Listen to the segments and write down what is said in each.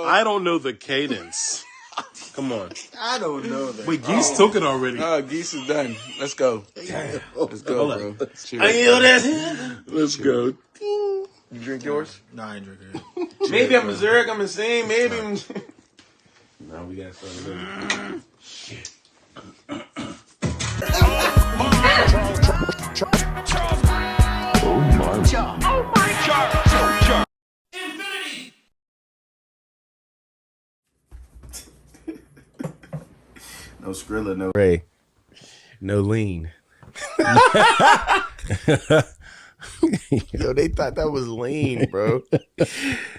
I don't know the cadence. Come on. I don't know that. Wait, Geese took it already. Geese is done. Let's go. Let's go, bro. Let's go. You drink yours? No, I ain't drinking it. Maybe I'm a Zurich. I'm insane. Maybe I'm... Now we got something. Shit. No Skrilla, no Ray. No lean. Yo, they thought that was lean, bro.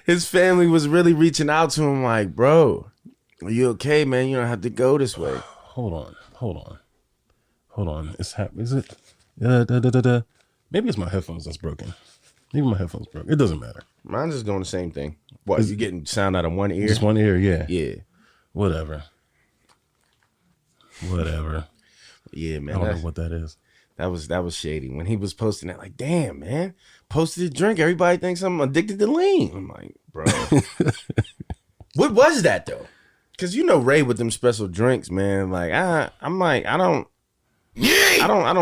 His family was really reaching out to him like, bro, are you okay, man? You don't have to go this way. Hold on. Is it? Maybe it's my headphones that's broken. Maybe my headphones broke. It doesn't matter. Mine's just doing the same thing. What, you getting sound out of one ear? Just one ear, yeah. Yeah. Whatever. Yeah, man. I don't know what that is. That was shady. When he was posting that, like, damn, man, posted a drink. Everybody thinks I'm addicted to lean. I'm like, bro. What was that though? Because you know Ray with them special drinks, man. Like, I'm like, I don't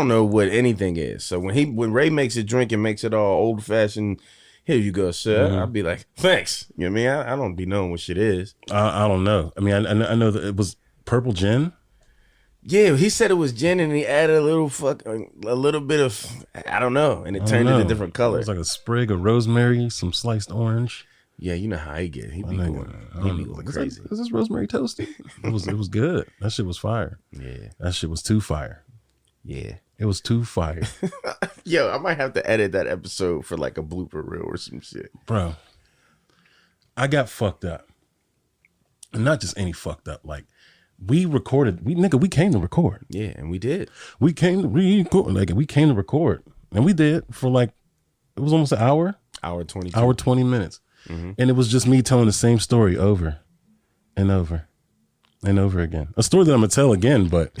know what anything is. So when Ray makes a drink and makes it all old fashioned, here you go, sir. I'll be like, thanks. You know what I mean? I don't be knowing what shit is. I don't know. I mean, I know that it was purple gin. Yeah, he said it was gin, and he added a little bit of, I don't know, and it turned into a different color. It was like a sprig of rosemary, some sliced orange. Yeah, you know how he get. He be going crazy. Is this rosemary toasty? It was good. That shit was fire. Yeah, that shit was too fire. Yeah, it was too fire. Yo, I might have to edit that episode for like a blooper reel or some shit, bro. I got fucked up, and not just any fucked up, like. We recorded. We came to record. Yeah, and we did. We came to record. Like we came to record, and we did for like it was almost an hour. Hour 20 minutes, and it was just me telling the same story over, and over, and over again. A story that I'm gonna tell again, but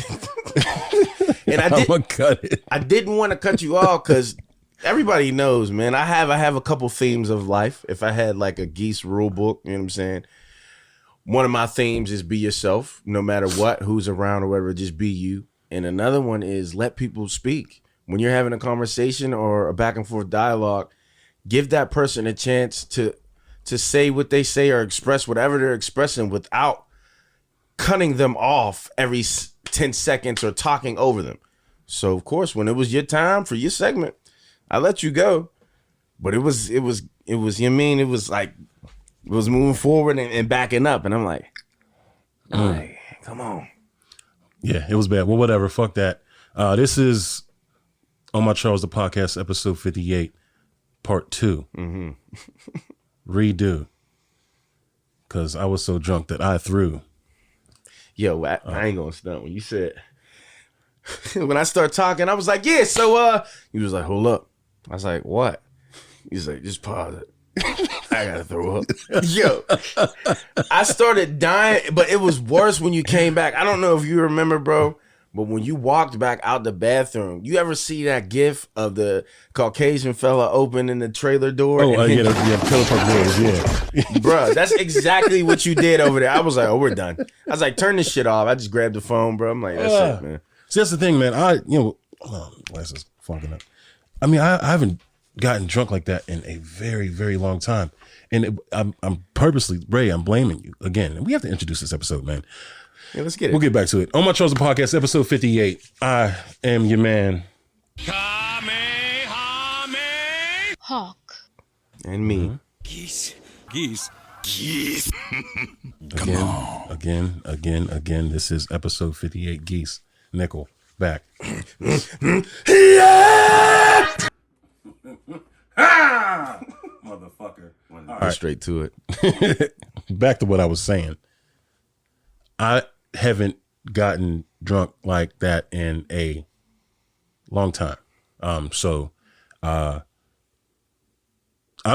and I'm gonna cut it. I didn't want to cut you off because everybody knows, man. I have a couple themes of life. If I had like a Geese rule book, you know what I'm saying. One of my themes is be yourself, no matter what, who's around or whatever, just be you. And another one is let people speak. When you're having a conversation or a back and forth dialogue, give that person a chance to say what they say or express whatever they're expressing without cutting them off every 10 seconds or talking over them. So, of course, when it was your time for your segment, I let you go. But it was, you know what I mean? It was like, it was moving forward and backing up. And I'm like, come on. Yeah, it was bad. Well, whatever. Fuck that. This is On My Charles, the podcast, episode 58, part 2. Redo. Because I was so drunk that I threw. Yo, I ain't going to stunt. When you said, when I start talking, I was like, yeah, so, he was like, hold up. I was like, what? He's like, just pause it. I gotta throw up. Yo, I started dying, but it was worse when you came back. I don't know if you remember, bro, but when you walked back out the bathroom, you ever see that gif of the Caucasian fella opening the trailer door? Oh, yeah, Trailer Park Boys, yeah. Bro, that's exactly what you did over there. I was like, oh, we're done. I was like, turn this shit off. I just grabbed the phone, bro. I'm like, that's it, man. See, that's the thing, man. Glasses fogging up. I mean, I haven't gotten drunk like that in a very, very long time. And I'm purposely, Ray, I'm blaming you again. And we have to introduce this episode, man. Yeah, let's get it. We'll get back to it. On My Chosen Podcast, episode 58. I am your man. Hawk. And me. Geese. Come on. Again. This is episode 58. Geese. Nickel. Back. Motherfucker. Right. Straight to it. Back to what I was saying. I haven't gotten drunk like that in a long time. So I'm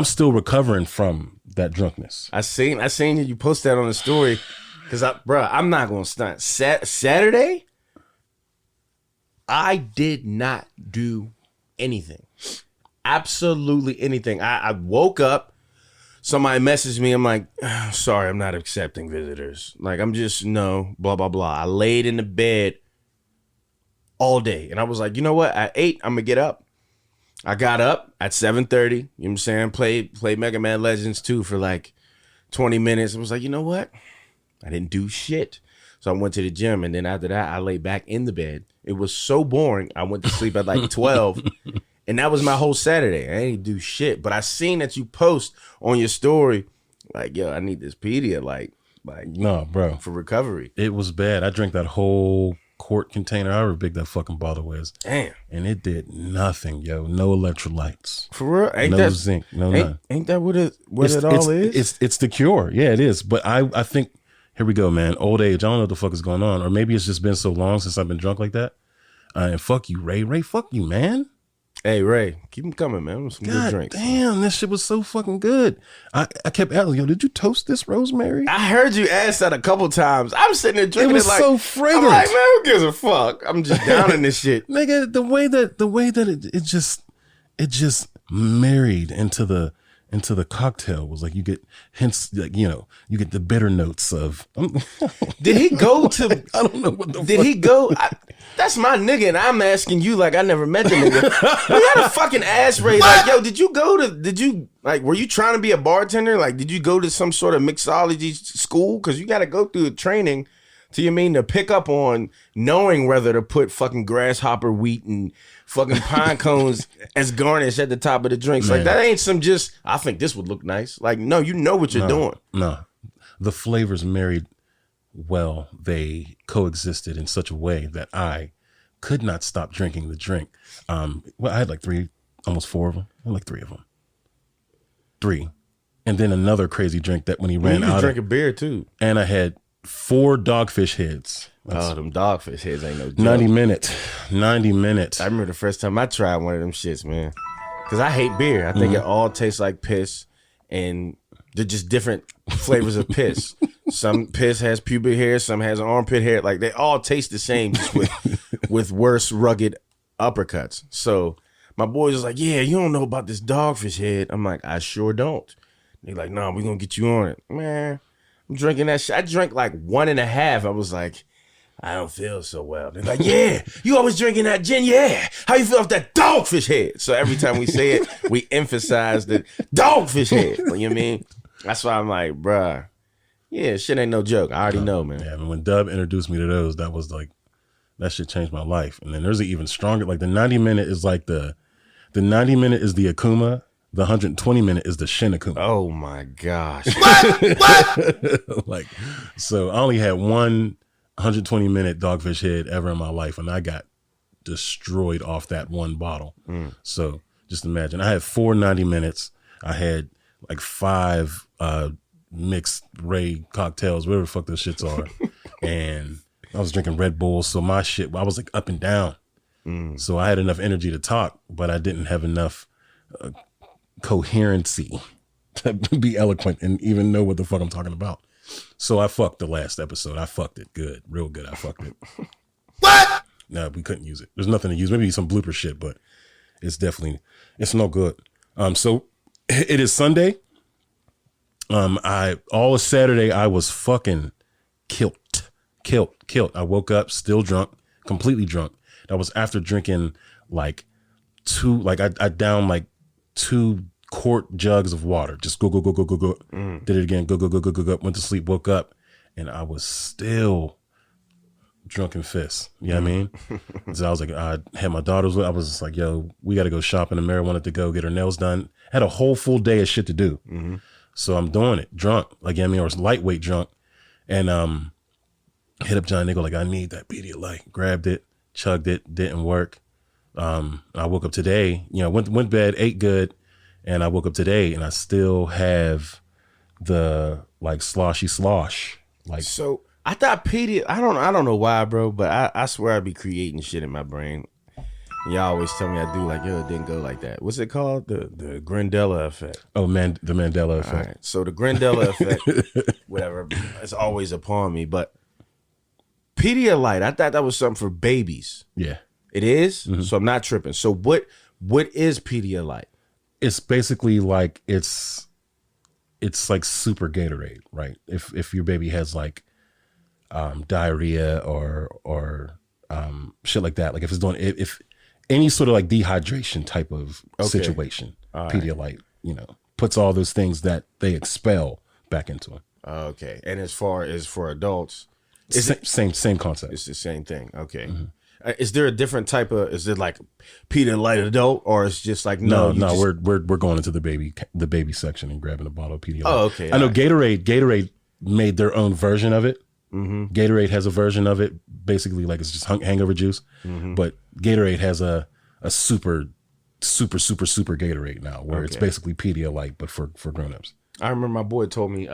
still recovering from that drunkenness. I seen you post that on the story because I'm not gonna stunt. Saturday, I did not do anything. Absolutely anything. I woke up. Somebody messaged me. I'm like, sorry, I'm not accepting visitors. Like, I'm just, no, blah, blah, blah. I laid in the bed all day. And I was like, you know what? At 8, I'm going to get up. I got up at 7:30. You know what I'm saying? Played Mega Man Legends 2 for like 20 minutes. I was like, you know what? I didn't do shit. So I went to the gym. And then after that, I lay back in the bed. It was so boring. I went to sleep at like 12. And that was my whole Saturday. I didn't do shit. But I seen that you post on your story, like, yo, I need this Pedialyte. Like, no, bro. For recovery. It was bad. I drank that whole quart container, however big that fucking bottle was. Damn. And it did nothing, yo. No electrolytes. For real? Ain't no that, zinc. No none. Ain't that what it all is? It's the cure. Yeah, it is. But I think, here we go, man. Old age. I don't know what the fuck is going on. Or maybe it's just been so long since I've been drunk like that. And fuck you, Ray. Ray, fuck you, man. Hey, Ray, keep them coming, man. Some good drinks. Damn, this shit was so fucking good. I kept asking, yo, did you toast this rosemary? I heard you ask that a couple times. I'm sitting there drinking it, like, so fragrant. I'm like, man, who gives a fuck? I'm just down in this shit. Nigga, the way that it just married into the cocktail was like, you get hints, like, you know, you get the bitter notes of. Did he go to? I don't know what the. Did he go? That's my nigga, and I'm asking you like I never met the nigga. You gotta fucking ask Ray, like, yo, were you trying to be a bartender? Like, did you go to some sort of mixology school? Because you got to go through a training to pick up on knowing whether to put fucking grasshopper wheat and fucking pine cones as garnish at the top of the drinks. Man. Like, that ain't some just, I think this would look nice. Like, no, you know what you're doing. No, the flavors married well. They coexisted in such a way that I could not stop drinking the drink. Well, I had like almost 4 of them. I had like 3 of them. 3. And then another crazy drink that when he ran out. You drink a beer too. And I had 4 Dogfish Heads. Them Dogfish Heads ain't no joke. 90 minutes. I remember the first time I tried one of them shits, man. Because I hate beer. I think it all tastes like piss. And they're just different flavors of piss. Some piss has pubic hair. Some has armpit hair. Like, they all taste the same, just with worse, rugged uppercuts. So my boys was like, yeah, you don't know about this Dogfish Head. I'm like, I sure don't. They're like, no, we're going to get you on it. Man, I'm drinking that shit. I drank like 1.5. I was like, I don't feel so well. They're like, yeah, you always drinking that gin? Yeah. How you feel off that Dogfish Head? So every time we say it, we emphasize the Dogfish Head. You know what I mean? That's why I'm like, bruh, yeah, shit ain't no joke. I already know, man. Yeah, when Dub introduced me to those, that was like, that shit changed my life. And then there's an even stronger, like the 90 minute is like the 90 minute is the Akuma. The 120 minute is the Shin Akuma. Oh my gosh. What? Like, so I only had one 120 minute Dogfish Head ever in my life, and I got destroyed off that one bottle. So just imagine, I had 4 90 minutes. I had like 5 mixed Ray cocktails, whatever the fuck those shits are. And I was drinking Red Bull. So my shit, I was like up and down. So I had enough energy to talk, but I didn't have enough coherency to be eloquent and even know what the fuck I'm talking about. So I fucked the last episode. I fucked it good, real good. I fucked it. What? No, we couldn't use it. There's nothing to use. Maybe some blooper shit, but it's no good. So it is Sunday. All of Saturday I was fucking killed. I woke up still drunk, completely drunk. That was after drinking like I downed like 2 quart jugs of water. Just go. Did it again. Go. Went to sleep, woke up, and I was still drunken fists. You know what I mean? So I was like, I had my daughters with. I was just like, yo, we got to go shopping. And Mary wanted to go get her nails done. Had a whole full day of shit to do. So I'm doing it drunk, like, you know what I mean, or lightweight drunk. And hit up John Niggle like, I need that Pedialyte. Grabbed it, chugged it, didn't work. I woke up today, you know, went to bed, ate good, and I woke up today and I still have the like sloshy slosh. Like, so I thought I don't know why, bro, but I swear I'd be creating shit in my brain. Y'all always tell me I do, like, yo, it didn't go like that. What's it called? The Grandela effect. Oh, man, the Mandela effect. All right. So the Grandela effect, whatever, it's always upon me. But Pedialyte, I thought that was something for babies. Yeah. It is? So I'm not tripping. So what is Pedialyte? It's basically like it's like super Gatorade, right? If your baby has like diarrhea or shit like that, like if any sort of like dehydration type of situation, Pedialyte, puts all those things that they expel back into them. Okay. And as far as for adults, same concept. It's the same thing. Okay. Is there a different type of? Is it like Pedialyte adult, or it's just like no? We're going into the baby section and grabbing a bottle of Pedialyte. Oh, okay. I know Gatorade made their own version of it. Gatorade has a version of it, basically like it's just hangover juice. But Gatorade has a super Gatorade now, where it's basically Pedialyte but for grown-ups. I remember my boy told me,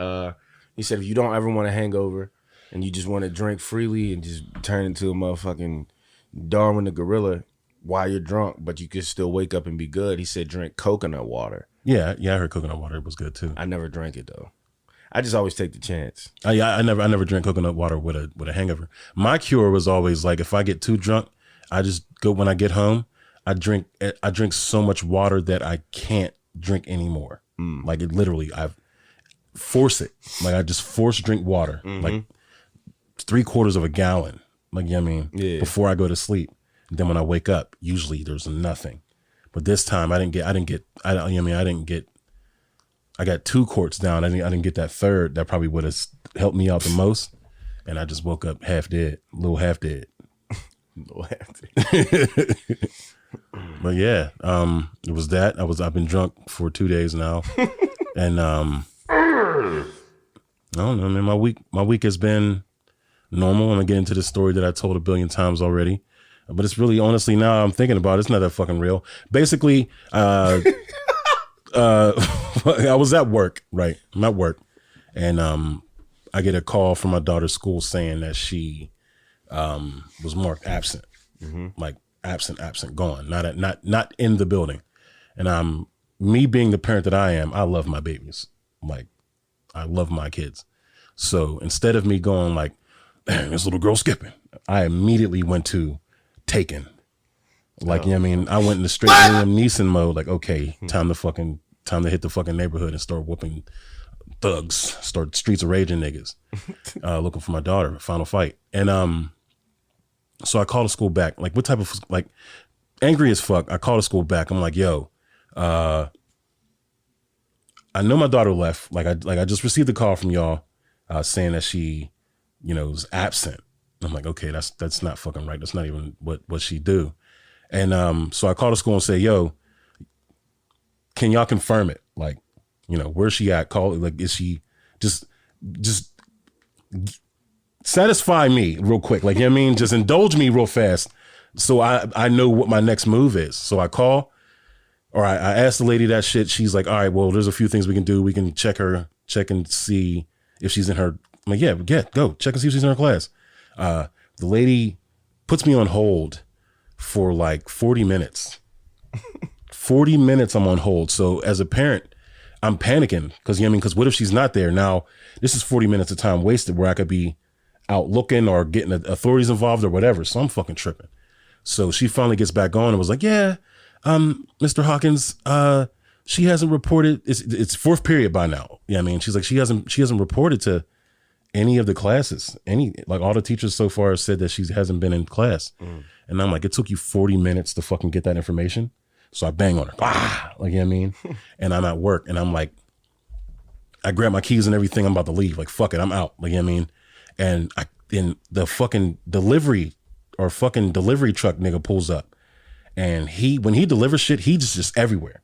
he said if you don't ever want a hangover and you just want to drink freely and just turn into a motherfucking Darwin the gorilla while you're drunk, but you can still wake up and be good, he said drink coconut water. Yeah, I heard coconut water was good too. I never drank it though. I just always take the chance. I never drank coconut water with a hangover. My cure was always like if I get too drunk, I just go when I get home. I drink so much water that I can't drink anymore. Like it literally, I force it. Like I just force drink water, like 3/4 of a gallon. Like before I go to sleep. Then when I wake up, usually there's nothing. But this time I got 2 quarts down. I didn't get that third. That probably would have helped me out the most. And I just woke up half dead, little half dead. But yeah, it was that. I've been drunk for 2 days now. And I don't know, man, my week has been normal. I'm gonna get into the story that I told 1 billion times already. But it's really, honestly, now I'm thinking about it, it's not that fucking real. Basically, I was at work, right? I'm at work, and I get a call from my daughter's school saying that she was marked absent, like absent, gone, not in the building. And me being the parent that I am, I love my babies, like I love my kids. So instead of me going like, "Dang, this little girl skipping," I immediately went to Taken. Like, I went in the straight Liam Neeson mode. Like, okay, time to hit the fucking neighborhood and start whooping thugs, start Streets of Raging niggas, looking for my daughter, final fight. And so I called the school back. Like, what type of, like, angry as fuck. I called the school back. I'm like, yo, I know my daughter left. Like I just received a call from y'all saying that she, was absent. I'm like, okay, that's not fucking right. That's not even what she do. And so I called the school and say, yo, can y'all confirm it? Like, where's she at? Call, like, is she just satisfy me real quick? Like, just indulge me real fast so I know what my next move is. So I call, or I asked the lady that shit. She's like, all right, well, there's a few things we can do. We can check and see if she's in her. I'm like, yeah, go check and see if she's in her class. The lady puts me on hold for like 40 minutes. 40 minutes I'm on hold. So as a parent, I'm panicking because what if she's not there? Now, this is 40 minutes of time wasted where I could be out looking or getting the authorities involved or whatever. So I'm fucking tripping. So she finally gets back on and was like, yeah, Mr. Hawkins, she hasn't reported. It's 4th period by now. She's like, she hasn't reported to any of the classes. Like all the teachers so far said that she hasn't been in class. And I'm like, it took you 40 minutes to fucking get that information. So I bang on her, and I'm at work and I'm like, I grab my keys and everything. I'm about to leave. Like, fuck it, I'm out. Like, and the fucking delivery truck nigga pulls up, and when he delivers shit, he's just everywhere.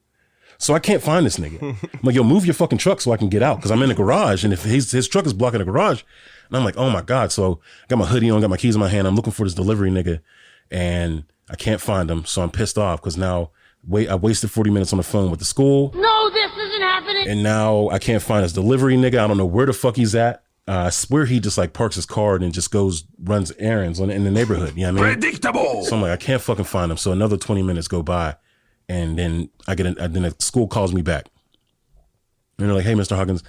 So I can't find this nigga. I'm like, yo, move your fucking truck so I can get out because I'm in the garage, and if his truck is blocking the garage, and I'm like, oh my God. So I got my hoodie on, got my keys in my hand. I'm looking for this delivery nigga, and I can't find him. So I'm pissed off because now I wasted 40 minutes on the phone with the school. No, this isn't happening. And now I can't find his delivery nigga. I don't know where the fuck he's at. I swear he just like parks his car and just runs errands in the neighborhood. You know what I mean? Predictable. So I'm like, I can't fucking find him. So another 20 minutes go by, and then then the school calls me back. And they're like, hey, Mr. Hawkins,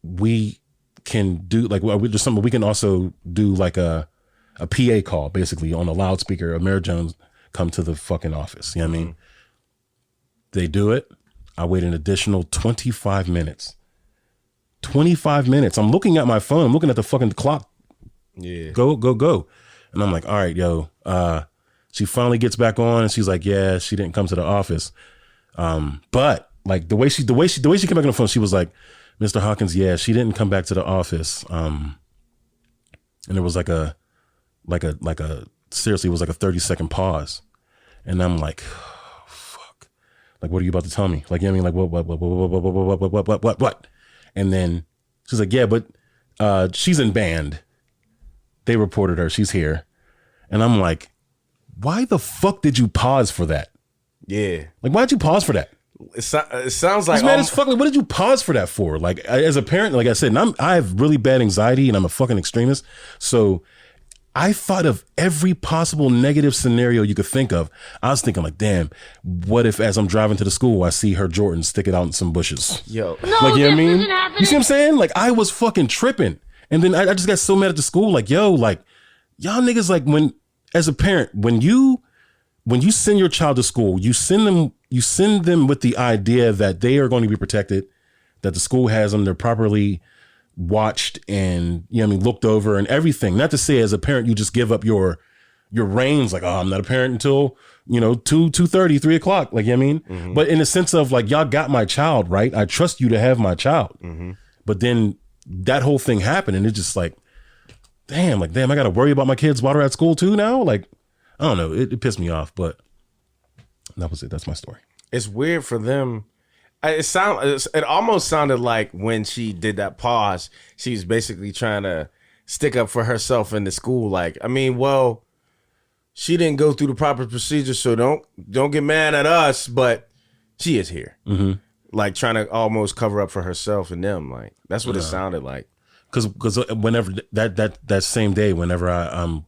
we can do like, there's something we can also do like a PA call, basically on a loudspeaker. Mayor Jones, come to the fucking office. You know what I mean? They do it. I wait an additional 25 minutes. 25 minutes. I'm looking at my phone. I'm looking at the fucking clock. Yeah. Go. And I'm like, all right, yo. She finally gets back on and she's like, yeah, she didn't come to the office. But like the way she came back on the phone, she was like, Mr. Hawkins, yeah, she didn't come back to the office. And there was like a seriously, it was like a 30-second pause. And I'm like, oh, fuck. Like, what are you about to tell me? Like, you know what I mean? Like, what? And then she's like, yeah, but she's in band. They reported her. She's here. And I'm like, why the fuck did you pause for that? Yeah. Like, why'd you pause for that? It sounds like... Man, it's fucking, what did you pause for that for? Like, as a parent, like I said, and I have really bad anxiety and I'm a fucking extremist. So I thought of every possible negative scenario you could think of. I was thinking like, damn, what if as I'm driving to the school, I see her Jordan stick it out in some bushes? Yo. No, like, you know what I mean? You see what I'm saying? Like, I was fucking tripping. And then I just got so mad at the school. Like, yo, like, y'all niggas, like, when, as a parent, when you send your child to school, you send them with the idea that they are going to be protected, that the school has them, they're properly watched and, you know what I mean, looked over and everything. Not to say as a parent, you just give up your reins, like, oh, I'm not a parent until, 2:30, 3 o'clock. Like, you know what I mean? Mm-hmm. But in the sense of like, y'all got my child, right? I trust you to have my child. Mm-hmm. But then that whole thing happened and it's just like, damn, I got to worry about my kids while they're at school too now? Like, I don't know. It pissed me off, but that was it. That's my story. It's weird for them. It almost sounded like when she did that pause, she was basically trying to stick up for herself in the school. Like, I mean, well, she didn't go through the proper procedure, so don't get mad at us, but she is here. Mm-hmm. Like trying to almost cover up for herself and them. Like, that's what it sounded like. Because whenever that same day, whenever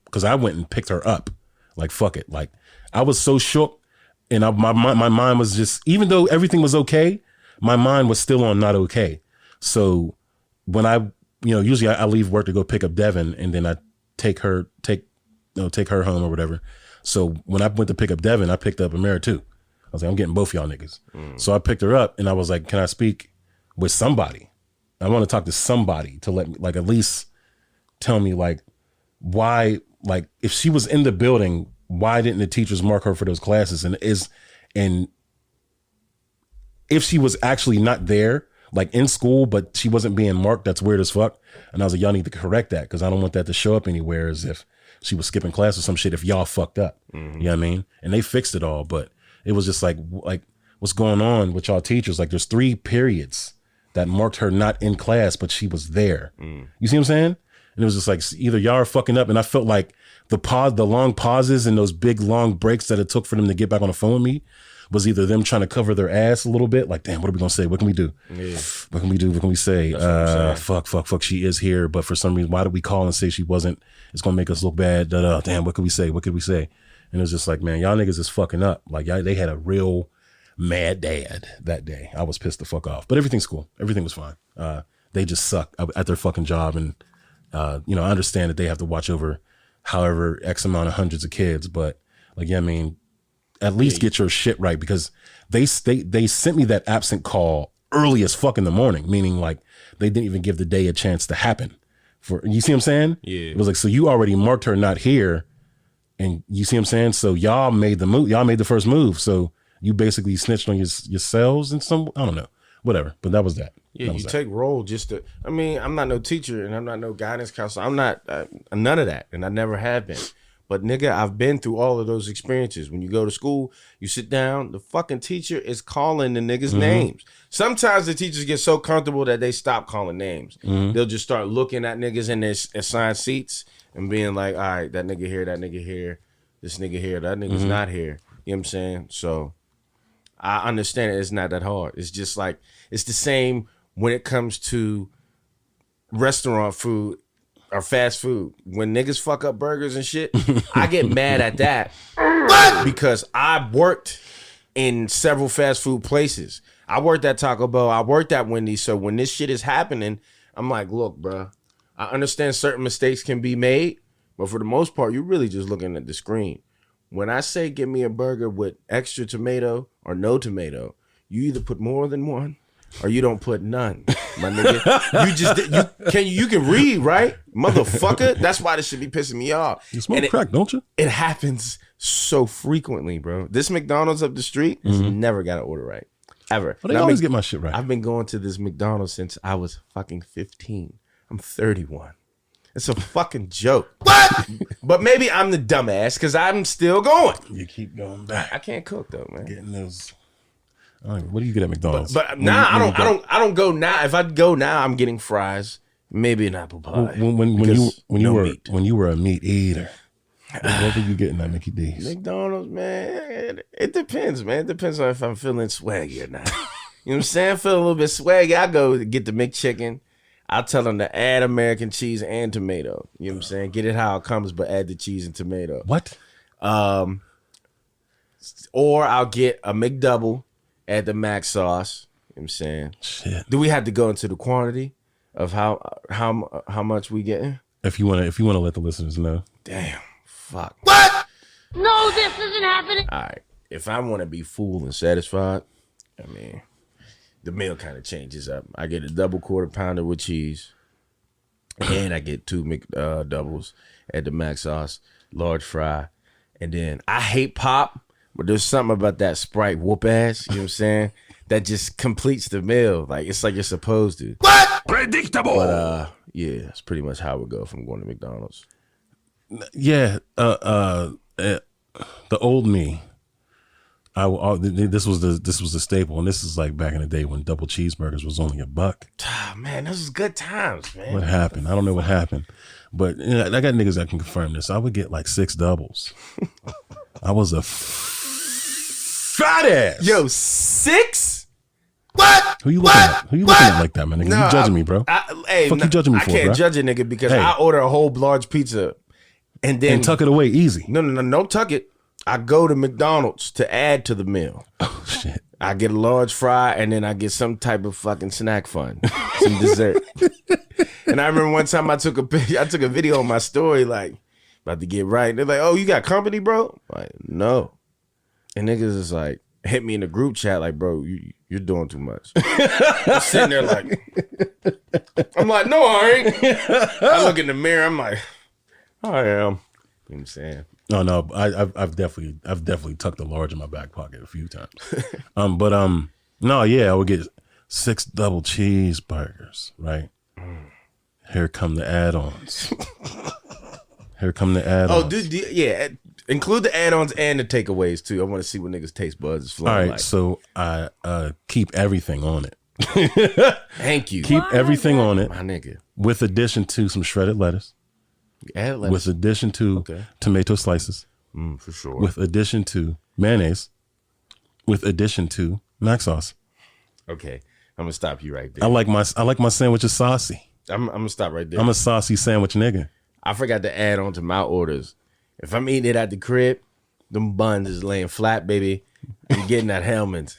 because I went and picked her up, like, fuck it. Like, I was so shook. And my mind was just, even though everything was okay, my mind was still on not okay. So when usually I leave work to go pick up Devin and then I take her home or whatever. So when I went to pick up Devin, I picked up Amira too. I was like, I'm getting both y'all niggas. So I picked her up and I was like, can I speak with somebody? I want to talk to somebody to let me, like, at least tell me, like, why, like, if she was in the building, why didn't the teachers mark her for those classes? And if she was actually not there, like in school, but she wasn't being marked, that's weird as fuck. And I was like, y'all need to correct that because I don't want that to show up anywhere as if she was skipping class or some shit if y'all fucked up. Mm-hmm. You know what I mean? And they fixed it all, but it was just like what's going on with y'all teachers? Like, there's 3 periods that marked her not in class, but she was there. You see what I'm saying? And it was just like, either y'all are fucking up. And I felt like the long pauses and those big long breaks that it took for them to get back on the phone with me was either them trying to cover their ass a little bit. Like, damn, what are we going to say? What can we do? Yeah. What can we do? What can we say? Fuck. She is here. But for some reason, why did we call and say she wasn't? It's going to make us look bad. Damn, what could we say? What could we say? And it was just like, man, y'all niggas is fucking up. Like, they had a real mad dad that day. I was pissed the fuck off. But everything's cool. Everything was fine. They just suck at their fucking job. And, I understand that they have to watch over however X amount of hundreds of kids. But, like, yeah, I mean, at least get your shit right, because they sent me that absent call early as fuck in the morning, meaning like they didn't even give the day a chance to happen. You see what I'm saying? Yeah. It was like, so you already marked her not here, and you see what I'm saying? So y'all made the move. Y'all made the first move. So you basically snitched on yourselves and I don't know, whatever. But that was that. Yeah, you take role just to. I mean, I'm not no teacher and I'm not no guidance counselor. I'm not none of that, and I never have been. But nigga, I've been through all of those experiences. When you go to school, you sit down, the fucking teacher is calling the niggas' names. Sometimes the teachers get so comfortable that they stop calling names. They'll just start looking at niggas in their assigned seats and being like, all right, that nigga here, this nigga here, that nigga's not here. You know what I'm saying? So I understand it's not that hard. It's just like, it's the same when it comes to restaurant food or fast food. When niggas fuck up burgers and shit, I get mad at that because I worked in several fast food places. I worked at Taco Bell. I worked at Wendy's. So when this shit is happening, I'm like, look, bro, I understand certain mistakes can be made, But for the most part, you're really just looking at the screen. When I say give me a burger with extra tomato or no tomato, you either put more than one or you don't put none, my nigga. You can read, right? Motherfucker. That's why this should be pissing me off. You smoke crack, don't you? It happens so frequently, bro. This McDonald's up the street has never got an order right. Ever. Well, they always get my shit right. I've been going to this McDonald's since I was fucking 15. I'm 31. It's a fucking joke. What? But maybe I'm the dumbass because I'm still going. You keep going back. I can't cook though, man. Getting those. What do you get at McDonald's? But now I don't go now. If I go now, I'm getting fries, maybe an apple pie. When you were a meat eater, what were you getting at Mickey D's? McDonald's, man. It depends, man. It depends on if I'm feeling swaggy or not. You know what I'm saying? I feel a little bit swaggy. I go get the McChicken. I'll tell them to add American cheese and tomato. You know what I'm saying? Get it how it comes, but add the cheese and tomato. What? Or I'll get a McDouble, add the mac sauce. You know what I'm saying? Shit. Do we have to go into the quantity of how much we getting? If you wanna let the listeners know. Damn. Fuck. What? No, this isn't happening. All right. If I want to be full and satisfied, I mean, the meal kind of changes up. I get a double quarter pounder with cheese, and I get 2 McDoubles, add the mac sauce, large fry, and then I hate pop, but there's something about that Sprite whoop ass, you know what I'm saying, that just completes the meal. Like, it's like you're supposed to. What? Predictable. But yeah, that's pretty much how it would go from going to McDonald's. Yeah, the old me. This was the staple, and this is like back in the day when double cheeseburgers was only $1. Man, those was good times, man. What happened? I don't know what happened, but I got niggas that can confirm this. I would get like 6 doubles. I was a fat ass. Yo, 6? What? Who you looking at? Who you looking at like that, man? Nigga? You judging me, bro? Hey, fuck you judging me for, I can't bro? judge a nigga because I order a whole large pizza and then tuck it away easy. No, tuck it. I go to McDonald's to add to the meal. Oh shit! I get a large fry and then I get some type of fucking snack fun, some dessert. And I remember one time I took a video on my story like about to get right. They're like, "Oh, you got company, bro?" I'm like, no. And niggas is like hit me in the group chat like, "Bro, you're doing too much." I'm sitting there like, I'm like, "No, I ain't." I look in the mirror. I'm like, I am. You know what I'm saying? No, I've definitely tucked a large in my back pocket a few times. No, yeah, I would get 6 double cheeseburgers, right? Here come the add-ons. Oh, dude, yeah. Include the add-ons and the takeaways too. I want to see what niggas' taste buds is flowing. All right, like. so I keep everything on it. Thank you. Keep everything on it, my nigga. with addition to some shredded lettuce. Add lettuce. With addition to tomato slices. For sure. With addition to mayonnaise. With addition to mac sauce. Okay, I'm gonna stop you right there. I like my sandwiches saucy. I'm gonna stop right there. I'm a saucy sandwich nigga. I forgot to add on to my orders. If I'm eating it at the crib, them buns is laying flat, baby. I'm getting that Hellman's.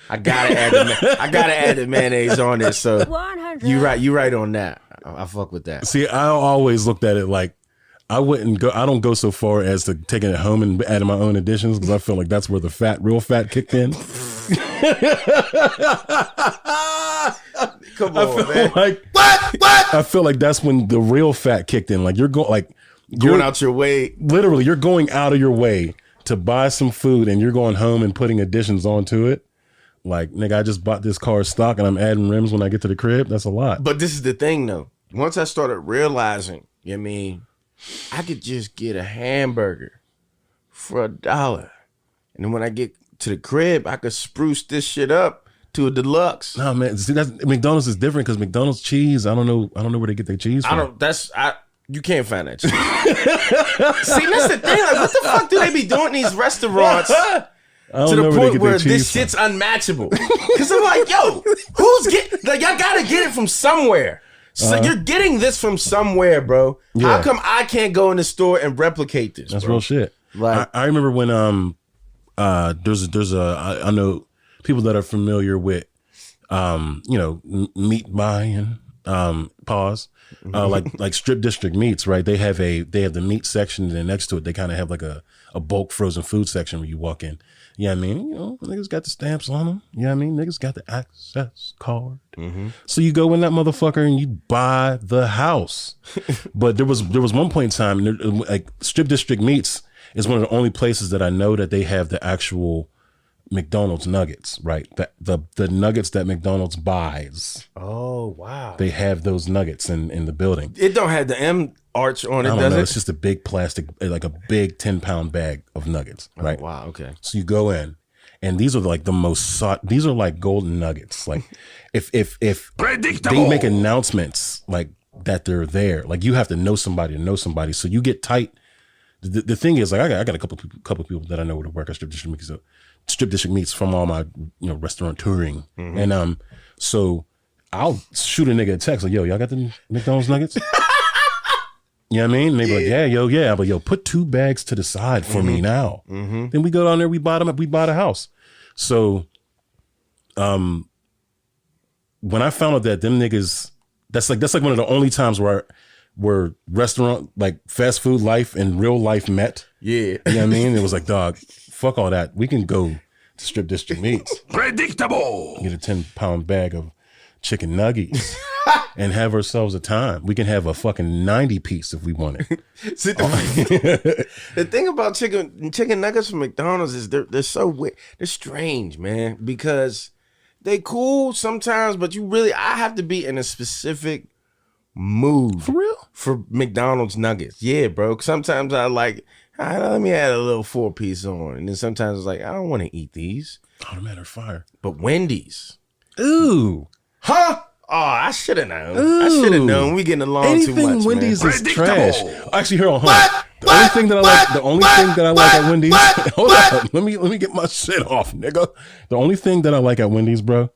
I gotta add the mayonnaise on it. So 100. you right on that. I fuck with that. See, I always looked at it like I don't go so far as to taking it home and adding my own additions because I feel like that's where the real fat kicked in. Come on, man. Like, what? I feel like that's when the real fat kicked in. Like you're going out your way. Literally, you're going out of your way to buy some food and you're going home and putting additions onto it. Like, nigga, I just bought this car stock and I'm adding rims when I get to the crib. That's a lot. But this is the thing, though. Once I started realizing, you know what I mean, I could just get a hamburger for $1. And then when I get to the crib, I could spruce this shit up to a deluxe. No, man. See, McDonald's is different because McDonald's cheese, I don't know where they get their cheese from. You can't find that cheese. See, that's the thing. Like, what the fuck do they be doing in these restaurants? To the point where this shit's unmatchable. Because I'm like, yo, y'all gotta get it from somewhere. So you're getting this from somewhere, bro. Yeah. How come I can't go in the store and replicate this? That's bro? real shit. Like, I remember when I know people that are familiar with meat buying Pause. Like Strip District Meats, right? They have the meat section, and then next to it, they kind of have like a bulk frozen food section where you walk in. Yeah, I mean, niggas got the stamps on them. Yeah, I mean, niggas got the access card. Mm-hmm. So you go in that motherfucker and you buy the house. But there was one point in time, like Strip District Meats is one of the only places that I know that they have the actual McDonald's nuggets, right? The nuggets that McDonald's buys. Oh, wow. They have those nuggets in the building. It don't have the M arch on it, does it? It's just a big plastic, like a big 10-pound bag of nuggets, right? Oh, wow, okay. So you go in, and these are like the most sought. These are like golden nuggets. Like if they make announcements like that they're there, like you have to know somebody to know somebody. So you get tight. The thing is, like I got a couple people that I know that work at Strip District Meats from all my restaurant touring, and so I'll shoot a nigga a text like, yo, y'all got the McDonald's nuggets? You know what I mean? And they be like, yeah. But yo, put 2 bags to the side for me now. Mm-hmm. Then we go down there, we buy the house. So, when I found out that them niggas, that's like one of the only times where restaurant, like fast food life and real life met. Yeah. You know what I mean? It was like, dog, fuck all that. We can go to Strip District Meats. Predictable. Get a 10-pound bag of chicken nuggets and have ourselves a time. We can have a fucking 90 piece if we want it. See, the thing about chicken nuggets from McDonald's is they're so weird. They're strange, man, because they cool sometimes, but I have to be in a specific mood. For real? For McDonald's nuggets. Yeah, bro. Sometimes I like, let me add a little 4-piece on. And then sometimes it's like, I don't want to eat these. Oh, the matter of fire. But Wendy's. Ooh. Huh? Oh, I should have known. Ooh. I should have known. We getting along too much, Anything Wendy's man. is trash. Actually, hold on. The only thing that I like at Wendy's. Hold on. Let me get my shit off, nigga. The only thing that I like at Wendy's, bro.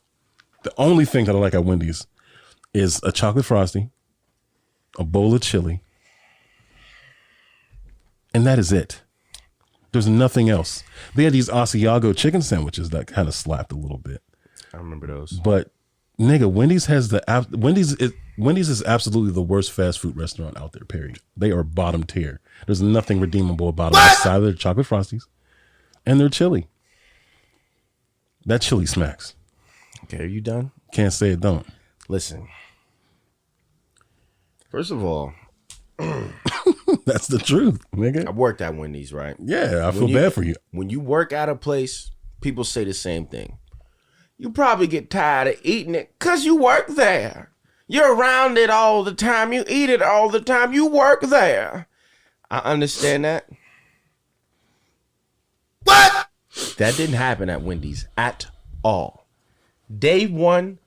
The only thing that I like at Wendy's is a chocolate frosty, a bowl of chili, and that is it. There's nothing else. They had these Asiago chicken sandwiches that kind of slapped a little bit. I remember those. But nigga, Wendy's is absolutely the worst fast food restaurant out there, period. They are bottom tier. There's nothing redeemable about them outside of their chocolate frosties and their chili. That chili smacks. Okay, are you done? Can't say it don't. Listen. First of all, that's the truth, nigga. I worked at Wendy's, right? Yeah, I feel bad for you. When you work at a place, people say the same thing. You probably get tired of eating it because you work there. You're around it all the time. You eat it all the time. You work there. I understand that. What? That didn't happen at Wendy's at all. Day 1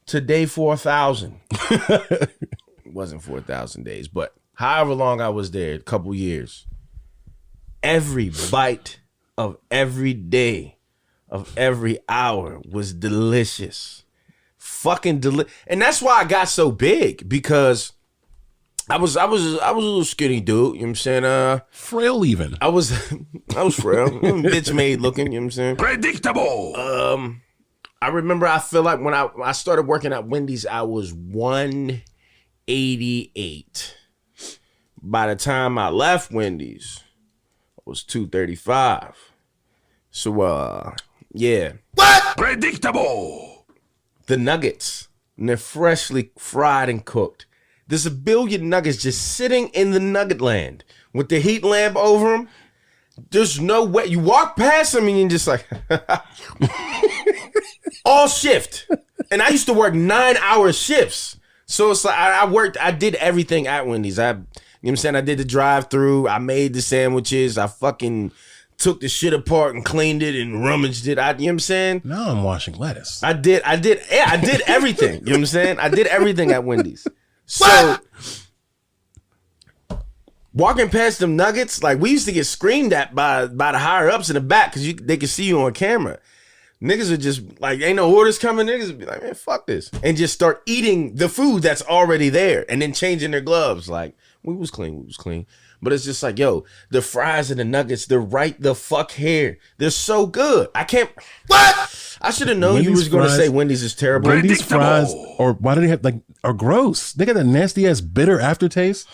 to day 4,000. It wasn't 4,000 days, but however long I was there, a couple years, every bite of every day of every hour was delicious. Fucking delicious. And that's why I got so big, because I was a little skinny dude, you know what I'm saying? Frail even. I was frail. Bitch made looking, you know what I'm saying? Predictable. I remember, I feel like when I started working at Wendy's, I was 188. By the time I left Wendy's, I was 235. So, yeah. What? Predictable. The nuggets, and they're freshly fried and cooked. There's a billion nuggets just sitting in the nugget land with the heat lamp over them. There's no way. You walk past them and you're just like, all shift. And I used to work 9-hour shifts. So it's like I did everything at Wendy's. You know what I'm saying? I did the drive-through. I made the sandwiches. I fucking took the shit apart and cleaned it and rummaged it. You know what I'm saying? Now I'm washing lettuce. I did everything. You know what I'm saying? I did everything at Wendy's. So walking past them nuggets, like we used to get screamed at by the higher ups in the back because they could see you on camera. Niggas would just like, ain't no orders coming. Niggas would be like, man, fuck this, and just start eating the food that's already there, and then changing their gloves. Like we was clean. But it's just like, yo, the fries and the nuggets, they're right the fuck here. They're so good. I can't. What? I should have known Wendy's you was going to fries- say Wendy's is terrible. Wendy's fries, or why do they have are gross? They got a nasty ass bitter aftertaste.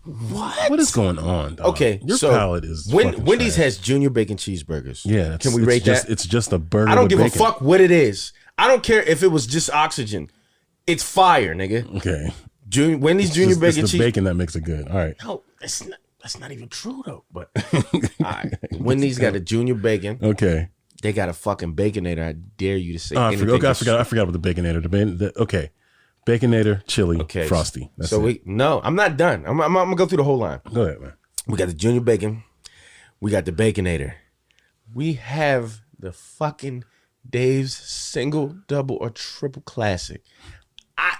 What is going on, dog? Okay, your so palate is fucking Wendy's trash. has junior bacon cheeseburgers. Yeah, can we it's rate just, that? It's just a burger. I don't with give bacon. a fuck what it is. I don't care if it was just oxygen. It's fire, nigga. Okay, Wendy's junior bacon it's the cheese. bacon that makes it good. All right, No, that's not even true though. But all right. Wendy's got a junior bacon. okay. They got a fucking baconator. I dare you to say Oh, I anything. forgot. I forgot about the baconator. Okay, baconator, chili, Okay, frosty. That's so it. I'm not done. I'm gonna go through the whole line. Go ahead, man. We got the junior bacon. We got the baconator. We have the fucking Dave's single, double, or triple classic.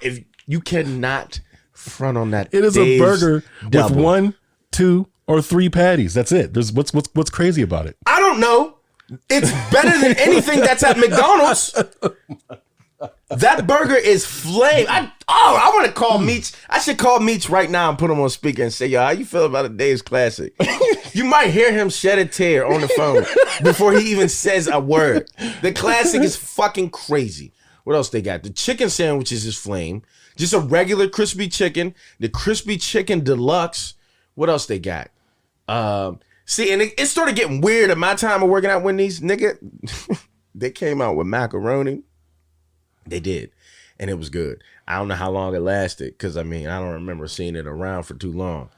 If you cannot front on that, It is Dave's a burger double. with 1, 2, or 3 patties. That's it. There's what's crazy about it? I don't know. It's better than anything that's at McDonald's. That burger is flame. I want to call Meach. I should call Meach right now and put him on speaker and say, yo, how you feel about a Dave's Classic? You might hear him shed a tear on the phone before he even says a word. The Classic is fucking crazy. What else they got? The chicken sandwiches is flame. Just a regular crispy chicken. The crispy chicken deluxe. What else they got? See, and it started getting weird at my time of working at Wendy's. Nigga, they came out with macaroni. They did. And it was good. I don't know how long it lasted because, I don't remember seeing it around for too long.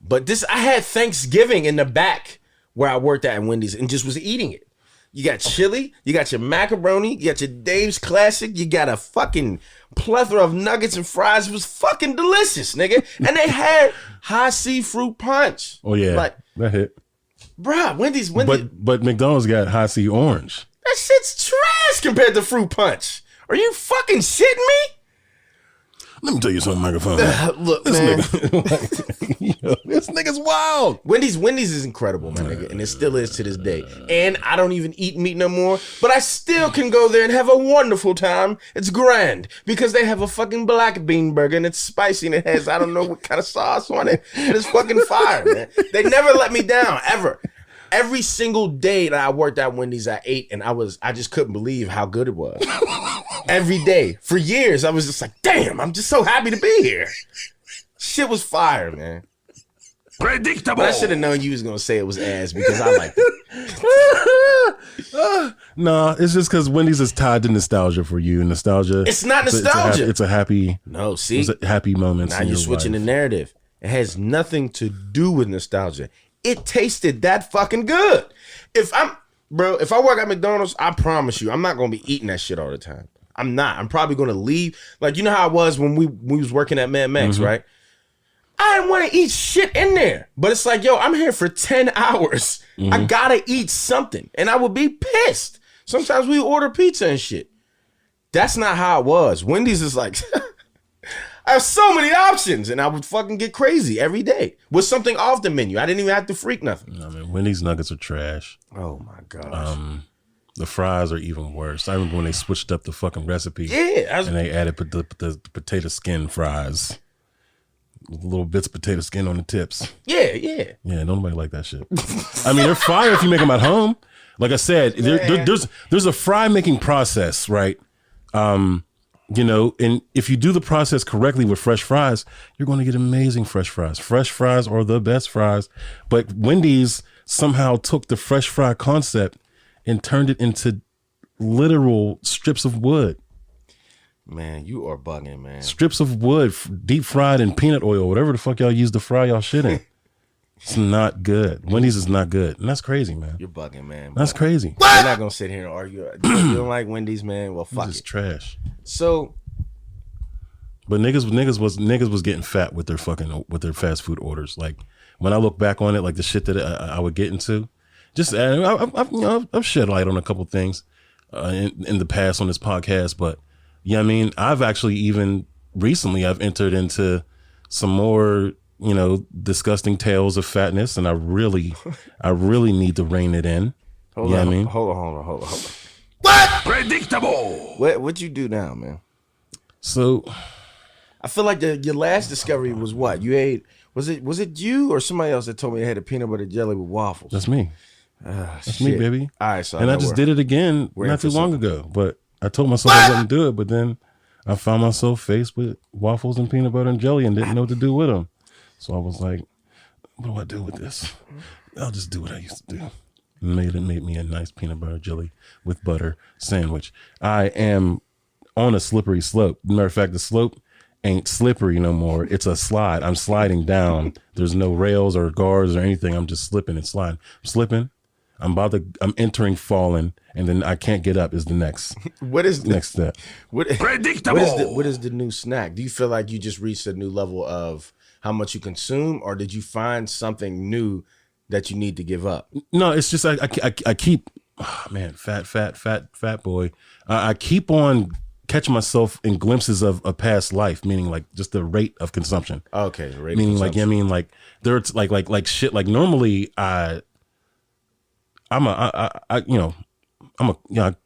But I had Thanksgiving in the back where I worked at Wendy's and just was eating it. You got chili, you got your macaroni, you got your Dave's Classic, you got a fucking plethora of nuggets and fries. It was fucking delicious, nigga. And they had high seafood punch. Oh yeah, Like, that hit. bruh, Wendy's. But McDonald's got high C orange. That shit's trash compared to fruit punch. Are you fucking shitting me? Let me tell you something, microphone. Look, This man. nigga, yo, this nigga's wild. Wendy's is incredible, my nigga, and it still is to this day. And I don't even eat meat no more, but I still can go there and have a wonderful time. It's grand because they have a fucking black bean burger and it's spicy and it has I don't know what kind of sauce on it. And it's fucking fire, man. They never let me down ever. Every single day that I worked at Wendy's, I ate and I just couldn't believe how good it was. Every day for years, I was just like, damn, I'm just so happy to be here. Shit was fire, man. Predictable. But I should have known you was gonna say it was ass because I liked it. No, it's just because Wendy's is tied to nostalgia for you. Nostalgia. It's not nostalgia. It's a happy. No, see, It's a happy moments. now in you're your switching the life. narrative. It has nothing to do with nostalgia. It tasted that fucking good. If I work at McDonald's, I promise you, I'm not gonna be eating that shit all the time. I'm not. I'm probably gonna leave. Like, you know how I was when we was working at Mad Max, right? I didn't want to eat shit in there. But it's like, yo, I'm here for 10 hours. I gotta eat something. And I would be pissed. Sometimes we order pizza and shit. That's not how it was. Wendy's is like, I have so many options. And I would fucking get crazy every day with something off the menu. I didn't even have to freak nothing. I mean, Wendy's nuggets are trash. Oh my gosh. The fries are even worse. I remember when they switched up the fucking recipe. Yeah. And they added the potato skin fries. With little bits of potato skin on the tips. Yeah. Yeah, nobody like that shit. I mean, they're fire if you make them at home. Like I said, there's a fry making process, right? You know, and if you do the process correctly with fresh fries, you're going to get amazing fresh fries. Fresh fries are the best fries. But Wendy's somehow took the fresh fry concept and turned it into literal strips of wood. Man, you are bugging, man. Strips of wood, deep fried in peanut oil, whatever the fuck y'all use to fry y'all shit in. It's not good. Wendy's is not good. And that's crazy, man. You're bugging, man. That's crazy. We're not gonna sit here and argue. You don't like Wendy's, man? Well, fuck It's it. trash. So, But niggas was getting fat with their fast food orders. Like when I look back on it, like the shit that I would get into, just I've shed light on a couple things in the past on this podcast. But yeah, I mean, I've actually even recently I've entered into some more disgusting tales of fatness, and I really need to rein it in. hold on. What? Predictable. What you do now, man? So I feel like your last discovery was what? You ate Was it you or somebody else that told me I had a peanut butter jelly with waffles? That's me. That's me, baby. All right, so and I just did it again not too long ago. But I told myself I wouldn't do it. But then I found myself faced with waffles and peanut butter and jelly and didn't know what to do with them. So I was like, what do I do with this? I'll just do what I used to do. Made me a nice peanut butter jelly with butter sandwich. I am on a slippery slope. Matter of fact, the slope ain't slippery no more. It's a slide. I'm sliding down. There's no rails or guards or anything. I'm just slipping and sliding. I'm slipping. I'm entering falling, and then I can't get up is the next. What is next step? Predictable. What is the new snack? Do you feel like you just reached a new level of how much you consume, or did you find something new that you need to give up? No, it's just I keep, oh man, fat boy. I keep on catching myself in glimpses of a past life, meaning like just the rate of consumption. Okay, the rate meaning of like, yeah, I mean like there's like shit. Like normally I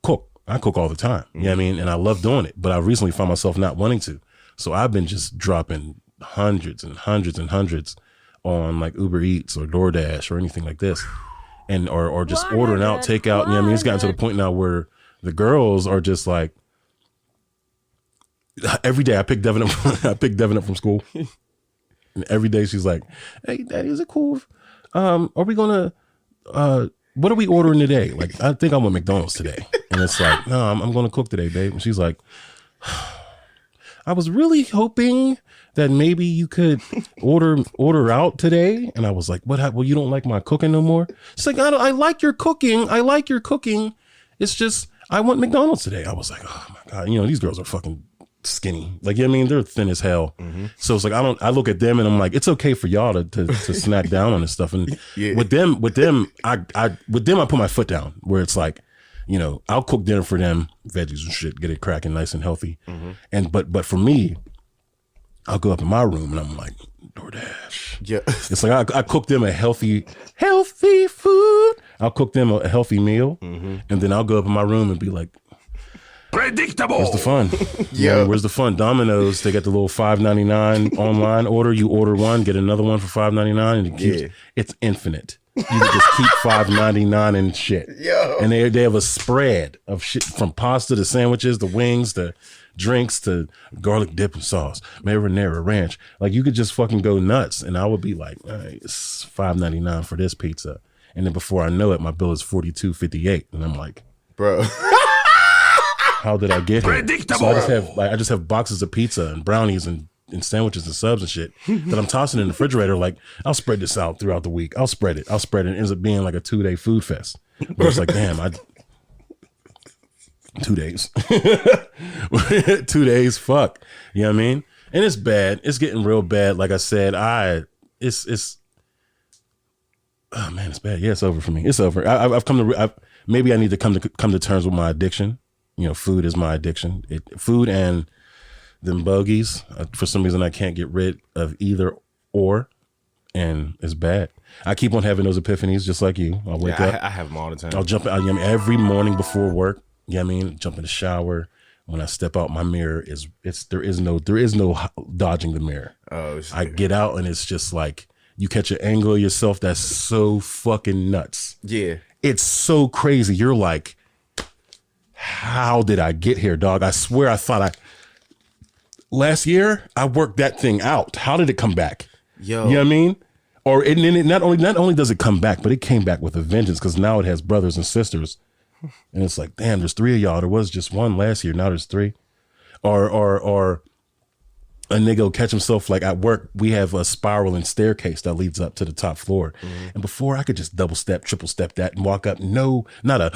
cook. I cook all the time. You know what I mean? And I love doing it, but I recently found myself not wanting to. So I've been just dropping hundreds and hundreds and hundreds on like Uber Eats or DoorDash or anything like this. And or just ordering out, takeout. You know what I mean? It's gotten to the point now where the girls are just like, every day I pick Devin up from school. And every day she's like, hey, Daddy, is it cool? Are we gonna what are we ordering today? Like, I think I want McDonald's today. And it's like, no, I'm going to cook today, babe. And she's like, I was really hoping that maybe you could order out today. And I was like, what? Well, you don't like my cooking no more? It's like, I like your cooking. I like your cooking. It's just, I want McDonald's today. I was like, oh my God, these girls are fucking skinny. Like, I mean, they're thin as hell. Mm-hmm. So it's like, I look at them and I'm like, it's okay for y'all to snack down on this stuff. And with them, I put my foot down where it's like, I'll cook dinner for them, veggies and shit, get it cracking nice and healthy. Mm-hmm. And, but for me, I'll go up in my room and I'm like, DoorDash. Yeah. It's like, I cook them a healthy food. I'll cook them a healthy meal. Mm-hmm. And then I'll go up in my room and be like, predictable. Where's the fun? Yeah, where's the fun? Domino's, they got the little $5.99 online order. You order one, get another one for $5.99, and it's infinite. You can just keep $5.99 and shit. Yo. And they have a spread of shit from pasta to sandwiches to wings to drinks to garlic dip and sauce, marinara ranch. Like, you could just fucking go nuts, and I would be like, all right, it's $5.99 for this pizza, and then before I know it, my bill is $42.58, and I'm like, bro. How did I get here? Predictable. So I just have boxes of pizza and brownies and sandwiches and subs and shit that I'm tossing in the refrigerator. Like, I'll spread this out throughout the week. I'll spread it. It ends up being like a 2-day food fest. But it's like, damn, 2 days. 2 days, fuck. You know what I mean? And it's bad. It's getting real bad. Like I said, it's oh man, it's bad. Yeah, it's over for me. It's over. Maybe I need to come to terms with my addiction. Food is my addiction. Food and them bogeys. For some reason, I can't get rid of either or, and it's bad. I keep on having those epiphanies, just like you. I'll wake up. I have them all the time. I'll jump out every morning before work. You know what I mean? Jump in the shower. When I step out, my mirror there is no dodging the mirror. Oh, I get out and it's just like you catch an angle of yourself that's so fucking nuts. Yeah, it's so crazy. You're like, how did I get here, dog? I swear I thought last year I worked that thing out. How did it come back? Yo. You know what I mean? Or and then it not only does it come back, but it came back with a vengeance because now it has brothers and sisters. And it's like, damn, there's 3 of y'all. There was just one last year. Now there's 3. Or a nigga will catch himself, like at work, we have a spiral and staircase that leads up to the top floor. Mm-hmm. And before I could just double step, triple step that and walk up. No, not a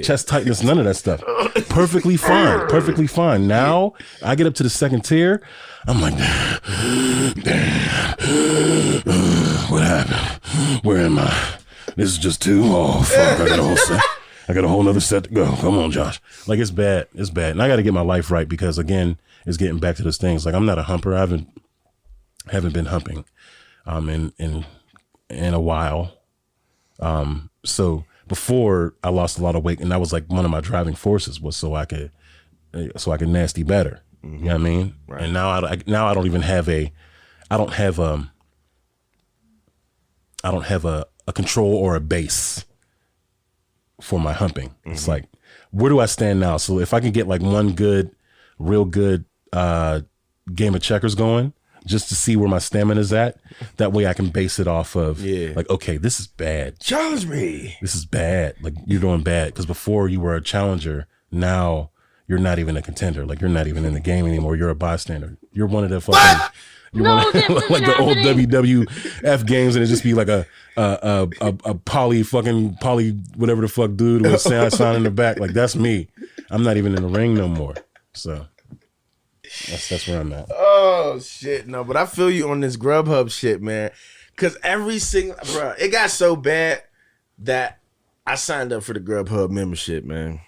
chest tightness, none of that stuff. Perfectly fine. Now I get up to the second tier. I'm like, damn, what happened? Where am I? This is just 2. Oh, fuck, I got a whole set. I got a whole nother set to go. Come on, Josh. Like, it's bad. And I got to get my life right because, again, it's getting back to those things. Like, I'm not a humper. I haven't been humping in a while. So before I lost a lot of weight, and that was like one of my driving forces was so I could nasty better. Mm-hmm. You know what I mean? Right. And now I don't even have I don't have a control or a base for my humping. Mm-hmm. It's like, where do I stand now? So if I can get like one real good game of checkers going, just to see where my stamina is at, that way I can base it off of like, okay, this is bad. Challenge me. This is bad. Like, you're doing bad. Because before you were a challenger, now you're not even a contender. Like, you're not even in the game anymore. You're a bystander. You're one of the fucking... You're like the old WWF games, and it just be like a poly whatever the fuck dude with a sign in the back. Like, that's me. I'm not even in the ring no more. So that's where I'm at. Oh shit, no, but I feel you on this Grubhub shit, man. Cause every single it got so bad that I signed up for the Grubhub membership, man.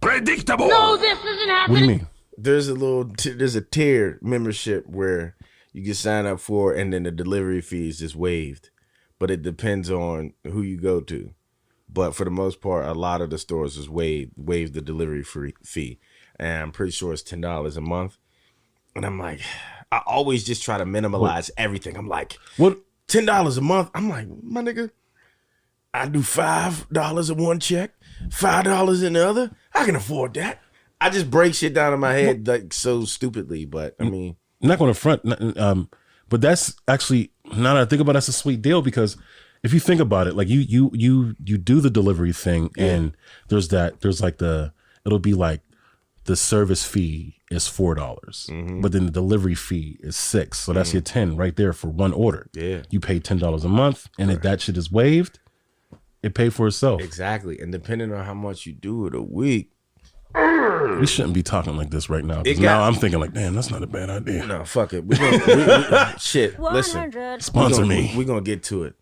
Predictable. No, this isn't happening. What do you mean? There's a tier membership where you can sign up for, and then the delivery fee is just waived. But it depends on who you go to. But for the most part, a lot of the stores just waive the delivery fee. And I'm pretty sure it's $10 a month. And I'm like, I always just try to minimize everything. I'm like, what? $10 a month? I'm like, my nigga, I do $5 in one check, $5 in the other. I can afford that. I just break shit down in my head like so stupidly, but I mean, I'm not going to front, but that's actually, now that I think about it, that's a sweet deal, because if you think about it, like you do the delivery thing, and there's like it'll be like the service fee is $4, but then the delivery fee is $6, so that's your 10 right there for one order. Yeah, you pay $10 a month, and if that shit is waived, it paid for itself. Exactly, and depending on how much you do it a week. We shouldn't be talking like this right now. Now I'm thinking like, damn, that's not a bad idea. No, fuck it. Shit, 100. Listen. Sponsor me. We're going to get to it.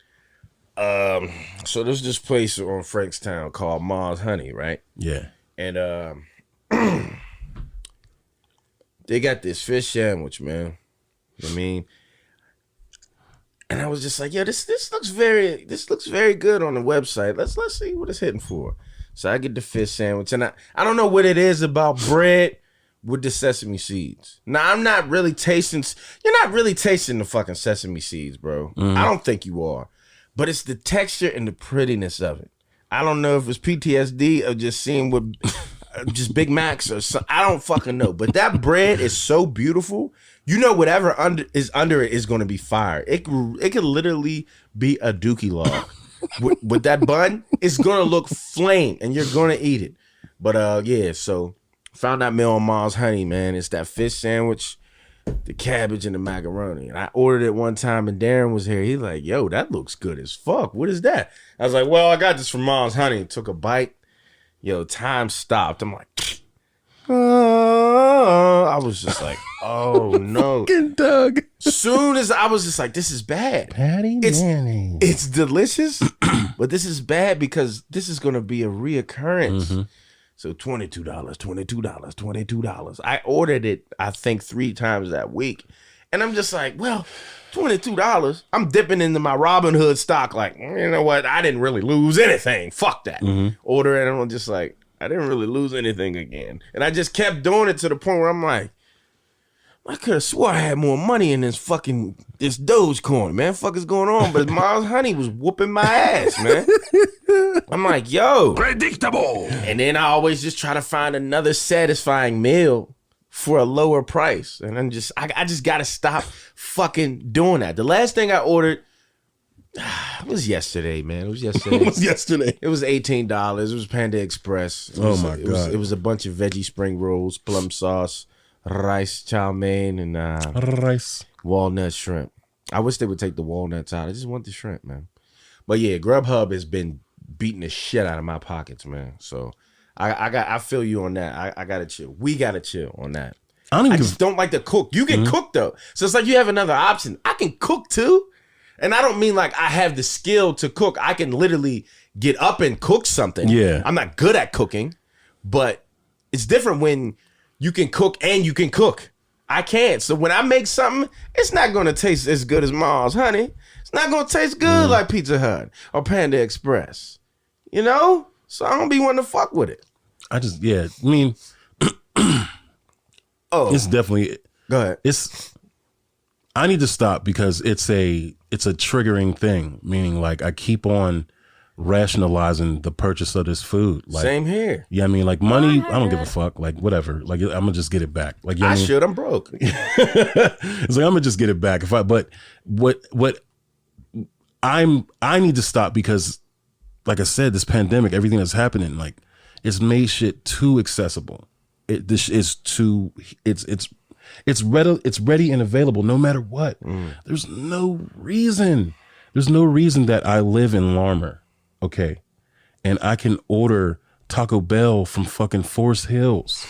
So there's this place on Frankstown called Ma's Honey, right? Yeah. And they got this fish sandwich, man. You know what I mean? And I was just like, yo, this looks very good on the website. Let's see what it's hitting for. So I get the fish sandwich, and I don't know what it is about bread with the sesame seeds. Now, I'm not really tasting, you're not really tasting the fucking sesame seeds, bro. I don't think you are. But it's the texture and the prettiness of it. I don't know if it's PTSD or just seeing what, just Big Macs or something. I don't fucking know. But that bread is so beautiful. You know, whatever is under it is going to be fire. It could literally be a dookie log. with that bun, it's gonna look flame, and you're gonna eat it. But yeah, so found that meal on Ma's Honey, man. It's that fish sandwich, the cabbage, and the macaroni. And I ordered it one time, and Darren was here. He's like, yo, that looks good as fuck. What is that? I was like, well, I got this from Ma's Honey. Took a bite. Yo, time stopped. I'm like, I was just like, oh no. Fucking Doug. Soon as I was just like, this is bad. Mayonnaise. It's delicious, but this is bad because this is going to be a reoccurrence. So $22, $22. I ordered it, I think, 3 times that week. And I'm just like, well, $22. I'm dipping into my Robinhood stock like, you know what? I didn't really lose anything. Fuck that. Order it, and I'm just like, I didn't really lose anything again. And I just kept doing it to the point where I'm like, I could have swore I had more money in this Dogecoin, man. Fuck is going on? But Ma's Honey was whooping my ass, man. I'm like, yo. Predictable. And then I always just try to find another satisfying meal for a lower price. And I'm just, I just got to stop fucking doing that. The last thing I ordered, it was yesterday, man. It was yesterday. It was yesterday. It was $18. It was Panda Express. Oh my God. It was a bunch of veggie spring rolls, plum sauce, rice, chow mein, and rice, walnut shrimp. I wish they would take the walnuts out. I just want the shrimp, man. But yeah, Grubhub has been beating the shit out of my pockets, man. So I feel you on that. I gotta chill. We gotta chill on that. I just don't like to cook. You can cook though, so it's like you have another option. I can cook too. And I don't mean like I have the skill to cook. I can literally get up and cook something. Yeah. I'm not good at cooking, but it's different when you can cook and you can cook. I can't. So when I make something, it's not going to taste as good as Ma's Honey. It's not going to taste good like Pizza Hut or Panda Express. You know? So I don't be wanting to fuck with it. I mean, it's definitely. Go ahead. I need to stop because it's a triggering thing. Meaning, like, I keep on rationalizing the purchase of this food. Like, Same here. Yeah, I mean, like, money, I don't give a fuck. Like, whatever. Like, I'm gonna just get it back. Like, you know I what I mean? should. I'm broke. It's like, I'm gonna just get it back. But what I need to stop because, like I said, this pandemic, everything that's happening, like, it's made shit too accessible. This is too. It's ready and available no matter what. There's no reason that I live in Larmer, okay, and I can order Taco Bell from fucking Forest Hills,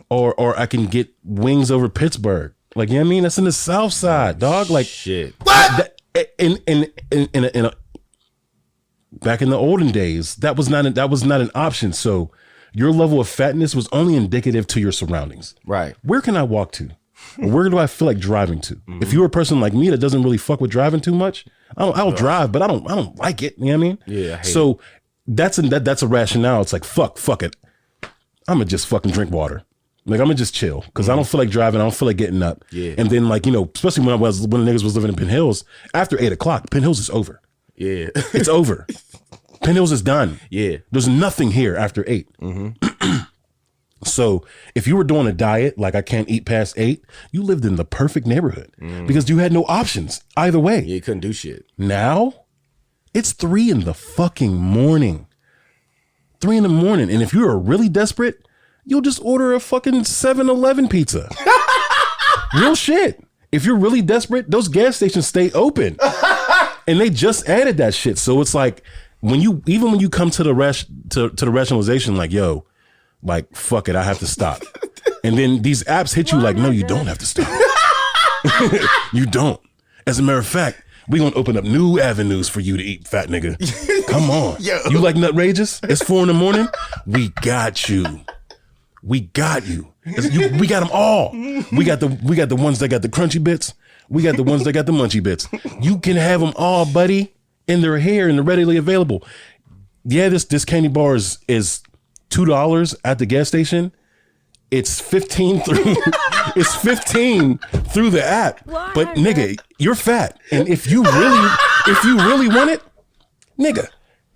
or I can get wings over Pittsburgh. Like, you know what I mean? That's in the South Side, dog. Like, shit. What? Back in the olden days, that was not an option. So your level of fatness was only indicative to your surroundings. Right. Where can I walk to? Or where do I feel like driving to? If you're a person like me that doesn't really fuck with driving too much, I'll drive, but I don't like it. You know what I mean? Yeah. I hate so that's a rationale. It's like, fuck it. I'm gonna just fucking drink water. Like, I'm gonna just chill because I don't feel like driving. I don't feel like getting up. Yeah. And then, like, you know, especially when the niggas was living in Penn Hills, after 8:00, Penn Hills is over. Yeah. It's over. Penn Hills is done. Yeah. There's nothing here after 8. So if you were doing a diet, like I can't eat past 8, you lived in the perfect neighborhood because you had no options either way. Yeah, you couldn't do shit. Now it's 3 in the fucking morning. 3 in the morning. And if you're really desperate, you'll just order a fucking 7-Eleven pizza. Real shit. If you're really desperate, those gas stations stay open. And they just added that shit. So it's like, when you come to the rationalization, like, yo, like, fuck it, I have to stop. And then these apps hit you like, no, you don't have to stop. You don't. As a matter of fact, we're going to open up new avenues for you to eat, fat nigga. Come on. Yo. You like Nutrageous? It's 4 in the morning? We got you. We got you. We got them all. We got the ones that got the crunchy bits. We got the ones that got the munchy bits. You can have them all, buddy. And they're here and they're readily available. Yeah, this candy bar is $2 at the gas station. It's 15 through the app. But nigga, you're fat. And if you really want it, nigga,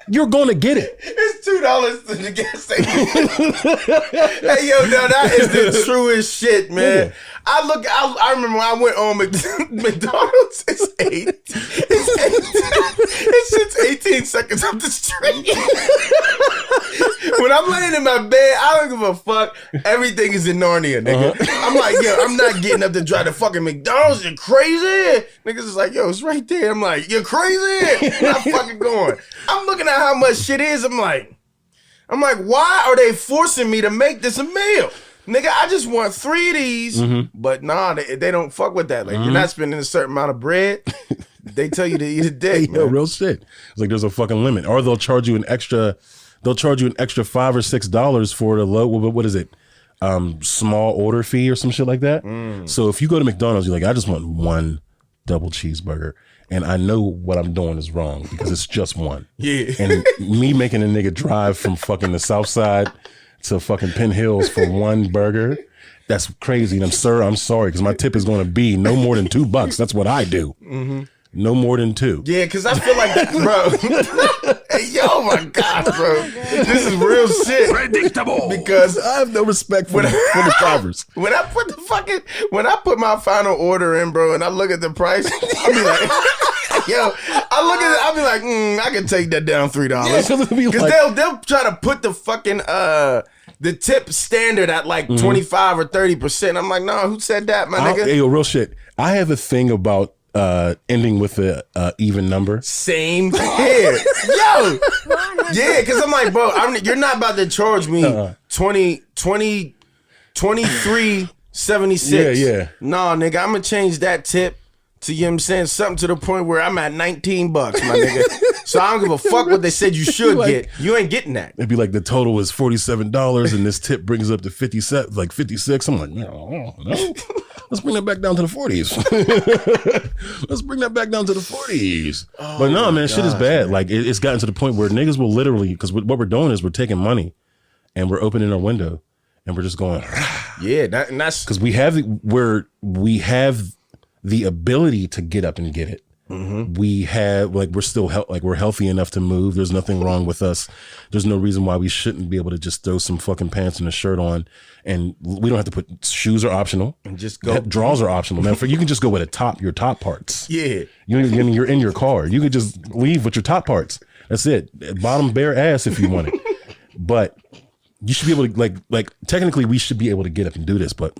you're gonna get it. It's $2 to the gas station. Hey, yo, no, that is the truest shit, man. Yeah. I remember when I went on McDonald's. It's 8. It's shit's 18 seconds up the street. When I'm laying in my bed, I don't give a fuck. Everything is in Narnia, nigga. I'm like, yo, I'm not getting up to drive to fucking McDonald's. You're crazy. Niggas is like, yo, it's right there. I'm like, you're crazy. I'm fucking going. I'm looking at how much shit is. I'm like, why are they forcing me to make this a meal? Nigga, I just want 3 of these. But nah, they don't fuck with that. Like, you're not spending a certain amount of bread. They tell you to eat a dick, man. Yo, real shit. It's like there's a fucking limit. Or they'll charge you an extra $5 or $6 for the low, what is it? Small order fee or some shit like that. So if you go to McDonald's, you're like, I just want 1 double cheeseburger. And I know what I'm doing is wrong because it's just 1. Yeah. And me making a nigga drive from fucking the South Side to fucking Penn Hills for 1 burger, that's crazy. And I'm sorry, because my tip is going to be no more than $2. That's what I do. No more than 2. Yeah, because I feel like, bro. Hey, yo, oh my God, bro. This is real shit. Predictable. Because I have no respect for the drivers. When I put my final order in, bro, and I look at the price, I'll be like, yo, I'll be like, I can take that down $3. Because they'll try to put the fucking the tip standard at like 25 or 30%. I'm like, no, who said that, my nigga? Hey, yo, real shit. I have a thing about ending with a even number. Same here. Yo. Yeah, because I'm like, bro, you're not about to charge me 23.76. Yeah. Nah, nigga, I'm gonna change that tip to, you know what I'm saying, something to the point where I'm at $19, my nigga. So I don't give a fuck what they said you should get. You ain't getting that. It'd be like the total is $47 and this tip brings up to 57, like 56. I'm like, no. Let's bring that back down to the 40s. Let's bring that back down to the 40s. Oh, but no, man, shit is bad. Man. Like it's gotten to the point where niggas will literally, because what we're doing is we're taking money and we're opening our window and we're just going. Yeah, and that's because we have the ability to get up and get it. We have like we're healthy enough to move. There's nothing wrong with us. There's no reason why we shouldn't be able to just throw some fucking pants and a shirt on, and we don't have to put shoes are optional And just go. Drawers are optional, man. You can just go with your top parts. Yeah. You're in your car. You can just leave with your top parts. That's it. Bottom bare ass if you want it. But you should be able to like technically we should be able to get up and do this, but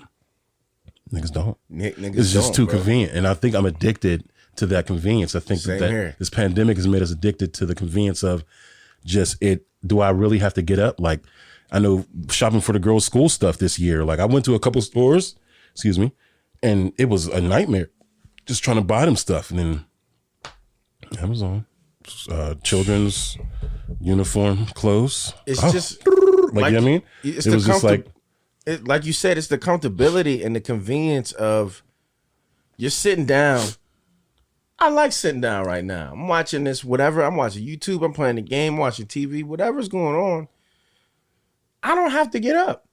niggas don't. Niggas It's just don't, too bro. convenient, and I think I'm addicted to that convenience. I think Same that here. this pandemic has made us addicted to the convenience of just it. Do I really have to get up? Like, I know shopping for the girls' school stuff this year. Like, I went to a couple stores, and it was a nightmare just trying to buy them stuff. And then Amazon, children's uniform clothes. It's Oh, just like, you know what I mean? It's It the was just like, like you said, it's the comfortability and the convenience of you're sitting down. I like sitting down right now. I'm watching this, whatever. I'm watching YouTube. I'm playing the game, watching TV, whatever's going on. I don't have to get up.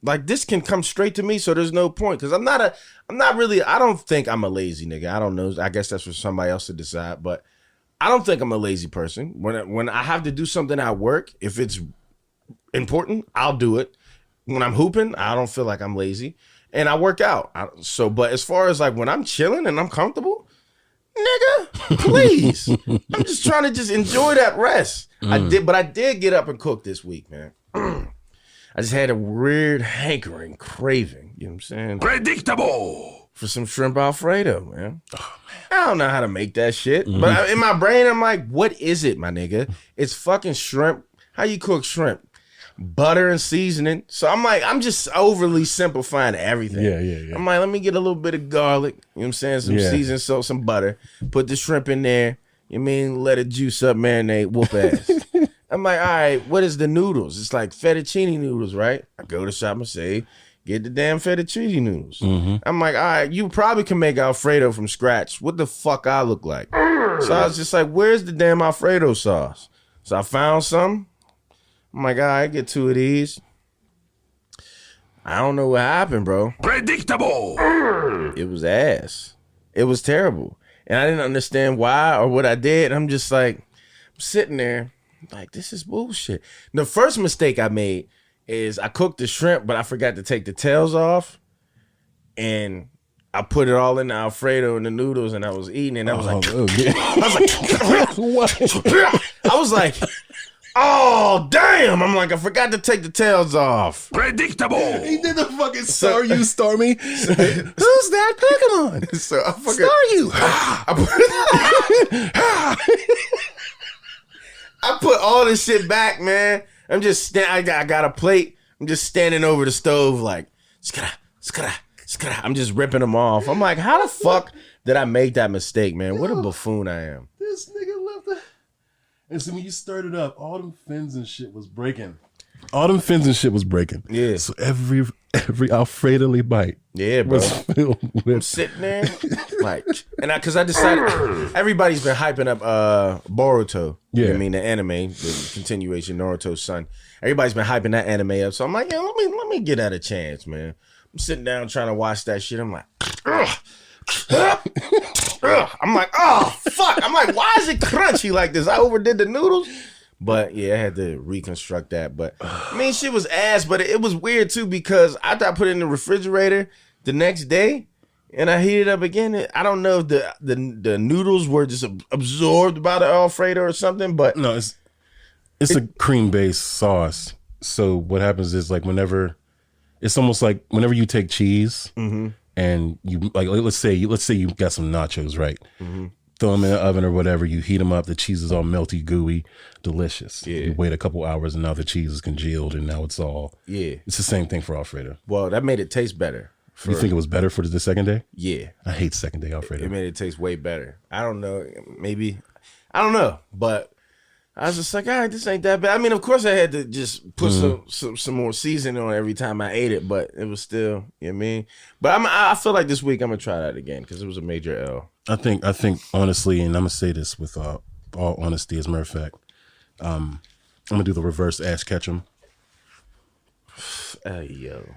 Like, this can come straight to me, so there's no point. Because I don't think I'm a lazy nigga. I don't know. I guess that's for somebody else to decide. But I don't think I'm a lazy person. When I have to do something at work, if it's important, I'll do it. When I'm hooping, I don't feel like I'm lazy. And I work out. But as far as like when I'm chilling and I'm comfortable, nigga, please. I'm just trying to just enjoy that rest. I did get up and cook this week, man. I just had a weird hankering, craving, you know what I'm saying? Predictable. For some shrimp Alfredo, man. Oh, man. I don't know how to make that shit. But in my brain, I'm like, what is it, my nigga? It's fucking shrimp. How you cook shrimp? Butter and seasoning. So I'm like, I'm just overly simplifying everything. Yeah. I'm like, let me get a little bit of garlic, you know what I'm saying? Some seasoning salt, some butter. Put the shrimp in there. You mean let it juice up, marinate, whoop ass. I'm like, all right, what is the noodles? It's like fettuccine noodles, right? I go to shop and say, get the damn fettuccine noodles. I'm like, all right, you probably can make Alfredo from scratch. What the fuck I look like? So I was just like, where's the damn Alfredo sauce? So I found some. I'm like, all right, get 2 of these. I don't know what happened, bro. Predictable. It was ass. It was terrible. And I didn't understand why or what I did. I'm just like, I'm sitting there, like, this is bullshit. The first mistake I made is I cooked the shrimp, but I forgot to take the tails off. And I put it all in the Alfredo and the noodles, and I was eating it. And I was like, I was like, oh, damn. I'm like, I forgot to take the tails off. Predictable. he did the fucking star you, star me. Who's that Pokemon? So I fucking, Star you. I put all this shit back, man. I'm just I got a plate. I'm just standing over the stove like, skada. I'm just ripping them off. I'm like, how the fuck did I make that mistake, man? What a buffoon I am. This nigga left the. And so when you started up, all them fins and shit was breaking. Yeah. So every Alfredo bite. Yeah, bro. Was filled I'm with. sitting there like, and because I decided everybody's been hyping up Boruto. You know what I mean, the anime, the continuation, Naruto's son. Everybody's been hyping that anime up. So I'm like, yeah, let me get that a chance, man. I'm sitting down trying to watch that shit. I'm like, ugh. I'm like, oh fuck. I'm like, why is it crunchy like this? I overdid the noodles. But yeah, I had to reconstruct that. But I mean, shit was ass, but it was weird too because after I put it in the refrigerator the next day and I heated up again, I don't know if the noodles were just absorbed by the Alfredo or something, but No, it's a cream based sauce. So what happens is like it's almost like whenever you take cheese and you like let's say you got some nachos, right? Throw them in the oven or whatever. You heat them up. The cheese is all melty, gooey, delicious. Yeah. You wait a couple hours and now the cheese is congealed and now it's all. yeah. It's the same thing for Alfredo. Well, that made it taste better. You think it was better for the second day? Yeah. I hate second day Alfredo. It made it taste way better. I don't know. Maybe. I don't know. But I was just like, all right, this ain't that bad. I mean, of course I had to just put some more seasoning on every time I ate it, but it was still, you know what I mean? But I feel like this week I'm going to try that again because it was a major L. I think honestly, and I'm gonna say this with all honesty, as a matter of fact, I'm gonna do the reverse Ash Ketchum. Yo.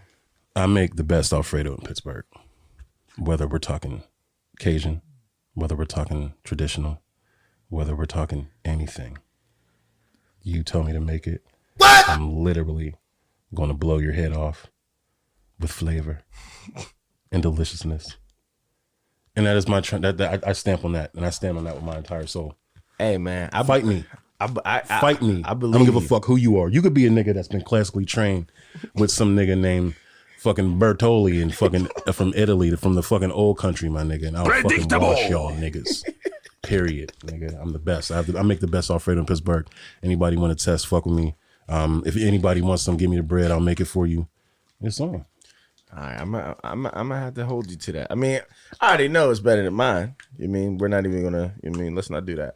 I make the best Alfredo in Pittsburgh, whether we're talking Cajun, whether we're talking traditional, whether we're talking anything, you tell me to make it. What? I'm literally going to blow your head off with flavor and deliciousness. And that is my I stamp on that, and I stand on that with my entire soul. Hey man, fight me. Fight me. I believe I don't give a fuck who you are. You could be a nigga that's been classically trained with some nigga named fucking Bertoli and fucking from Italy, from the fucking old country, my nigga. And I'll fucking wash y'all niggas. Period, nigga. I'm the best. I make the best Alfredo in Pittsburgh. Anybody want to test? Fuck with me. If anybody wants some, give me the bread. I'll make it for you. It's on. All right, I'm gonna have to hold you to that. I mean, I already know it's better than mine. You mean we're not even gonna? You mean let's not do that.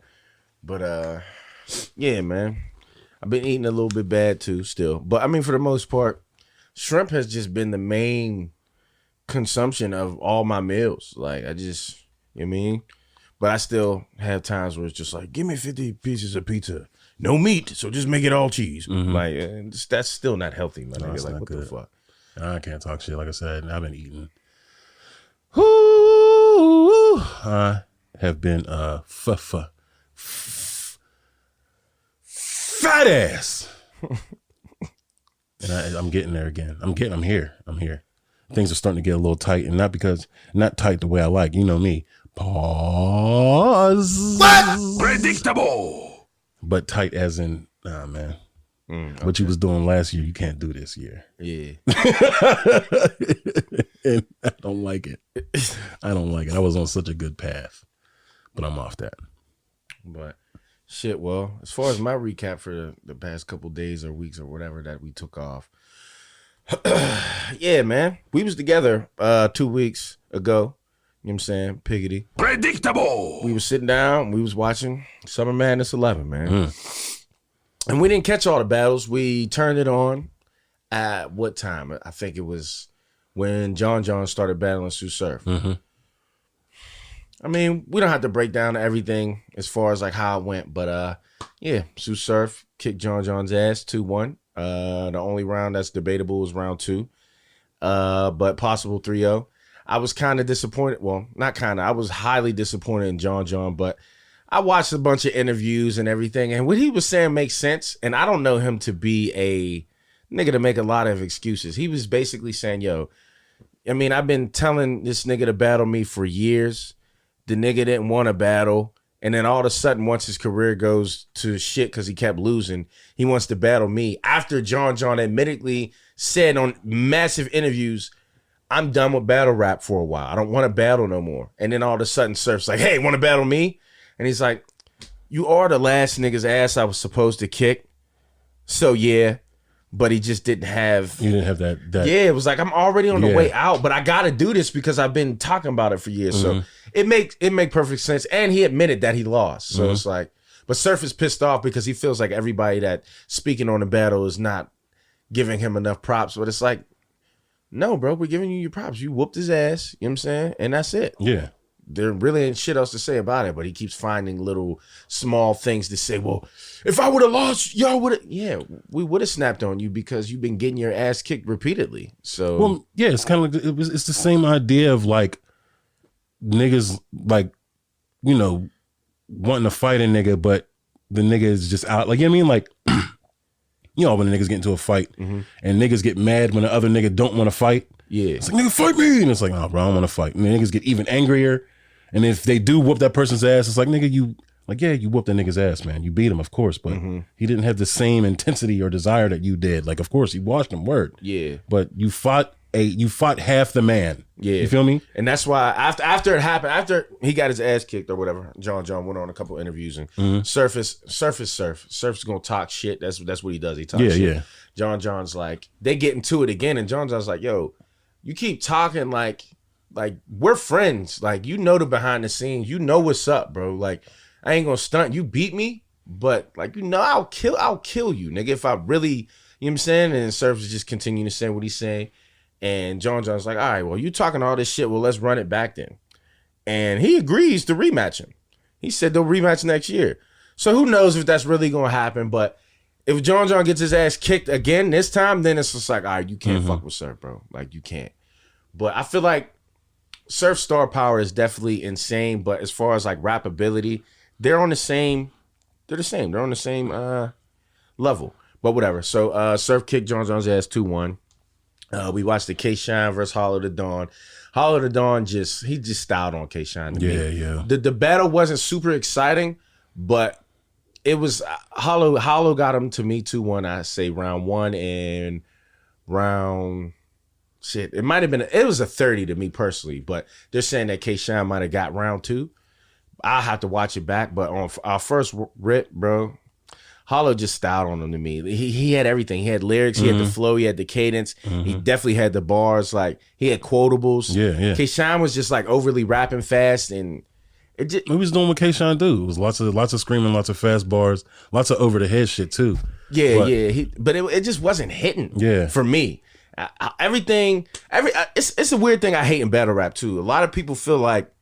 But yeah, man, I've been eating a little bit bad too, still. But I mean, for the most part, shrimp has just been the main consumption of all my meals. Like I just, you know what I mean. But I still have times where it's just like, give me 50 pieces of pizza, no meat, so just make it all cheese. Mm-hmm. Like that's still not healthy, man. No, like what good. The fuck. I can't talk shit. Like I said, I've been eating. Ooh, I have been fat ass, and I'm getting there again. I'm here. Things are starting to get a little tight, and not tight the way I like. You know me. Pause. What? Predictable. But tight as in, nah, man. Okay. What you was doing last year, you can't do this year. Yeah. And I don't like it. I was on such a good path, but I'm off that. But shit, well, as far as my recap for the past couple days or weeks or whatever that we took off, yeah, man, we was together 2 weeks ago. You know what I'm saying? Piggity. Predictable. We was sitting down. We was watching Summer Madness 11, man. And we didn't catch all the battles. We turned it on at what time? I think it was when John started battling Sue Surf. Mm-hmm. I mean, we don't have to break down everything as far as like how it went. But yeah, Sue Surf kicked John's ass 2-1. The only round that's debatable was round 2. But possible 3-0. I was kind of disappointed. Well, not kind of. I was highly disappointed in John, but I watched a bunch of interviews and everything, and what he was saying makes sense. And I don't know him to be a nigga to make a lot of excuses. He was basically saying, yo, I mean, I've been telling this nigga to battle me for years. The nigga didn't want to battle. And then all of a sudden, once his career goes to shit because he kept losing, he wants to battle me. After John admittedly said on massive interviews, I'm done with battle rap for a while. I don't want to battle no more. And then all of a sudden, Surf's like, hey, want to battle me? And he's like, you are the last nigga's ass I was supposed to kick. So, yeah. But he just didn't have... You didn't have that... Yeah, it was like, I'm already on the way out, but I got to do this because I've been talking about it for years. Mm-hmm. So, it make perfect sense. And he admitted that he lost. So, it's like... But Surf is pissed off because he feels like everybody that speaking on the battle is not giving him enough props. But it's like, no, bro, we're giving you your props. You whooped his ass, you know what I'm saying? And that's it. Yeah. There really ain't shit else to say about it, but he keeps finding little small things to say. Well, if I would have lost, y'all would have. Yeah, we would have snapped on you because you've been getting your ass kicked repeatedly. So, well, yeah, it's kind of like it's the same idea of like niggas like, you know, wanting to fight a nigga, but the nigga is just out. Like, you know what I mean? Like, you know, when the niggas get into a fight and niggas get mad when the other nigga don't want to fight. Yeah, it's like, nigga, fight me. And it's like, oh, bro, I don't want to fight. And the niggas get even angrier. And if they do whoop that person's ass, it's like, nigga, you whooped that nigga's ass, man. You beat him, of course, but he didn't have the same intensity or desire that you did. Like, of course, you washed him, word. Yeah. But you fought half the man. Yeah. You feel me? And that's why after it happened, after he got his ass kicked or whatever, John went on a couple interviews and Surf is Surf. Surf's gonna talk shit. That's what he does. He talks shit. Yeah. John's like, they get into it again, and John's like, yo, you keep talking like we're friends. Like, you know the behind the scenes. You know what's up, bro. Like, I ain't gonna stunt. You beat me, but like, you know, I'll kill you, nigga, if I really, you know what I'm saying? And Surf is just continuing to say what he's saying. And John's like, all right, well, you talking all this shit. Well, let's run it back then. And he agrees to rematch him. He said they'll rematch next year. So who knows if that's really gonna happen, but if John gets his ass kicked again this time, then it's just like, all right, you can't fuck with Surf, bro. Like, you can't. But I feel like Surf star power is definitely insane, but as far as like rap ability, they're on the same. They're the same. They're on the same level. But whatever. So Surf kicked John Jones' ass 2-1. We watched the K-Shine versus Hollow the Dawn. Hollow the Dawn just styled on K-Shine to me. Yeah. The battle wasn't super exciting, but it was Hollow got him to me 2-1. I say round 1 and round shit. It might have been it was a 30 to me personally, but they're saying that K-Shine might have got round 2. I'll have to watch it back, but on our first rip, bro, Hollow just styled on him to me. He had everything. He had lyrics, he had the flow, he had the cadence, he definitely had the bars, like he had quotables. Yeah. K-Shine was just like overly rapping fast, and he was doing what K-Shine do. It was lots of screaming, lots of fast bars, lots of over the head shit too. But it just wasn't hitting. Yeah. For me, it's a weird thing I hate in battle rap too. A lot of people feel like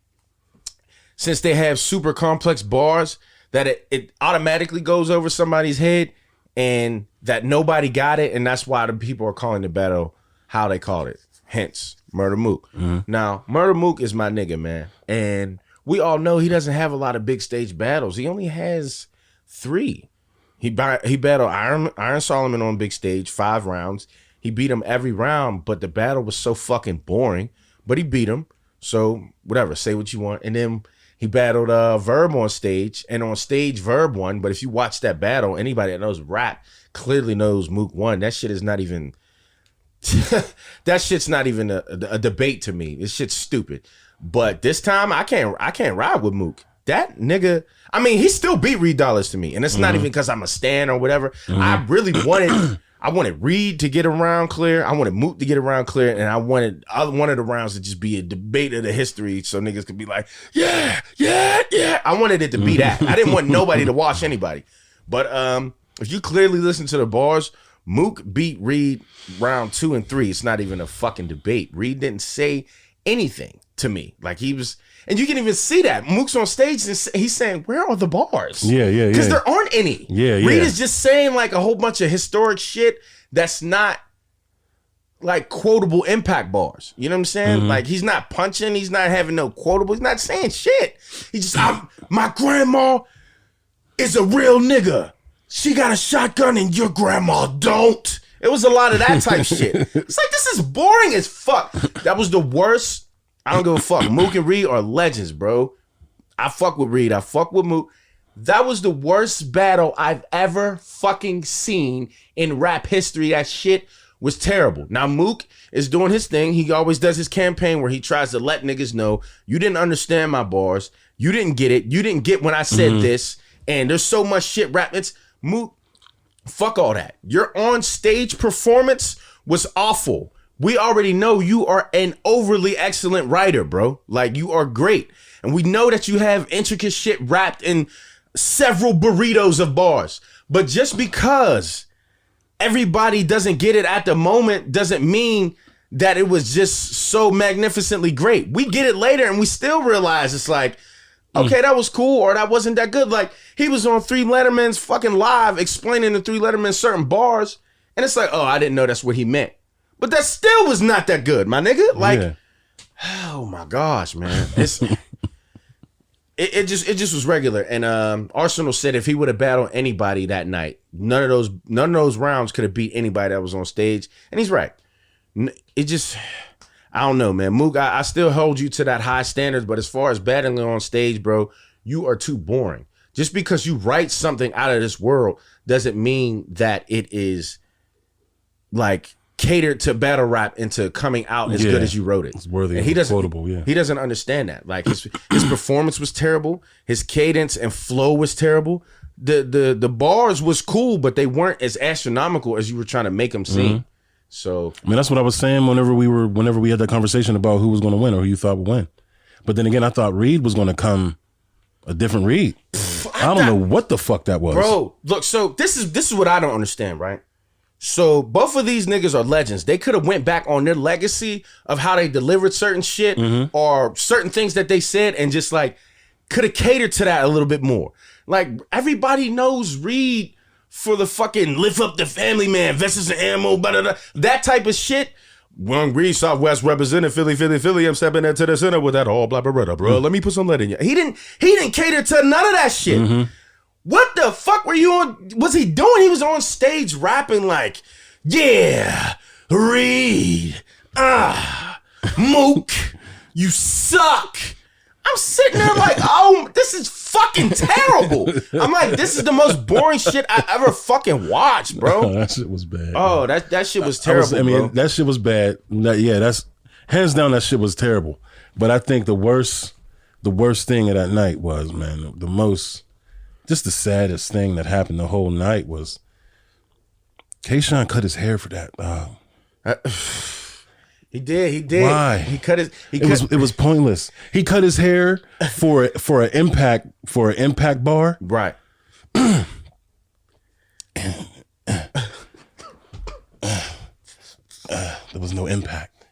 since they have super complex bars that it automatically goes over somebody's head and that nobody got it, and that's why the people are calling the battle how they called it. Hence, Murder Mook. Now, Murder Mook is my nigga, man. And we all know he doesn't have a lot of big stage battles. He only has 3. He battled Iron Solomon on big stage, 5 rounds. He beat him every round, but the battle was so fucking boring. But he beat him. So, whatever, say what you want. And then he battled Verb on stage, and on stage Verb won. But if you watch that battle, anybody that knows rap clearly knows Mook won. That shit is not even that shit's not even a debate to me. This shit's stupid. But this time I can't ride with Mook. That nigga, I mean, he still beat Reed Dollaz to me. And it's not even because I'm a stan or whatever. I really wanted Reed to get around clear. I wanted Mook to get around clear, and I wanted the rounds to just be a debate of the history so niggas could be like, yeah. I wanted it to be that. I didn't want nobody to watch anybody. But if you clearly listen to the bars, Mook beat Reed round 2 and 3. It's not even a fucking debate. Reed didn't say anything to me. Like he was, and you can even see that. Mook's on stage and he's saying, where are the bars? Yeah. Because there aren't any. Yeah. Reed is just saying like a whole bunch of historic shit that's not like quotable impact bars. You know what I'm saying? Like he's not punching. He's not having no quotable. He's not saying shit. He just, my grandma is a real nigga. She got a shotgun and your grandma don't. It was a lot of that type shit. It's like, this is boring as fuck. That was the worst. I don't give a fuck. Mook and Reed are legends, bro. I fuck with Reed. I fuck with Mook. That was the worst battle I've ever fucking seen in rap history. That shit was terrible. Now, Mook is doing his thing. He always does his campaign where he tries to let niggas know, you didn't understand my bars. You didn't get it. You didn't get when I said this. And there's so much shit rap. It's Mook. Fuck all that. Your on stage performance was awful. We already know you are an overly excellent writer, bro. Like, you are great. And we know that you have intricate shit wrapped in several burritos of bars. But just because everybody doesn't get it at the moment doesn't mean that it was just so magnificently great. We get it later and we still realize it's like, okay, that was cool, or that wasn't that good. Like, he was on 3 Letterman's fucking live explaining to 3 Letterman certain bars, and it's like, oh, I didn't know that's what he meant. But that still was not that good, my nigga. Like, oh my gosh, man. It just was regular. And Arsenal said if he would have battled anybody that night, none of those rounds could have beat anybody that was on stage. And he's right. It just, I don't know, man. Mook, I still hold you to that high standards, but as far as battling on stage, bro, you are too boring. Just because you write something out of this world doesn't mean that it is like catered to battle rap into coming out as good as you wrote it. It's worthy and of quotable, yeah. He doesn't understand that. Like his performance was terrible. His cadence and flow was terrible. The bars was cool, but they weren't as astronomical as you were trying to make them seem. So I mean, that's what I was saying whenever we had that conversation about who was going to win or who you thought would win. But then again, I thought Reed was going to come a different Reed. I don't know what the fuck that was. Bro, look, so this is what I don't understand, right? So both of these niggas are legends. They could have went back on their legacy of how they delivered certain shit or certain things that they said and just like could have catered to that a little bit more. Like everybody knows Reed for the fucking lift up the family man, vests and ammo, blah, blah, blah, that type of shit. Young Reed, Southwest representing Philly. I'm stepping into the center with that all blah blah blah, bro. Let me put some lead in you. He didn't cater to none of that shit. Mm-hmm. What the fuck were you on? Was he doing? He was on stage rapping like, yeah, Reed, Mook, you suck. I'm sitting there like, oh, this is fucking terrible. I'm like, this is the most boring shit I ever fucking watched, bro. That shit was bad. Oh, that shit was terrible. Bro. That shit was bad. That's hands down. That shit was terrible. But I think the worst thing of that night was, man, just the saddest thing that happened the whole night was K-Shine cut his hair for that. He did. Why? It was pointless. He cut his hair for an impact bar. Right. There was no impact.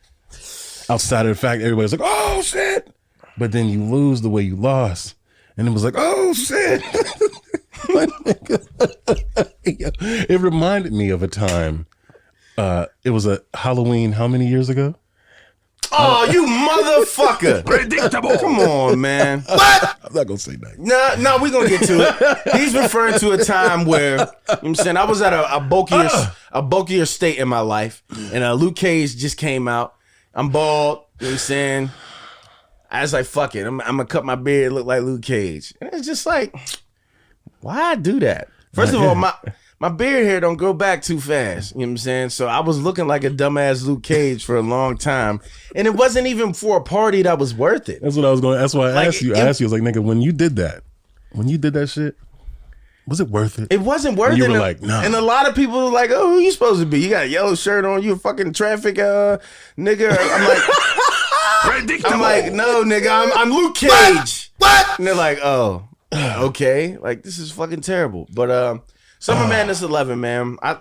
Outside of the fact everybody's like, oh shit. But then you lose the way you lost. And it was like, oh shit. It reminded me of a time. It was a Halloween how many years ago? Oh, you motherfucker. Predictable. Come on, man. What? I'm not going to say that. No, we're going to get to it. He's referring to a time where, you know what I'm saying, I was at a bulkier state in my life, and Luke Cage just came out. I'm bald, you know what I'm saying? I was like, fuck it. I'm going to cut my beard, look like Luke Cage. And it's just like, why I do that? First of all, my beard hair don't grow back too fast. You know what I'm saying? So I was looking like a dumbass Luke Cage for a long time. And it wasn't even for a party that was worth it. That's what I was going. That's why I asked you. I was like, nigga, when you did that shit, was it worth it? It wasn't worth it. You were like, no. And a lot of people were like, oh, who you supposed to be? You got a yellow shirt on. You a fucking traffic nigga. I'm like, no, nigga, I'm Luke Cage. What? And they're like, oh, okay. Like, this is fucking terrible. But Summer Madness 11, man. I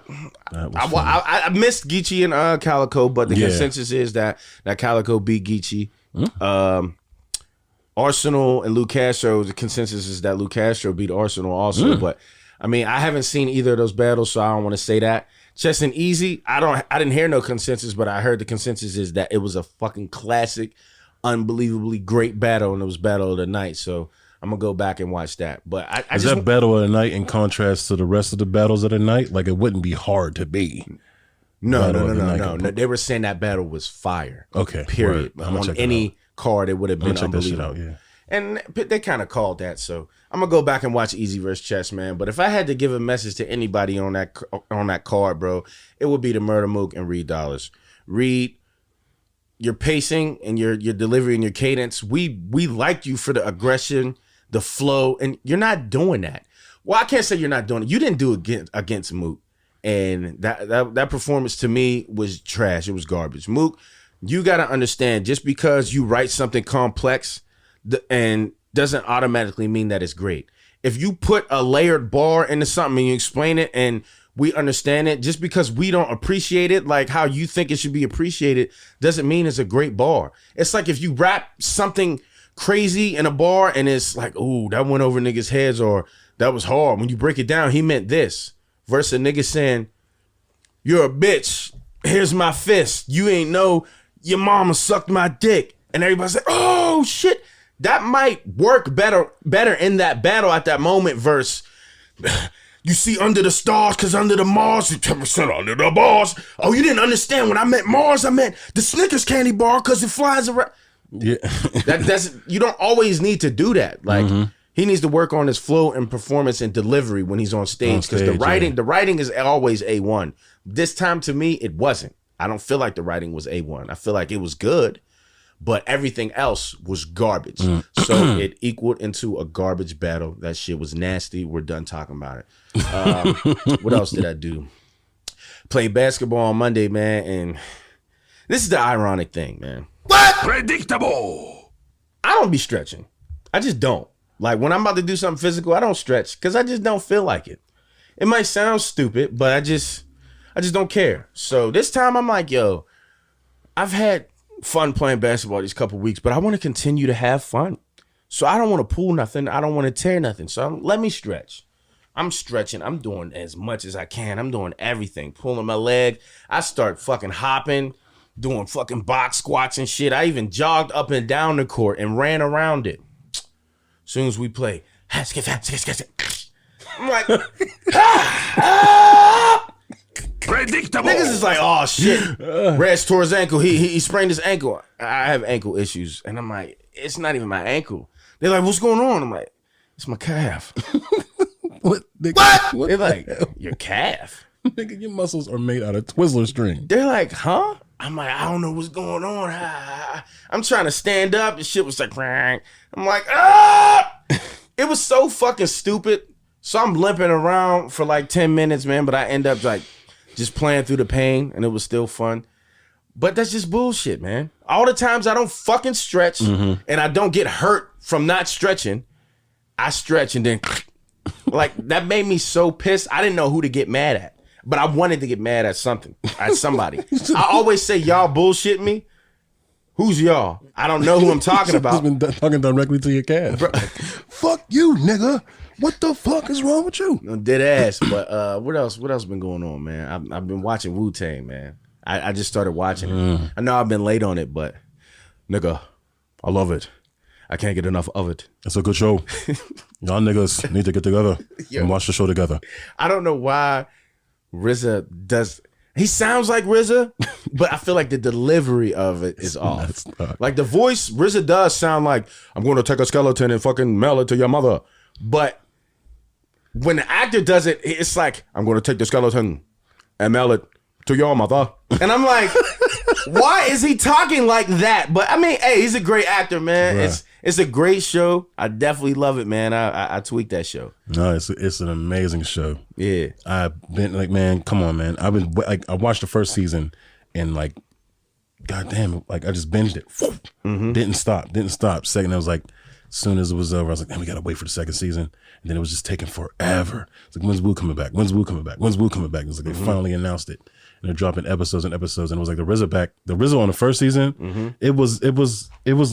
missed Geechee and Calico, but the consensus is that Calico beat Geechee. Arsenal and Lou Castro, the consensus is that Lou Castro beat Arsenal also. But I mean, I haven't seen either of those battles, so I don't want to say that. Chess and Easy, I didn't hear no consensus, but I heard the consensus is that it was a fucking classic, unbelievably great battle, and it was battle of the night. So I'm gonna go back and watch that. But is that battle of the night in contrast to the rest of the battles of the night? Like, it wouldn't be hard to be. No. They were saying that battle was fire. Okay. Period. Right. On any card, it would have been unbelievable. That shit out, yeah. And they kind of called that. So I'm gonna go back and watch Easy versus Chess, man. But if I had to give a message to anybody on that card, bro, it would be the Murder Mook and Reed Dollars. Reed, your pacing and your delivery and your cadence, we liked you for the aggression, the flow, and you're not doing that. Well, I can't say you're not doing it. You didn't do it against Mook, and that performance to me was trash. It was garbage. Mook, you got to understand, just because you write something complex and doesn't automatically mean that it's great. If you put a layered bar into something and you explain it and we understand it, just because we don't appreciate it like how you think it should be appreciated doesn't mean it's a great bar. It's like if you rap something crazy in a bar and it's like, ooh, that went over niggas' heads, or that was hard. When you break it down, he meant this. Versus a nigga saying, you're a bitch, here's my fist, you ain't know your mama sucked my dick. And everybody's like, oh shit. That might work better in that battle at that moment versus you see under the stars, because under the Mars, 10% under the bars. Oh, you didn't understand when I meant Mars, I meant the Snickers candy bar because it flies around. Yeah. that's you don't always need to do that. Like he needs to work on his flow and performance and delivery when he's on stage, because the writing is always A1. This time to me, it wasn't. I don't feel like the writing was A1. I feel like it was good, but everything else was garbage. So it equaled into a garbage battle. That shit was nasty. We're done talking about it. What else did I do? Played basketball on Monday, man, and this is the ironic thing, man. What? Predictable. I don't be stretching. I just don't. Like, when I'm about to do something physical, I don't stretch because I just don't feel like it. It might sound stupid, but I just don't care. So this time I'm like, yo, I've had fun playing basketball these couple weeks, but I want to continue to have fun. So I don't want to pull nothing. I don't want to tear nothing. So let me stretch. I'm stretching. I'm doing as much as I can. I'm doing everything. Pulling my leg. I start fucking hopping, doing fucking box squats and shit. I even jogged up and down the court and ran around it. As soon as we play, I'm like, Predictable. niggas is like, oh shit. Reds tore his ankle. He sprained his ankle. I have ankle issues. And I'm like, it's not even my ankle. They're like, what's going on? I'm like, it's my calf. What? Nigga, what? They're like, your calf? Nigga, your muscles are made out of Twizzler string. They're like, huh? I'm like, I don't know what's going on. I'm trying to stand up. The shit was like, I'm like, ah! It was so fucking stupid. So I'm limping around for like 10 minutes, man. But I end up like just playing through the pain, and it was still fun. But that's just bullshit, man. All the times I don't fucking stretch and I don't get hurt from not stretching, I stretch and then like that made me so pissed. I didn't know who to get mad at. But I wanted to get mad at something, at somebody. I always say, y'all bullshit me. Who's y'all? I don't know who I'm talking about. Been talking directly to your calf. Fuck you, nigga. What the fuck is wrong with you? No, dead ass. But what else? What else been going on, man? I've been watching Wu-Tang, man. I just started watching it. I know I've been late on it, but nigga, I love it. I can't get enough of it. It's a good show. Y'all niggas need to get together and watch the show together. I don't know why RZA does. He sounds like RZA, but I feel like the delivery of it is off. Like the voice, RZA does sound like, I'm going to take a skeleton and fucking mail it to your mother. But when the actor does it, it's like, I'm going to take the skeleton and mail it to your mother. And I'm like, why is he talking like that? But I mean, hey, he's a great actor, man. Bruh. It's a great show. I definitely love it, man. I tweaked that show. No, it's an amazing show. Yeah. I've been like, man, come on, man. I've been like, I watched the first season and like, goddamn, like I just binged it. Didn't stop. Second, I was like, as soon as it was over, I was like, man, we gotta wait for the second season. And then it was just taking forever. It's like, when's Wu coming back? When's Wu coming back? When's Wu coming back? It was like they finally announced it. And they're dropping episodes and episodes. And it was like the RZA on the first season, it was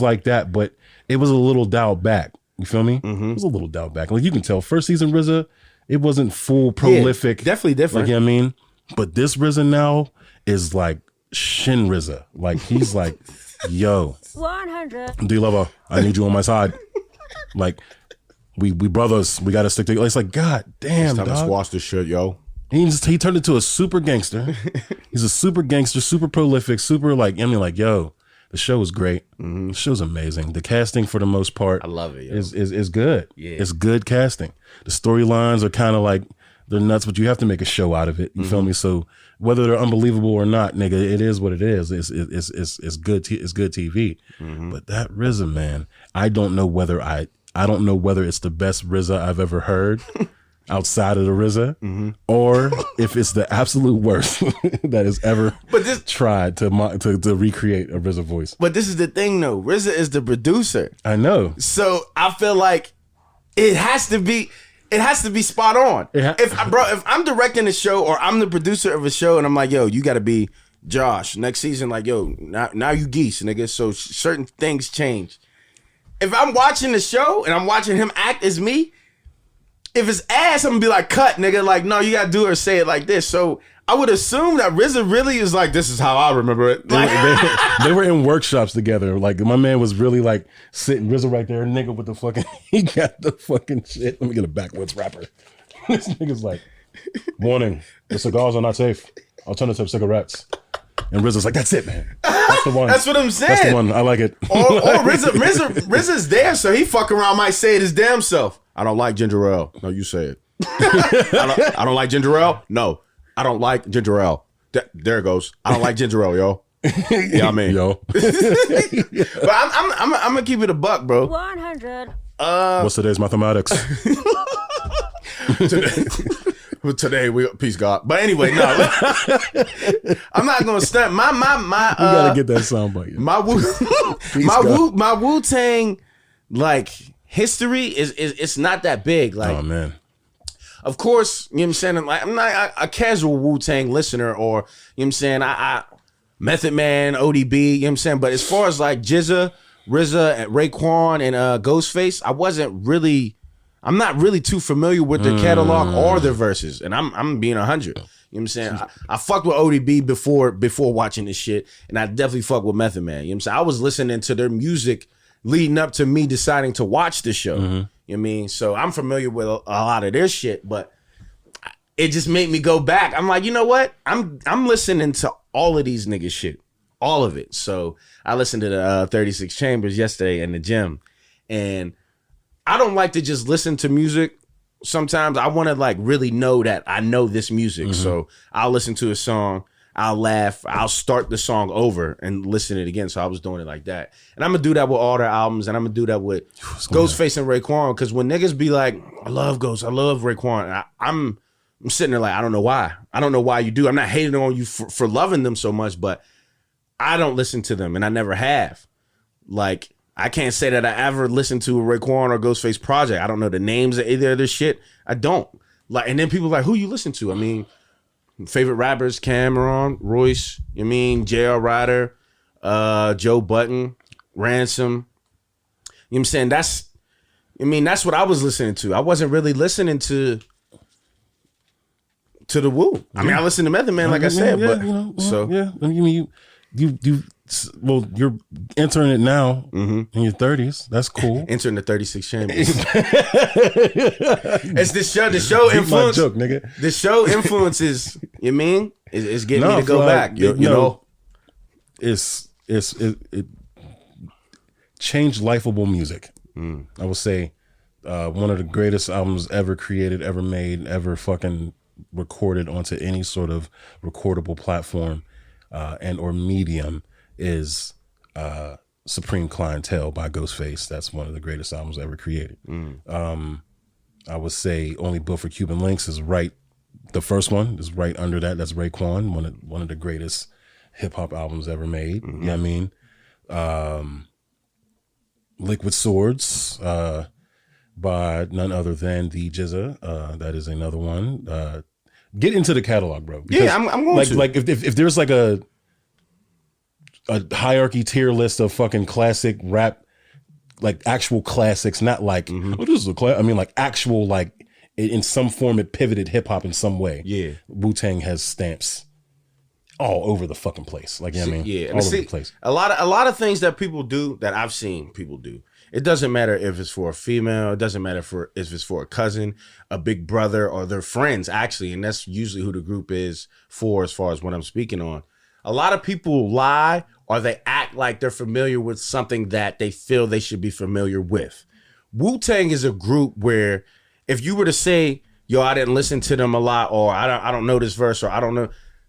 like that, but it was a little dialed back. You feel me? It was a little dialed back. Like you can tell, first season RZA, it wasn't full prolific. Yeah, definitely different. Like, you know what I mean? But this RZA now is like Shin RZA. Like he's like, yo, 100. D-Lover, I need you on my side. Like, we brothers, we gotta stick together. It's like, god damn, Time dog. to squash this shit, yo. He turned into a super gangster. He's a super gangster, super prolific, super like, I mean, like, yo, the show is great. The show's amazing. The casting for the most part, I love it, yo. is good. Yeah. It's good casting. The storylines are kind of like, they're nuts, but you have to make a show out of it. You feel me? So whether they're unbelievable or not, nigga, it is what it is. It's good. It's good TV. But that RZA, man, I don't know whether it's the best RZA I've ever heard outside of the RZA, or if it's the absolute worst that has ever tried to recreate a RZA voice. But this is the thing, though. RZA is the producer. I know. So I feel like it has to be spot on. If I'm directing a show or I'm the producer of a show and I'm like, yo, you got to be Josh next season. Like, yo, now you Geese, nigga. So certain things change. If I'm watching the show and I'm watching him act as me, if it's ass, I'm gonna be like, cut, nigga. Like, no, you gotta do it or say it like this. So I would assume that RZA really is like, this is how I remember it. They were in workshops together. Like, my man was really like sitting, RZA right there, nigga with the fucking, he got the fucking shit. Let me get a backwoods rapper. This nigga's like, warning, the cigars are not safe. Alternative cigarettes. And RZA's like, that's it, man. That's the one. That's what I'm saying. That's the one. I like it. Or RZA's there, so he fuck around might say it his damn self. I don't like ginger ale. No, you say it. I don't like ginger ale. No, I don't like ginger ale. There it goes. I don't like ginger ale, yo. Yeah, I mean, yo. But I'm gonna keep it a buck, bro. 100. What's today's mathematics? Today we peace God. But anyway, no. I'm not gonna stunt. My you gotta get that soundbite. My Wu-Tang like history is it's not that big. Like, oh man. Of course, you know what I'm saying? Like, I'm not a casual Wu-Tang listener, or you know what I'm saying, I Method Man, ODB, you know what I'm saying? But as far as like RZA, Raekwon, and Ghostface, I'm not really too familiar with their catalog or their verses. And I'm being 100. You know You know what I'm saying? I fucked with ODB before watching this shit, and I definitely fucked with Method Man. You know what I'm saying? I was listening to their music leading up to me deciding to watch the show. You know what I mean? So I'm familiar with a lot of their shit, but it just made me go back. I'm like, you know what? I'm listening to all of these niggas shit. All of it. So I listened to the 36 Chambers yesterday in the gym, and I don't like to just listen to music. Sometimes I want to like really know that I know this music. So I'll listen to a song, I'll laugh, I'll start the song over and listen to it again. So I was doing it like that. And I'm gonna do that with all their albums, and I'm gonna do that with Ghostface and Raekwon. Because when niggas be like, I love Ghost, I love Raekwon, I'm sitting there like, I don't know why. I don't know why you do. I'm not hating on you for loving them so much, but I don't listen to them, and I never have. Like, I can't say that I ever listened to a Raekwon or Ghostface project. I don't know the names of either of this shit. I don't. Like, and then people are like, who you listen to? I mean, favorite rappers, Cameron, Royce, you mean, J.R. Ryder, Joe Budden, Ransom. You know what I'm saying? That's what I was listening to. I wasn't really listening to the Wu. I mean, I listened to Method Man, like I said, but yeah. I mean, well, you're entering it now in your 30s. That's cool. Entering the 36 Chambers. It's the show influence. My joke, nigga. The show influences. You mean it's getting me to go back. You know, it changed lifeable music. I would say one of the greatest albums ever created, ever made, ever fucking recorded onto any sort of recordable platform and or medium is Supreme Clientele by Ghostface. That's one of the greatest albums ever created. I would say Only Built for Cuban Links is right. The first one is right under that. That's Raekwon, one of the greatest hip hop albums ever made. You know what I mean? Liquid Swords by none other than the GZA. That is another one. Get into the catalog, bro. Because, yeah, I'm going to. Like if there's like a hierarchy tier list of fucking classic rap, like actual classics, not like this is a class. I mean, like actual, like in some form it pivoted hip hop in some way. Yeah, Wu-Tang has stamps all over the fucking place. Like, you know what I mean? Yeah, all over the place. A lot of things that people do that I've seen people do. It doesn't matter if it's for a female. It doesn't matter if it's for a cousin, a big brother, or their friends, actually. And that's usually who the group is for as far as what I'm speaking on. A lot of people lie or they act like they're familiar with something that they feel they should be familiar with. Wu-Tang is a group where if you were to say, yo, I didn't listen to them a lot, or I don't know this verse, or I don't know,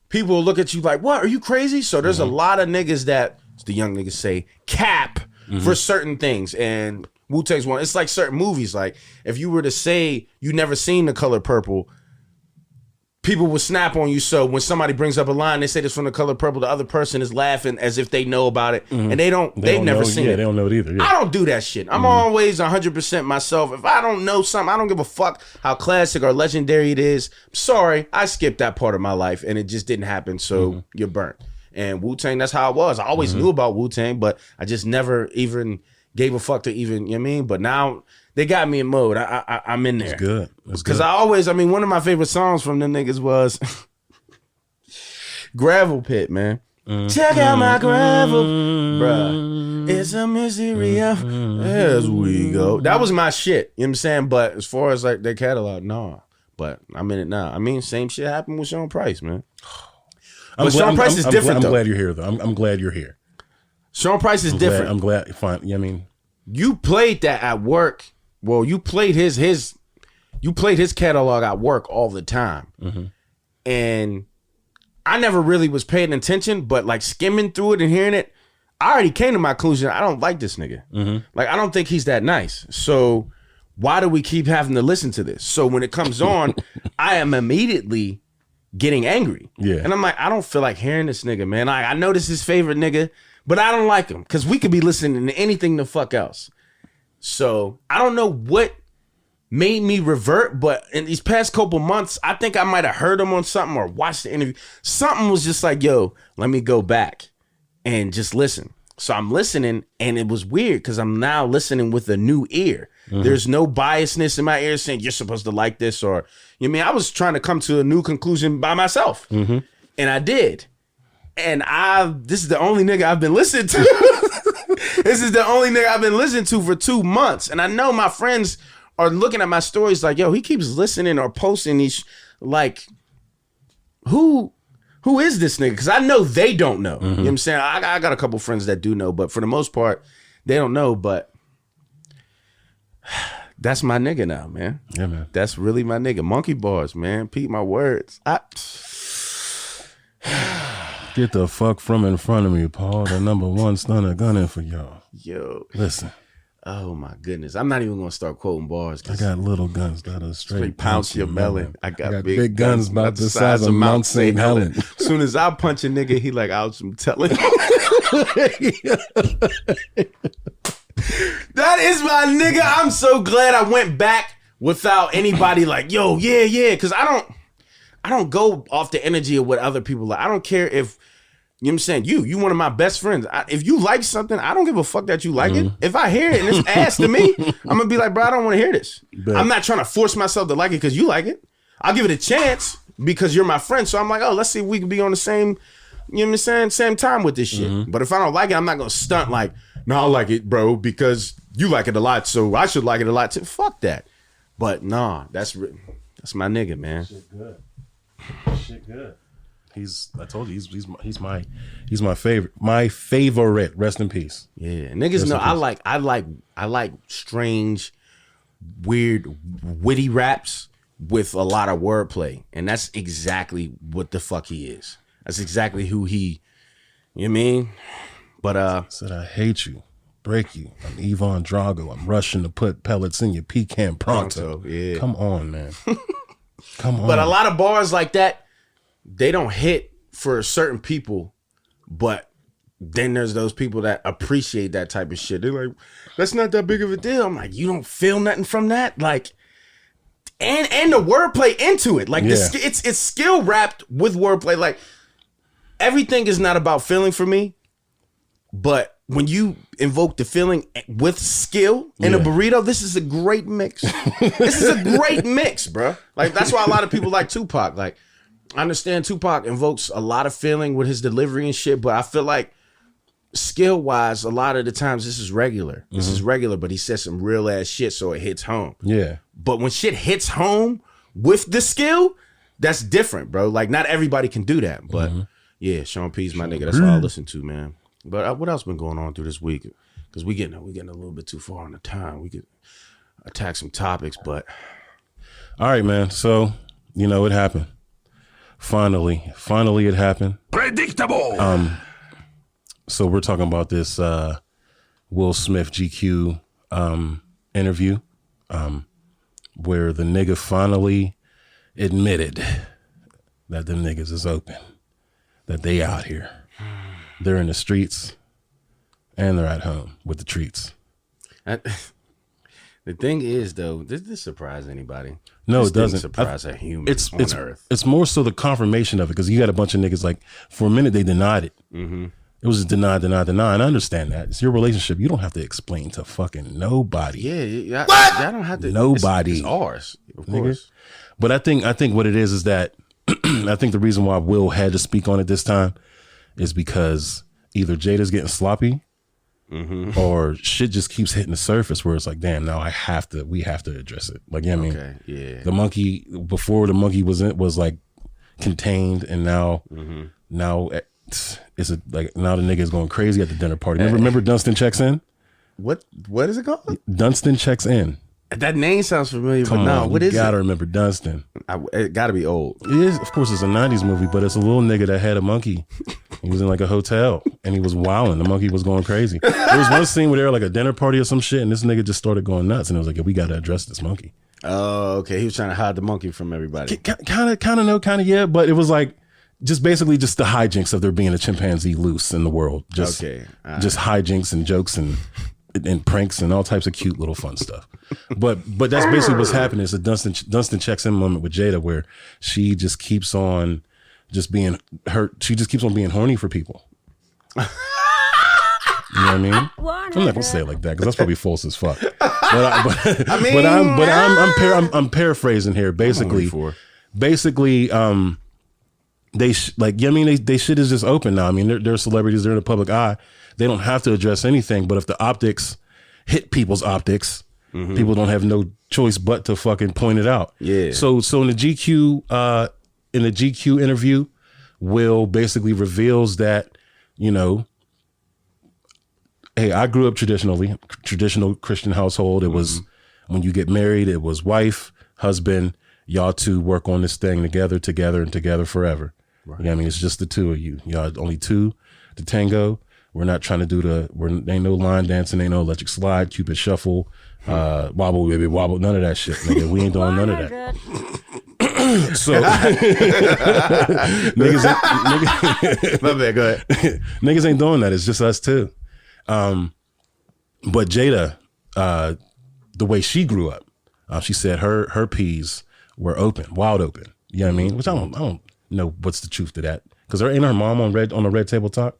people will look at you like, what, are you crazy? So there's a lot of niggas that, as the young niggas say, cap for certain things. And Wu-Tang's one. It's like certain movies. Like if you were to say you never seen The Color Purple, people will snap on you. So when somebody brings up a line, they say this from The Color Purple, the other person is laughing as if they know about it, and they've never seen it. They don't know it either. Yeah. I don't do that shit. I'm always 100% myself. If I don't know something, I don't give a fuck how classic or legendary it is. Sorry, I skipped that part of my life, and it just didn't happen. So you're burnt. And Wu-Tang, that's how it was. I always knew about Wu-Tang, but I just never even gave a fuck to even, you know what I mean? But now they got me in mode. I'm in there. It's good. Because one of my favorite songs from them niggas was Gravel Pit, man. Check out my gravel, bruh. It's a mystery of as we go. That was my shit, you know what I'm saying? But as far as like their catalog, no. But I'm in it now. I mean, same shit happened with Sean Price, man. But Sean Price is different, though. I'm glad you're here, though. I'm glad you're here. Sean Price is different. I'm glad. Fine. Yeah, I mean, you played that at work. Well, you played his catalog at work all the time, and I never really was paying attention. But like skimming through it and hearing it, I already came to my conclusion. I don't like this nigga. Like I don't think he's that nice. So why do we keep having to listen to this? So when it comes on, I am immediately getting angry. Yeah. And I'm like, I don't feel like hearing this nigga, man. I know this is his favorite nigga, but I don't like him because we could be listening to anything the fuck else. So I don't know what made me revert, but in these past couple months, I think I might have heard him on something or watched the interview. Something was just like, yo, let me go back and just listen. So I'm listening, and it was weird because I'm now listening with a new ear. There's no biasness in my ear saying you're supposed to like this, or you know what I mean, I was trying to come to a new conclusion by myself, and I did. And this is the only nigga I've been listening to. This is the only nigga I've been listening to for 2 months, and I know my friends are looking at my stories like, yo, he keeps listening or posting these like, who is this nigga? Because I know they don't know. You know what I'm saying? I got a couple friends that do know, but for the most part, they don't know. But that's my nigga now, man. Yeah, man. That's really my nigga. Monkey bars, man. Peep my words. Get the fuck from in front of me, Paul. The #1 stunner gunning for y'all. Yo. Listen. Oh, my goodness. I'm not even going to start quoting bars. I got little guns that'll straight pounce your melon. I got big guns about the size of Mount St. Helens. As soon as I punch a nigga, he like, ouch, I'm telling you. That is my nigga. I'm so glad I went back without anybody like, yo, yeah. Because I don't go off the energy of what other people like. I don't care if, you know what I'm saying, you one of my best friends. If you like something, I don't give a fuck that you like it. If I hear it and it's ass to me, I'm going to be like, bro, I don't want to hear this. But I'm not trying to force myself to like it because you like it. I'll give it a chance because you're my friend. So I'm like, oh, let's see if we can be on the same, you know what I'm saying, same time with this shit. But if I don't like it, I'm not going to stunt like, no, I like it, bro, because you like it a lot, so I should like it a lot too. Fuck that. But nah, that's my nigga, man. Shit good. I told you, he's my favorite. My favorite. Rest in peace. Yeah, niggas know I like strange, weird, witty raps with a lot of wordplay, and that's exactly what the fuck he is. That's exactly who he. You know what I mean? But said I hate you, break you. I'm Ivan Drago. I'm rushing to put pellets in your pecan pronto. Yeah, come on, man. Come on. But a lot of bars like that, they don't hit for certain people, but then there's those people that appreciate that type of shit. They're like, that's not that big of a deal. I'm like, you don't feel nothing from that? Like, and the wordplay into it. Like, it's skill wrapped with wordplay. Like, everything is not about feeling for me, but when you invoke the feeling with skill in a burrito, this is a great mix. This is a great mix, bro. Like, that's why a lot of people like Tupac. Like, I understand Tupac invokes a lot of feeling with his delivery and shit, but I feel like skill-wise, a lot of the times this is regular. This is regular, but he says some real-ass shit, so it hits home. Yeah. But when shit hits home with the skill, that's different, bro. Like, not everybody can do that, but yeah, Sean P's my nigga. That's all I listen to, man. But what else been going on through this week? Because we getting a little bit too far on the time. We could attack some topics, but all right, man. So it happened. Finally, it happened. Predictable. So we're talking about this Will Smith GQ interview, where the nigga finally admitted that them niggas is open, that they out here. They're in the streets and they're at home with the treats. The thing is, though, does this surprise anybody? No, it doesn't. Surprise a human on Earth. It's more so the confirmation of it, because you got a bunch of niggas like, for a minute they denied it. It was just deny. And I understand that. It's your relationship. You don't have to explain to fucking nobody. Yeah. What? I don't have to. Nobody. It's ours, of course. But I think what it is that I think the reason why Will had to speak on it this time is because either Jada's getting sloppy or shit just keeps hitting the surface where it's like, damn, now we have to address it. Like, you know what I mean? Yeah. The monkey, before the monkey was like contained, and now it's now the nigga is going crazy at the dinner party. Remember Dunstan Checks In? What is it called? Dunstan Checks In. That name sounds familiar, Come but no, on, what is it? You gotta remember Dunstan. It gotta be old. It is, of course, it's a 90s movie, but it's a little nigga that had a monkey. He was in like a hotel and he was wilding. The monkey was going crazy. There was one scene where they were like a dinner party or some shit, and this nigga just started going nuts, and it was like, yeah, we gotta address this monkey. Oh, okay. He was trying to hide the monkey from everybody. Kind of no, kind of yeah, but it was like basically just the hijinks of there being a chimpanzee loose in the world. Just hijinks and jokes and pranks and all types of cute little fun stuff. But that's basically what's happening. It's a Dunstan Checks In moment with Jada, where she just keeps on just being hurt. She just keeps on being horny for people. You know what I mean? I'm not gonna say it like that because that's probably false as fuck. I'm paraphrasing here. Basically, they like, I mean, they shit is just open now. I mean, they're celebrities. They're in the public eye. They don't have to address anything. But if the optics hit people's optics, people don't have no choice but to fucking point it out. Yeah. So in the GQ interview, Will basically reveals that, you know, hey, I grew up traditional Christian household. It was when you get married, it was wife, husband, y'all two work on this thing together forever. Right. You know what I mean? It's just the two of you. Y'all only two to tango. We're not trying to do ain't no line dancing, ain't no electric slide, Cupid shuffle, wobble, baby, wobble, none of that shit, nigga. We ain't doing none of that. So, niggas, my bad, go ahead. Niggas ain't doing that. It's just us two. But Jada, the way she grew up, she said her P's were open, wild open. You know what I mean? Which I don't know what's the truth to that, because ain't her mom on the Red Table Talk.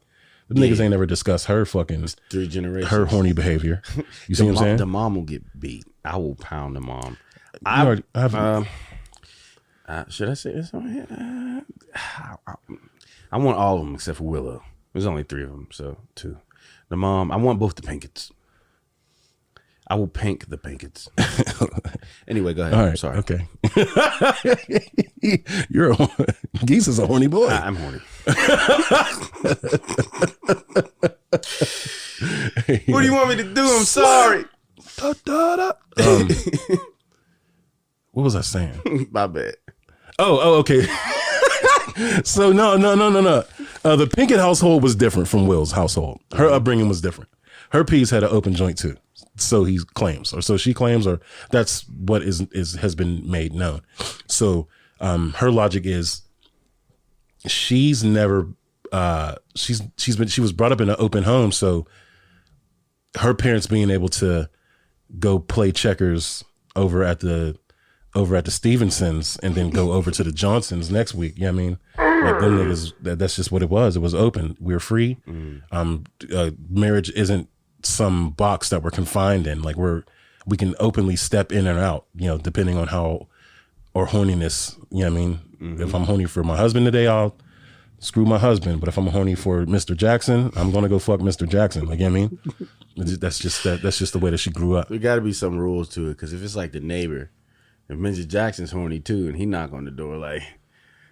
The niggas ain't never discussed her fucking 3 generations, her horny behavior. You see what I'm saying? The mom will get beat. I will pound the mom. Should I say this on here? I want all of them except for Willow. There's only 3 of them, so 2. The mom, I want both the Pinkett's. I will pink the Pinkett's. Anyway, go ahead. All right, sorry. Okay. Geese is a horny boy. I'm horny. What do you want me to do? I'm sorry. What was I saying? My bad. Oh, okay. So no. The Pinkett household was different from Will's household. Her upbringing was different. Her P's had an open joint too. So he claims, or so she claims, or that's what has been made known. So her logic is she's never she was brought up in an open home, so her parents being able to go play checkers over at the Stevensons and then go over to the Johnsons next week. You know what I mean? Like them niggas, that's just what it was. It was open. We were free. Marriage isn't some box that we're confined in. Like we can openly step in and out, you know, depending on how, or horniness, you know what I mean? If I'm horny for my husband today, I'll screw my husband. But if I'm horny for Mr. Jackson, I'm going to go fuck Mr. Jackson. Like, you know what I mean? That's just the way that she grew up. There got to be some rules to it. Cause if it's like the neighbor, if Mr. Jackson's horny too, and he knock on the door like,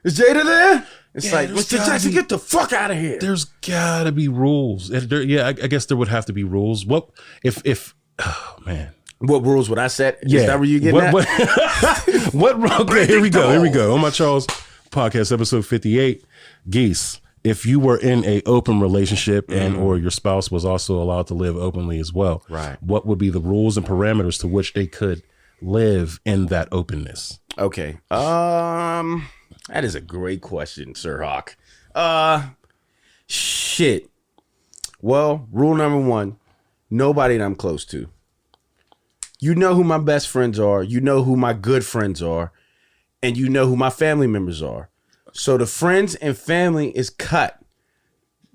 is Jada there? It's like, Mr. Jackson, get the fuck out of here. There's gotta be rules. I guess there would have to be rules. What if oh man. What rules would I set? Yeah. Is that where you getting at? Okay, here we go. On my Charles podcast, episode 58, Geese. If you were in a open relationship and or your spouse was also allowed to live openly as well, right? What would be the rules and parameters to which they could live in that openness? Okay. That is a great question, Sir Hawk. Shit. Well, rule number 1, nobody that I'm close to. You know who my best friends are. You know who my good friends are. And you know who my family members are. So the friends and family is cut.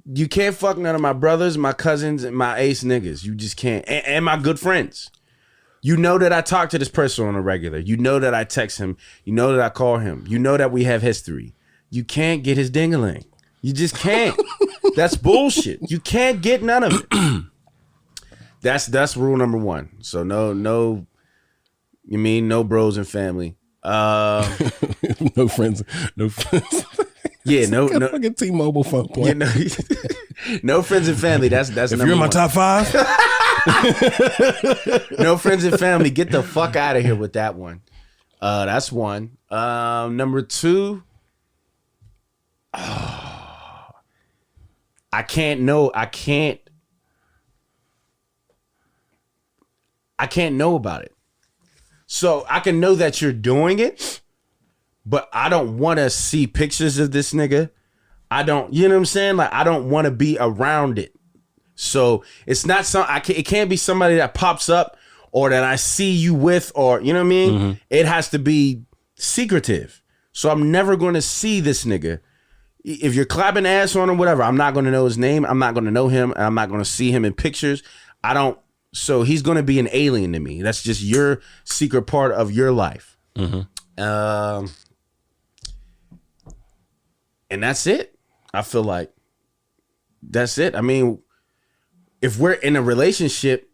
You can't fuck none of my brothers, my cousins, and my ace niggas. You just can't. And my good friends. You know that I talk to this person on a regular. You know that I text him. You know that I call him. You know that we have history. You can't get his ding-a-ling. You just can't. That's bullshit. You can't get none of it. That's rule number 1. So no, you mean no bros and family. No friends. Yeah, no fucking T-Mobile phone plan. No friends and family. That's if you're in my 1. top 5. No friends and family. Get the fuck out of here with that one. That's 1. Number 2. I can't know about it. So I can know that you're doing it, but I don't want to see pictures of this nigga. I don't, you know what I'm saying? Like, I don't want to be around it. So it's not it can't be somebody that pops up or that I see you with, or, you know what I mean? It has to be secretive. So I'm never going to see this nigga. if you're clapping ass on him, whatever, I'm not going to know his name. I'm not going to know him. And I'm not going to see him in pictures. So he's going to be an alien to me. That's just your secret part of your life. And that's it. I feel like that's it. I mean, if we're in a relationship,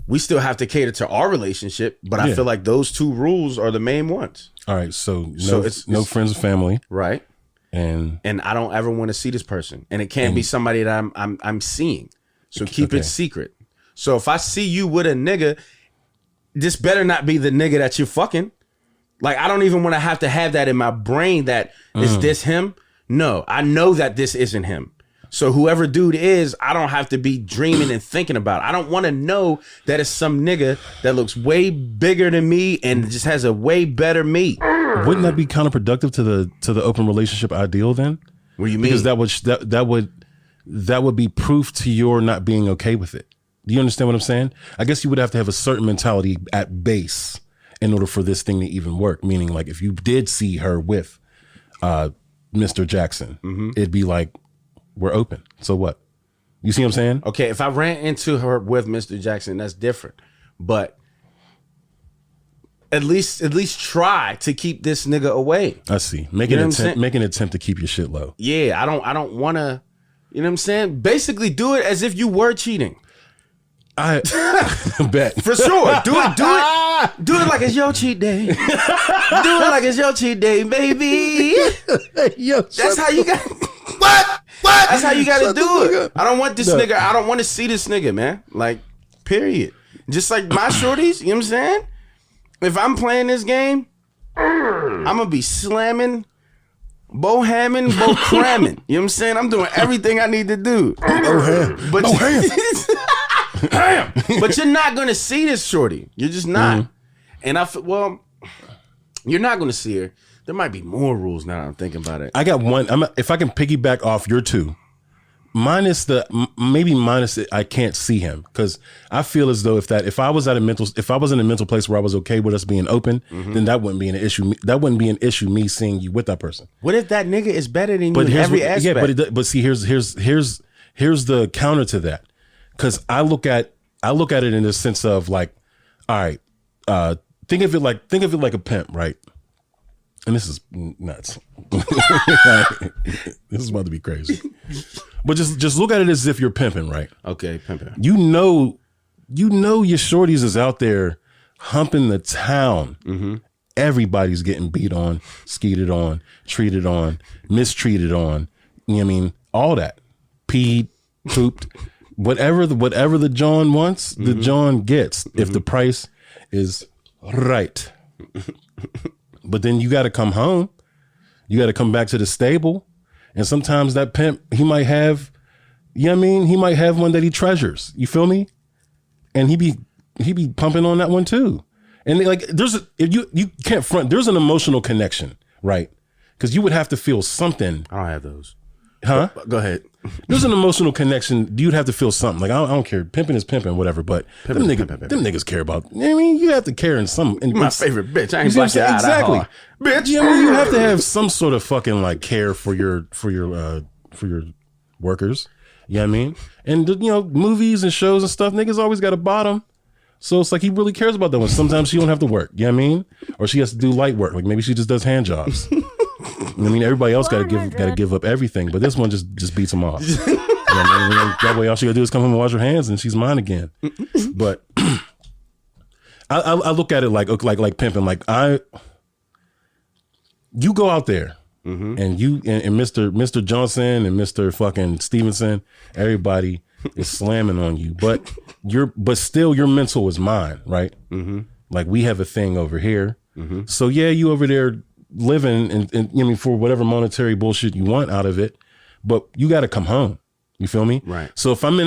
we still have to cater to our relationship, but I feel like those two rules are the main ones. All right, so it's no friends or family, right? And I don't ever want to see this person, and it can't be somebody that I'm seeing. So keep it secret. So if I see you with a nigga, this better not be the nigga that you're fucking. Like, I don't even want to have that in my brain that is this him? No, I know that this isn't him. So whoever dude is, I don't have to be dreaming and thinking about it. I don't want to know that it's some nigga that looks way bigger than me and just has a way better me. Wouldn't that be counterproductive to the open relationship ideal then? What do you mean? Because that would be proof to your not being okay with it. Do you understand what I'm saying? I guess you would have to have a certain mentality at base in order for this thing to even work. Meaning, like, if you did see her with Mr. Jackson, it'd be like, we're open. So what? You see what I'm saying? Okay, if I ran into her with Mr. Jackson, that's different. But at least try to keep this nigga away. I see. Make an attempt to keep your shit low. Yeah, I don't want to. You know what I'm saying? Basically, do it as if you were cheating. I bet for sure. Do it like it's your cheat day. Do it like it's your cheat day, baby. Yo, that's how you got. What? That's how you got to do it. I don't want this nigga. I don't want to see this nigga, man. Like, period. Just like my shorties. You know what I'm saying? If I'm playing this game, I'm gonna be slamming, bohamming, cramming. You know what I'm saying? I'm doing everything I need to do. But but you're not gonna see this shorty. You're just not. And you're not gonna see her. There might be more rules now that I'm thinking about it. I got one. If I can piggyback off your two, minus I can't see him, because I feel as though if I was in a mental place where I was okay with us being open, then that wouldn't be an issue. That wouldn't be an issue, me seeing you with that person. What if that nigga is better than you in every aspect? Yeah, but see, here's the counter to that, because I look at it in the sense of, like, all right, think of it like a pimp, right? And this is nuts. This is about to be crazy. But just look at it as if you're pimping, right? Okay, pimping. You know your shorties is out there humping the town. Everybody's getting beat on, skeeted on, treated on, mistreated on. You know what I mean? All that. Peed, pooped. Whatever the John wants, the John gets, if the price is right. But then you got to come home. You got to come back to the stable. And sometimes that pimp, he might have, you know what I mean? He might have one that he treasures. You feel me? And he be pumping on that one too. And like, you can't front, there's an emotional connection, right? Because you would have to feel something. I don't have those. Huh? Go ahead. There's an emotional connection. You'd have to feel something. Like, I don't care. Pimping is pimping, whatever. But them niggas care about. You know what I mean? You have to care in some. My favorite bitch. I ain't black your eye. Exactly, bitch. You know what I mean? You have to have some sort of fucking, like, care for your workers. You know what I mean? And, you know, movies and shows and stuff, niggas always got a bottom. So it's like he really cares about that one. Sometimes she don't have to work. You know what I mean? Or she has to do light work. Like, maybe she just does hand jobs. I mean, everybody else got to give up everything, but this one just beats them off. You know what I mean? That way, all she got to do is come home and wash her hands, and she's mine again. But I look at it like pimping. Like, you go out there, and you and Mr. Johnson and Mr. fucking Stevenson, everybody is slamming on you, but still your mental is mine, right? Like, we have a thing over here. So yeah, you over there living and I mean, for whatever monetary bullshit you want out of it, but you got to come home. You feel me? Right. So if I'm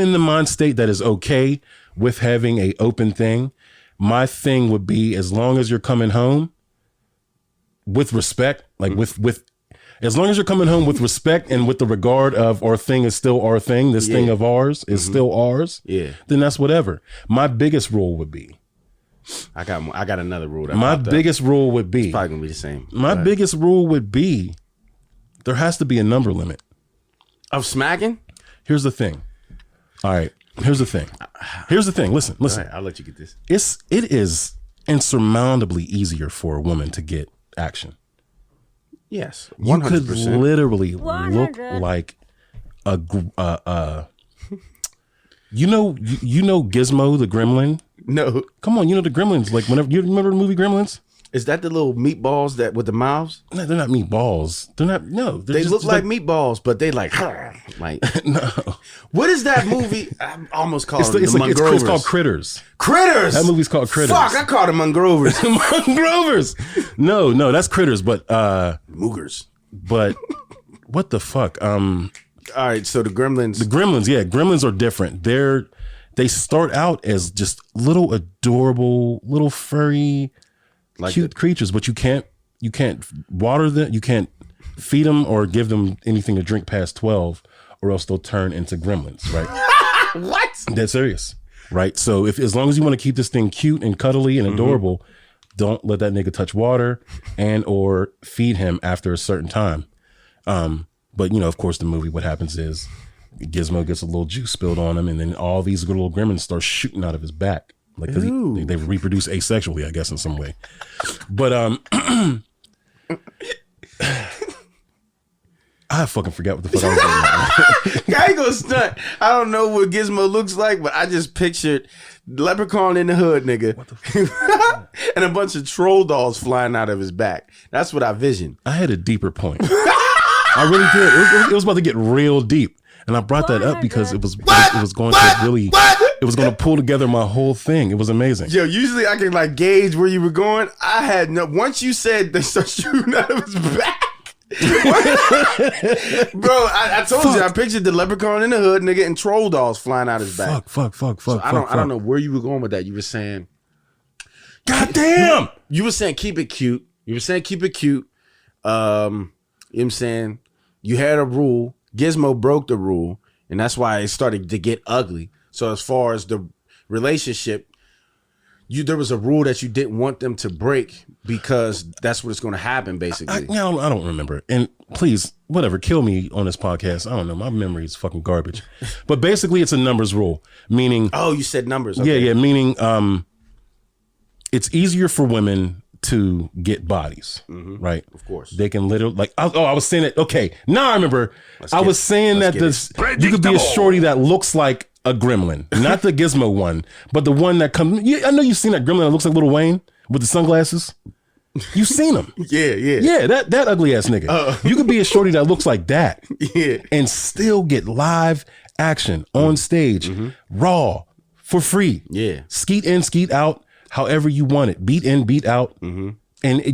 in the mind state that is okay with having a open thing, my thing would be, as long as you're coming home with respect, like with as long as you're coming home with respect and with the regard of, our thing is still our thing, this thing of ours is still ours, then that's whatever. My biggest rule would be, I got another rule. My biggest rule would be, it's probably gonna be the same. My biggest rule would be, There has to be a number limit. Of smacking? Here's the thing. All right. Here's the thing. Listen. All right, I'll let you get this. It is insurmountably easier for a woman to get action. Yes, 100%. You could literally look like a you know Gizmo the Gremlin. No, come on, you know the Gremlins. Like whenever you remember the movie Gremlins. Is that the little meatballs that with the mouths? No, they're not meatballs. They're not. No, they look like meatballs, but they like no. What is that movie? I almost called it it's called Critters. Critters. That movie's called Critters. Fuck, I called them Mungrovers. Mungrovers. No, that's Critters. But Moogers. But what the fuck? All right, so the Gremlins. Gremlins are different. They start out as just little adorable, little furry. Like cute creatures, but you can't water them, you can't feed them or give them anything to drink past 12, or else they'll turn into gremlins, right? What? That's serious, right? So as long as you want to keep this thing cute and cuddly and adorable, don't let that nigga touch water and or feed him after a certain time. But of course, the movie, what happens is Gizmo gets a little juice spilled on him, and then all these little gremlins start shooting out of his back. Like they reproduce asexually, I guess, in some way. But I fucking forgot what the fuck I was doing. I ain't gonna stunt. I don't know what Gizmo looks like, but I just pictured Leprechaun in the Hood, nigga, what the fuck? and a bunch of troll dolls flying out of his back. That's what I visioned. I had a deeper point. I really did. It was about to get real deep. And I brought that up because it was going to pull together my whole thing. It was amazing. Yo, usually I can like gauge where you were going. I had no. Once you said they start shooting out of his back, bro. I told you I pictured the Leprechaun in the Hood, nigga, and troll dolls flying out his back. Fuck. So I don't know where you were going with that. You were saying, God damn. You were saying keep it cute. You know what I'm saying? You had a rule. Gizmo broke the rule, and that's why it started to get ugly. So as far as the relationship, there was a rule that you didn't want them to break because that's what's going to happen, basically. I don't remember. And please, whatever, kill me on this podcast. I don't know. My memory is fucking garbage. But basically, it's a numbers rule, meaning... Oh, you said numbers. Okay. Yeah, meaning it's easier for women to get bodies, right? Of course. They can literally, I was saying it. Okay, now I remember. I was saying that you could be a shorty that looks like a gremlin, not the Gizmo one, but the one that comes. I know you've seen that gremlin that looks like Lil Wayne with the sunglasses. You've seen him. Yeah. That ugly ass nigga. You could be a shorty that looks like that, and still get live action on stage, raw, for free. Yeah, skeet in, skeet out. However you want it, beat in, beat out. And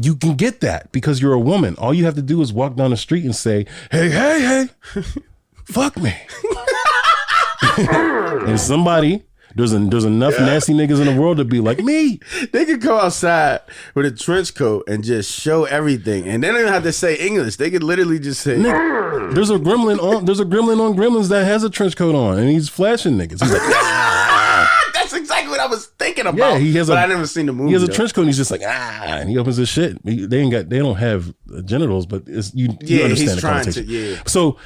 you can get that because you're a woman. All you have to do is walk down the street and say, hey, fuck me. And somebody, there's enough nasty niggas in the world to be like me. They could go outside with a trench coat and just show everything. And they don't even have to say English. They could literally just say, there's a gremlin on Gremlins that has a trench coat on and he's flashing niggas. He's like, that's exactly what I was thinking about. Yeah, I never seen the movie. He has a trench coat and he's just like, and he opens his shit. They don't have genitals, but you understand the connotation. So,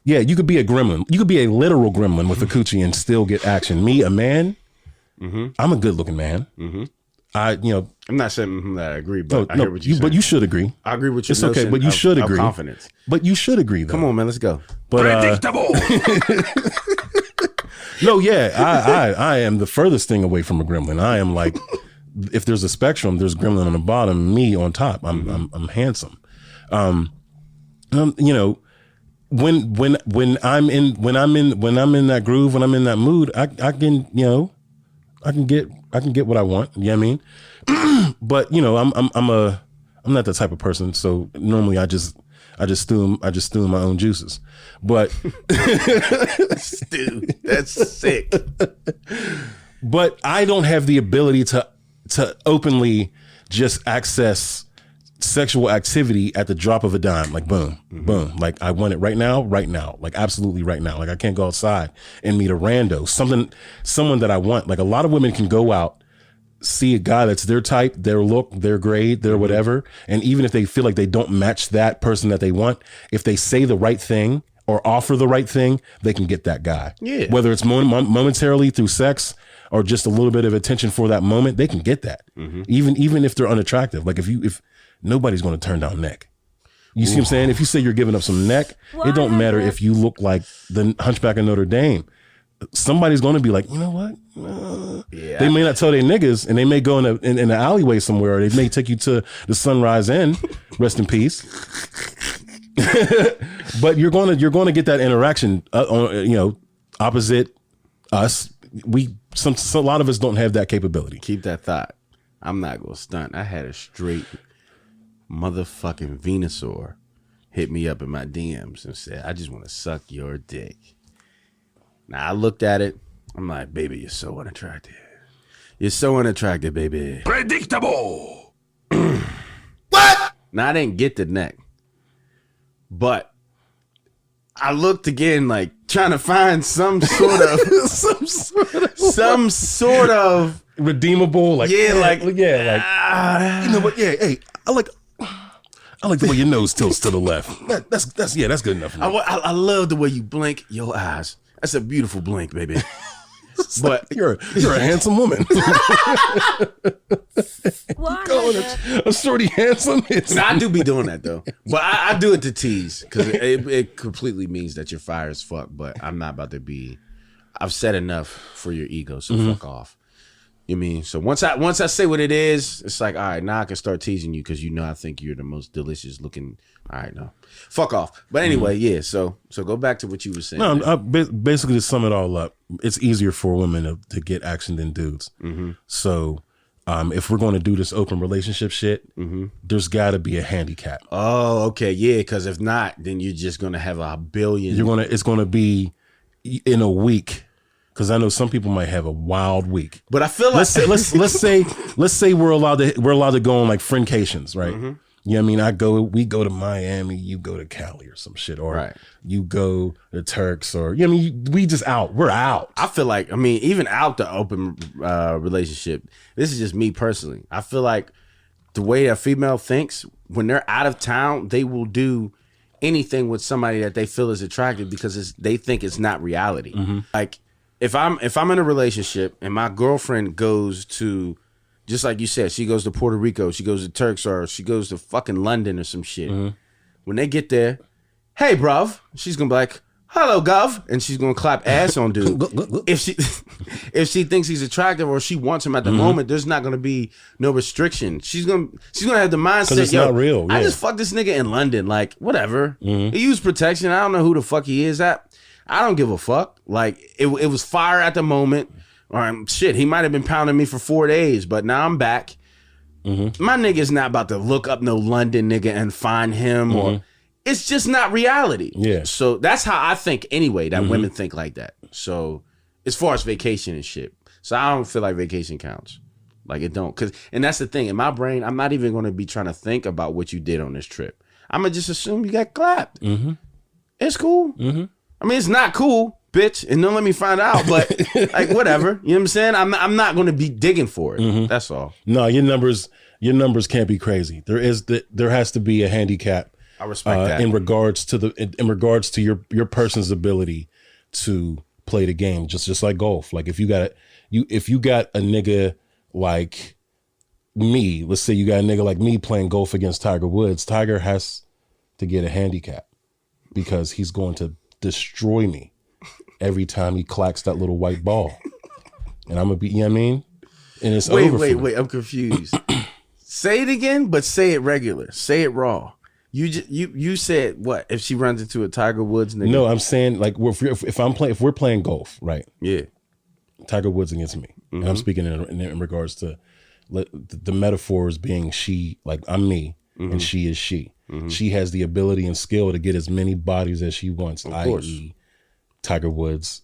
you could be a gremlin. You could be a literal gremlin with a coochie and still get action. Me, a man, I'm a good looking man. I'm not saying that I agree, but I hear what you're saying. But you should agree. I agree with you. It's okay, but you should agree. Confidence. But you should agree, though. Come on, man, let's go. But, predictable. No, I am the furthest thing away from a gremlin. I am like, if there's a spectrum, there's gremlin on the bottom, me on top. I'm handsome. When I'm in that groove, when I'm in that mood, I can get what I want. You know what I mean? But I'm not that type of person. So normally I just stew in my own juices. But stew, that's sick. But I don't have the ability to openly just access sexual activity at the drop of a dime. Like boom, boom. Like I want it right now. Like absolutely right now. Like I can't go outside and meet a rando, someone that I want. Like a lot of women can go out, see a guy that's their type, their look, their grade, their whatever, and even if they feel like they don't match that person that they want, if they say the right thing or offer the right thing, they can get that guy. Yeah. Whether it's momentarily through sex or just a little bit of attention for that moment, they can get that. Even if they're unattractive. Like if nobody's going to turn down neck. You see what I'm saying? If you say you're giving up some neck, it don't matter if you look like the Hunchback of Notre Dame. Somebody's going to be like, you know what? They may not tell their niggas, and they may go in the alleyway somewhere, or they may take you to the Sunrise Inn. Rest in peace. But you're going to get that interaction. Opposite us. A lot of us don't have that capability. Keep that thought. I'm not gonna stunt. I had a straight motherfucking Venusaur hit me up in my DMs and said, "I just want to suck your dick." Now I looked at it. I'm like, "Baby, you're so unattractive. You're so unattractive, baby." Predictable. What? Now I didn't get the neck, but I looked again, like trying to find some sort of some sort of redeemable, like you know what? Yeah, hey, I like the way your nose tilts to the left. That's good enough. I love the way you blink your eyes. That's a beautiful blink, baby. But you're a handsome woman. A shorty handsome. No, I do be doing that though. But I do it to tease because it completely means that you're fire as fuck. But I'm not about to be. I've said enough for your ego, so fuck off. You mean? So once I say what it is, it's like, all right, now I can start teasing you because I think you're the most delicious looking. All right, no, fuck off. But anyway, yeah. So go back to what you were saying. No, basically to sum it all up, it's easier for women to get action than dudes. So if we're going to do this open relationship shit, there's got to be a handicap. Oh, okay, yeah. Because if not, then you're just gonna have a billion. It's gonna be in a week. Because I know some people might have a wild week, but I feel like let's say we're allowed to go on like friendcations, right? You know what I mean? We go to Miami, you go to Cali or some shit, or you go to Turks, or you know what I mean? We just out. We're out. I feel like even out the open relationship. This is just me personally. I feel like the way a female thinks when they're out of town, they will do anything with somebody that they feel is attractive because they think it's not reality. Like. If I'm in a relationship and my girlfriend goes to, just like you said, she goes to Puerto Rico, she goes to Turks, or she goes to fucking London or some shit. When they get there, hey, bruv, she's gonna be like, hello, gov, and she's gonna clap ass on dude. if she thinks he's attractive or she wants him at the moment, there's not gonna be no restriction. She's gonna have the mindset, it's not real. I just fucked this nigga in London, like whatever. He used protection. I don't know who the fuck he is at. I don't give a fuck. Like it was fire at the moment. Or shit, he might have been pounding me for 4 days, but now I'm back. My nigga's not about to look up no London nigga and find him, or it's just not reality. Yeah. So that's how I think anyway. That women think like that. So as far as vacation and shit, so I don't feel like vacation counts. Like it don't, and that's the thing. In my brain, I'm not even going to be trying to think about what you did on this trip. I'm gonna just assume you got clapped. It's cool. I mean, it's not cool, bitch, and don't let me find out, but like whatever. You know what I'm saying? I'm not going to be digging for it. That's all. No, your numbers can't be crazy. There has to be a handicap. I respect that. In regards to your person's ability to play the game, just like golf. Like if you got a nigga like me, let's say you got a nigga like me playing golf against Tiger Woods, Tiger has to get a handicap because he's going to destroy me every time he clacks that little white ball, and I'm gonna be, you know what I mean? And it's over. Wait, I'm confused. Say it again, but say it regular. Say it raw. You said what? If she runs into a Tiger Woods nigga? No, I'm saying like if we're playing golf, right? Yeah. Tiger Woods against me, and I'm speaking in regards to the metaphors being she, like I'm me, and she is she. She has the ability and skill to get as many bodies as she wants, i.e. Tiger Woods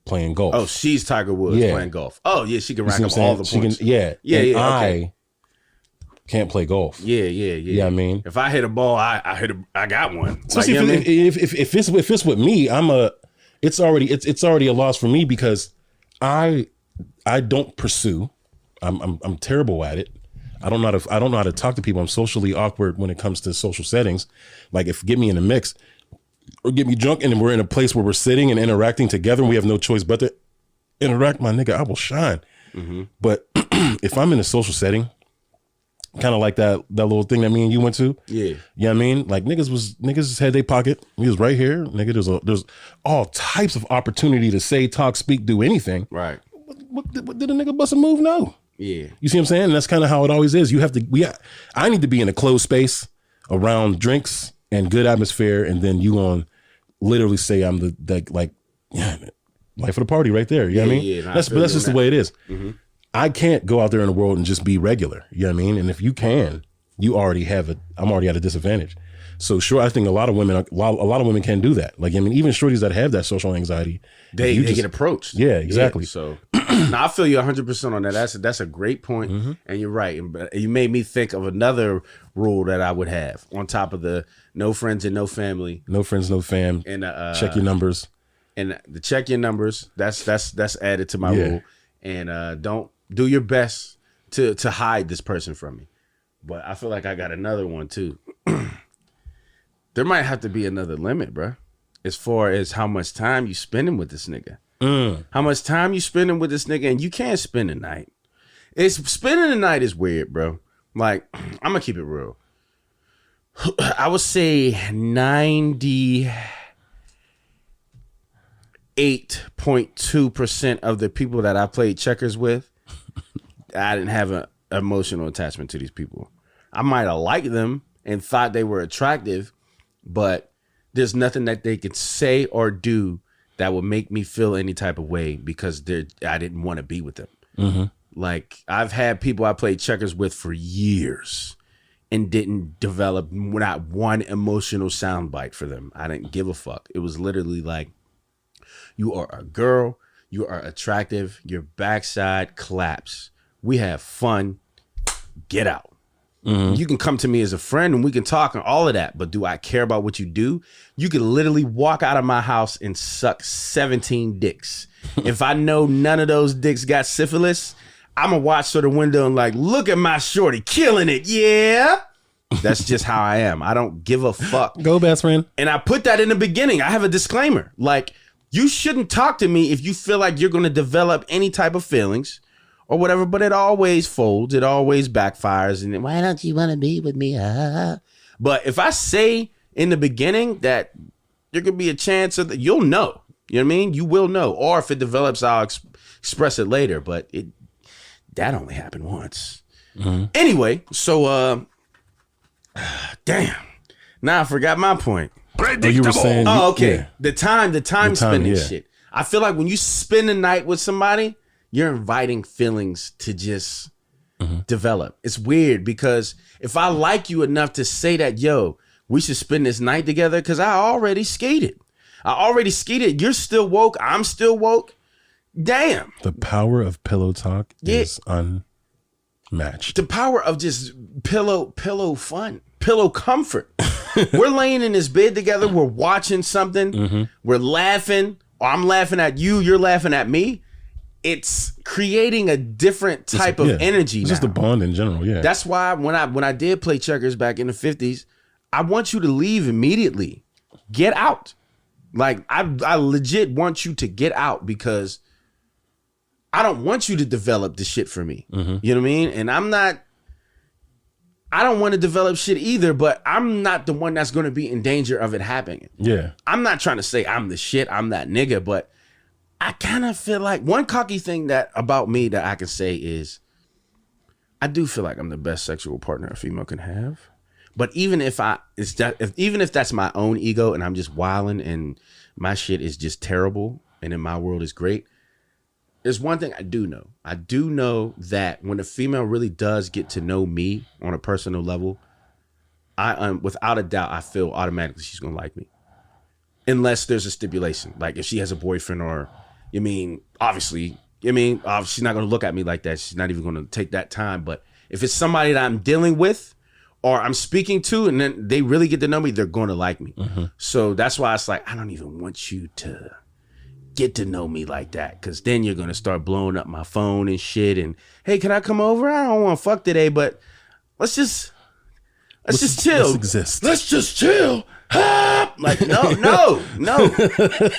playing golf. Oh, she's Tiger Woods playing golf. Oh, yeah, she can rack up all the points. Yeah. I can't play golf. Yeah. Yeah, I mean, if I hit a ball, I got one. Especially if it's with me, it's already a loss for me because I don't pursue. I'm terrible at it. I don't know how to talk to people. I'm socially awkward when it comes to social settings. Like if get me in a mix or get me drunk and we're in a place where we're sitting and interacting together and we have no choice but to interact, my nigga, I will shine. But if I'm in a social setting, kind of like that little thing that me and you went to. Yeah. You know what I mean? Like niggas had their pocket. We was right here. Nigga, there's all types of opportunity to say, talk, speak, do anything. Right. What did a nigga bust a move? No. Yeah. You see what I'm saying? And that's kind of how it always is. I need to be in a closed space around drinks and good atmosphere, and then you on literally say I'm life of the party right there. You know what I mean? Yeah, that's just the way it is. I can't go out there in the world and just be regular. You know what I mean? And if you can, I'm already at a disadvantage. So sure, I think a lot of women can do that. Like, I mean, even shorties that have that social anxiety, they get approached. Yeah, exactly. Yeah, so now I feel you 100% on that. That's a great point, and you're right. And you made me think of another rule that I would have on top of the no friends and no family. No friends, no fam. And check your numbers. And the check your numbers. That's added to my rule. And don't do your best to hide this person from me. But I feel like I got another one too. There might have to be another limit, bro, as far as how much time you spending with this nigga. How much time you spending with this nigga, and you can't spend the night. Spending the night is weird, bro. Like, I'm gonna keep it real. I would say 98.2% of the people that I played checkers with, I didn't have an emotional attachment to these people. I might have liked them and thought they were attractive, but there's nothing that they could say or do that would make me feel any type of way because I didn't want to be with them. Like, I've had people I played checkers with for years and didn't develop not one emotional soundbite for them. I didn't give a fuck. It was literally like, you are a girl, you are attractive, your backside claps. We have fun, get out. You can come to me as a friend and we can talk and all of that, but do I care about what you do? You could literally walk out of my house and suck 17 dicks. If I know none of those dicks got syphilis, I'm gonna watch through the window and like, look at my shorty killing it, yeah? That's just how I am. I don't give a fuck. Go, best friend. And I put that in the beginning. I have a disclaimer. Like, you shouldn't talk to me if you feel like you're gonna develop any type of feelings or whatever, but it always folds. It always backfires. And then, why don't you want to be with me? But if I say in the beginning that there could be a chance of you'll know. You know what I mean? You will know. Or if it develops, I'll express it later. But that only happened once. Anyway, so damn. Now I forgot my point. You were saying, okay. Yeah. The time spending shit. I feel like when you spend a night with somebody, you're inviting feelings to just develop. It's weird because if I like you enough to say that, yo, we should spend this night together, because I already skated. You're still woke. I'm still woke. Damn. The power of pillow talk is unmatched. The power of just pillow fun, pillow comfort. We're laying in this bed together. We're watching something. We're laughing. Or I'm laughing at you. You're laughing at me. It's creating a different type of energy. It's just a bond in general. Yeah. That's why when I did play checkers back in the 50s, I want you to leave immediately. Get out. Like, I legit want you to get out because I don't want you to develop the shit for me. You know what I mean? And I don't want to develop shit either, but I'm not the one that's going to be in danger of it happening. Yeah. I'm not trying to say I'm the shit, I'm that nigga, but I kind of feel like one cocky thing that about me that I can say is I do feel like I'm the best sexual partner a female can have. But even if that's my own ego and I'm just wilding and my shit is just terrible and in my world is great, there's one thing I do know. I do know that when a female really does get to know me on a personal level, I without a doubt, I feel automatically she's gonna like me, unless there's a stipulation, like if she has a boyfriend or, obviously, she's not gonna look at me like that. She's not even gonna take that time. But if it's somebody that I'm dealing with or I'm speaking to, and then they really get to know me, they're gonna like me. So that's why it's like I don't even want you to get to know me like that, because then you're gonna start blowing up my phone and shit. And hey, can I come over? I don't want to fuck today, but let's just chill. Let's exist. Let's just chill. Like no,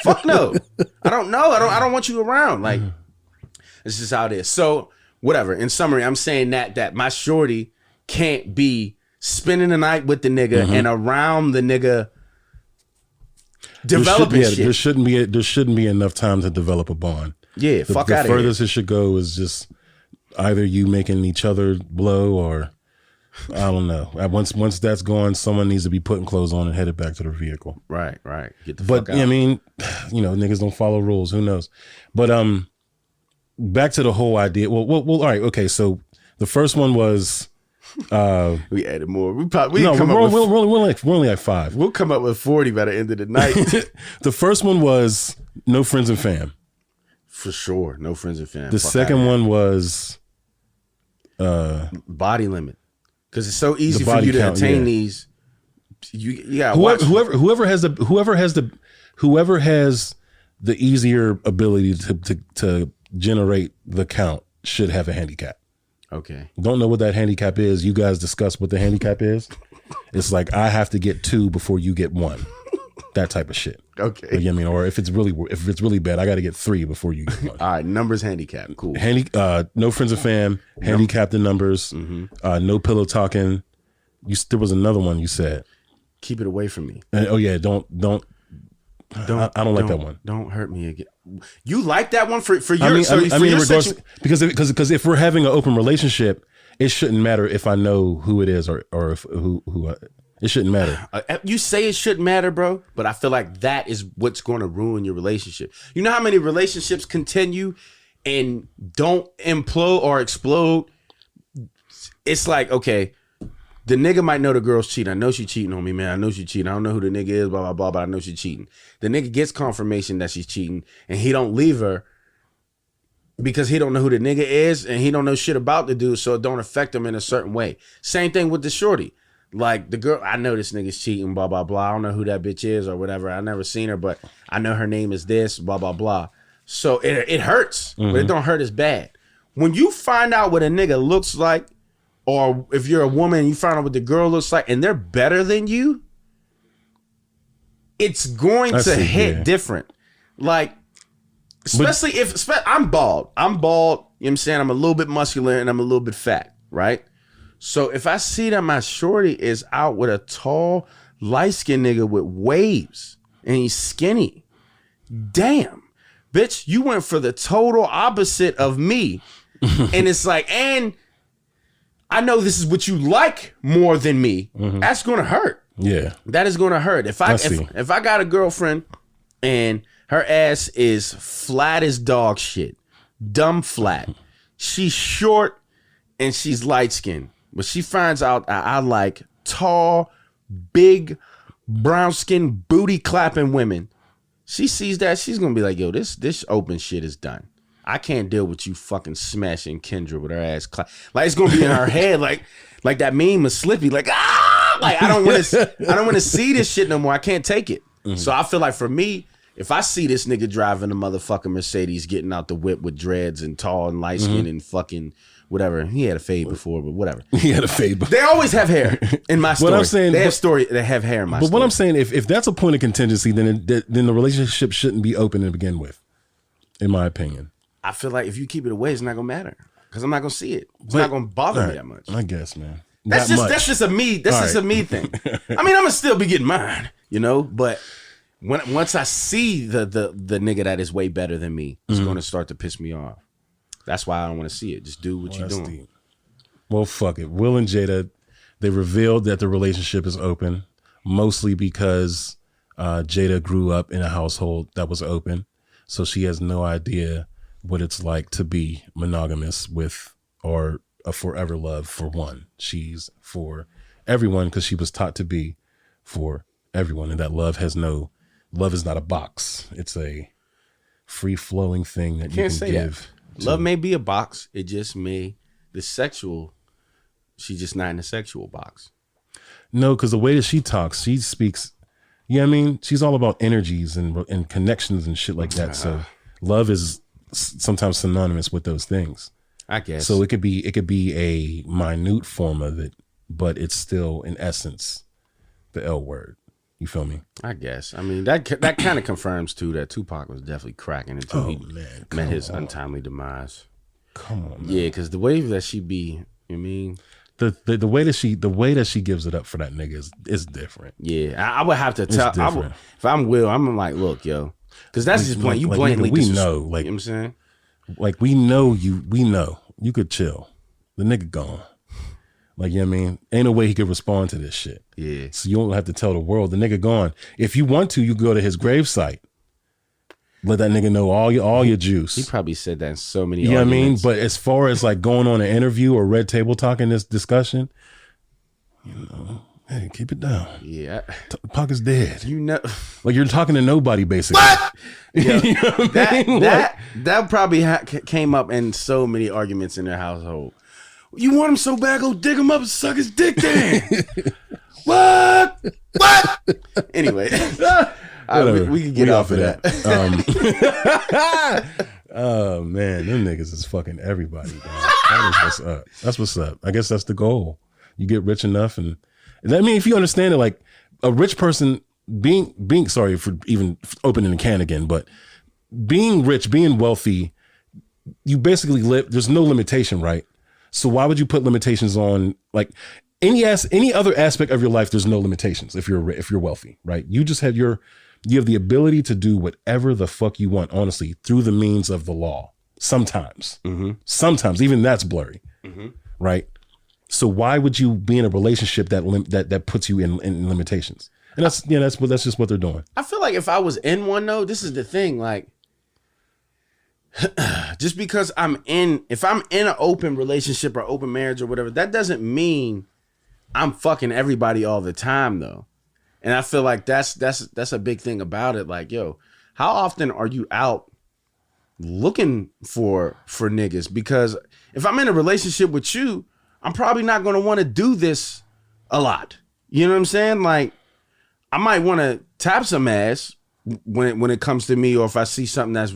fuck no. I don't know. I don't want you around. Like it's just how it is. So whatever. In summary, I'm saying that my shorty can't be spending the night with the nigga and around the nigga developing shit. There shouldn't be enough time to develop a bond. Yeah, fuck out of here. The furthest it should go is just either you making each other blow, or I don't know. Once that's gone, someone needs to be putting clothes on and headed back to their vehicle. Right. Get the fuck out. I mean, niggas don't follow rules. Who knows? But back to the whole idea. Well, all right, okay. So the first one was we added more. We're only like 5. We'll come up with 40 by the end of the night. The first one was no friends and fam. For sure, no friends and fam. The second one was body limit, because it's so easy for you to attain these. You got whoever has the easier ability to generate the count should have a handicap. Okay. Don't know what that handicap is. You guys discuss what the handicap is. It's like I have to get 2 before you get 1. That type of shit. Okay. You know what I mean? Or if it's really bad, I got to get 3 before you get 1. All right. Numbers handicap. Cool. No friends and fam. Handicap the numbers. No pillow talking. There was another one you said. Keep it away from me. Oh yeah. Don't. I don't like that one. Don't hurt me again. You like that one for your? Because if we're having an open relationship, it shouldn't matter if I know who it is or if who it shouldn't matter. You say it shouldn't matter, bro, but I feel like that is what's going to ruin your relationship. You know how many relationships continue and don't implode or explode? It's like, okay, the nigga might know the girl's cheating. I know she cheating on me, man. I know she cheating. I don't know who the nigga is, blah, blah, blah, but I know she cheating. The nigga gets confirmation that she's cheating, and he don't leave her because he don't know who the nigga is, and he don't know shit about the dude, so it don't affect him in a certain way. Same thing with the shorty. Like, the girl, I know this nigga's cheating, blah, blah, blah. I don't know who that bitch is or whatever. I never seen her, but I know her name is this, blah, blah, blah. So it hurts, but it don't hurt as bad. When you find out what a nigga looks like, or if you're a woman and you find out what the girl looks like and they're better than you, it's going to hit different. Like, especially if I'm bald. You know what I'm saying? I'm a little bit muscular and I'm a little bit fat, right? So if I see that my shorty is out with a tall, light-skinned nigga with waves and he's skinny, damn, bitch, you went for the total opposite of me. And it's like, and I know this is what you like more than me. That's gonna hurt. Yeah, that is gonna hurt. If I got a girlfriend and her ass is flat as dog shit, dumb flat, she's short and she's light skinned, but she finds out I like tall, big, brown skinned, booty clapping women. She sees that, she's gonna be like, yo, this open shit is done. I can't deal with you fucking smashing Kendra with her ass like it's gonna be in her head like that meme of Slippy, like like I don't want to see this shit no more. I can't take it. So I feel like for me, if I see this nigga driving a motherfucking Mercedes, getting out the whip with dreads and tall and light skin and fucking whatever, he had a fade before, but whatever. He had a fade. They always have hair in my story. What I'm saying, they have hair in my story. But what I'm saying, if that's a point of contingency, then the relationship shouldn't be open to begin with, in my opinion. I feel like if you keep it away, it's not gonna matter because I'm not gonna see it. It's not gonna bother me that much. I guess, man. That's just a me thing. I mean, I'm gonna still be getting mine, but once I see the nigga that is way better than me, it's gonna start to piss me off. That's why I don't want to see it. Just do what you're doing. Deep. Well, fuck it. Will and Jada, they revealed that the relationship is open, mostly because Jada grew up in a household that was open, so she has no idea what it's like to be monogamous with or a forever love for one. She's for everyone because she was taught to be for everyone, and that love is not a box. It's a free flowing thing that you can give. Love may be a box. It just may she's just not in the sexual box. No, because the way that she talks, she speaks, You know what I mean? She's all about energies and connections and shit like that. So love is sometimes synonymous with those things. I guess. So it could be a minute form of it, but it's still in essence the L word. You feel me? I guess. I mean, that kind of confirms too that Tupac was definitely cracking until he met his untimely demise. Come on, man. Yeah, because the way that she be, you mean the way that she gives it up for that nigga is different. Yeah, I would have to tell. If I'm Will, I'm like, look, yo, because that's just point. You blatantly, we know, like, you know what I'm saying, like we know you could chill. The nigga gone. Like, you know what I mean? Ain't no way he could respond to this shit. Yeah. So you don't have to tell the world the nigga gone. If you want to, you go to his gravesite. Let that nigga know all your juice. He probably said that in so many. You know what I mean? But as far as like going on an interview or red table talk in this discussion, you know, hey, keep it down. Yeah. Pac is dead. You know, like you're talking to nobody basically. What? You know what I mean? That probably came up in so many arguments in their household. You want him so bad, go dig him up and suck his dick then. What? Anyway, we can get off of that. Oh man, them niggas is fucking everybody. Dog. That is what's up. That's what's up. I guess that's the goal. You get rich enough, and I mean, if you understand it, like a rich person being sorry for even opening the can again, but being rich, being wealthy, you basically live. There's no limitation, right? So why would you put limitations on like any other aspect of your life? There's no limitations if you're wealthy, right? You just have you have the ability to do whatever the fuck you want, honestly, through the means of the law. Sometimes, sometimes even that's blurry, right? So why would you be in a relationship that puts you in limitations? And that's just what they're doing. I feel like if I was in one though, this is the thing, like. Just because if I'm in an open relationship or open marriage or whatever, that doesn't mean I'm fucking everybody all the time though. And I feel like that's a big thing about it. Like, yo, how often are you out looking for niggas? Because if I'm in a relationship with you, I'm probably not going to want to do this a lot. You know what I'm saying? Like, I might want to tap some ass when it comes to me, or if I see something that's,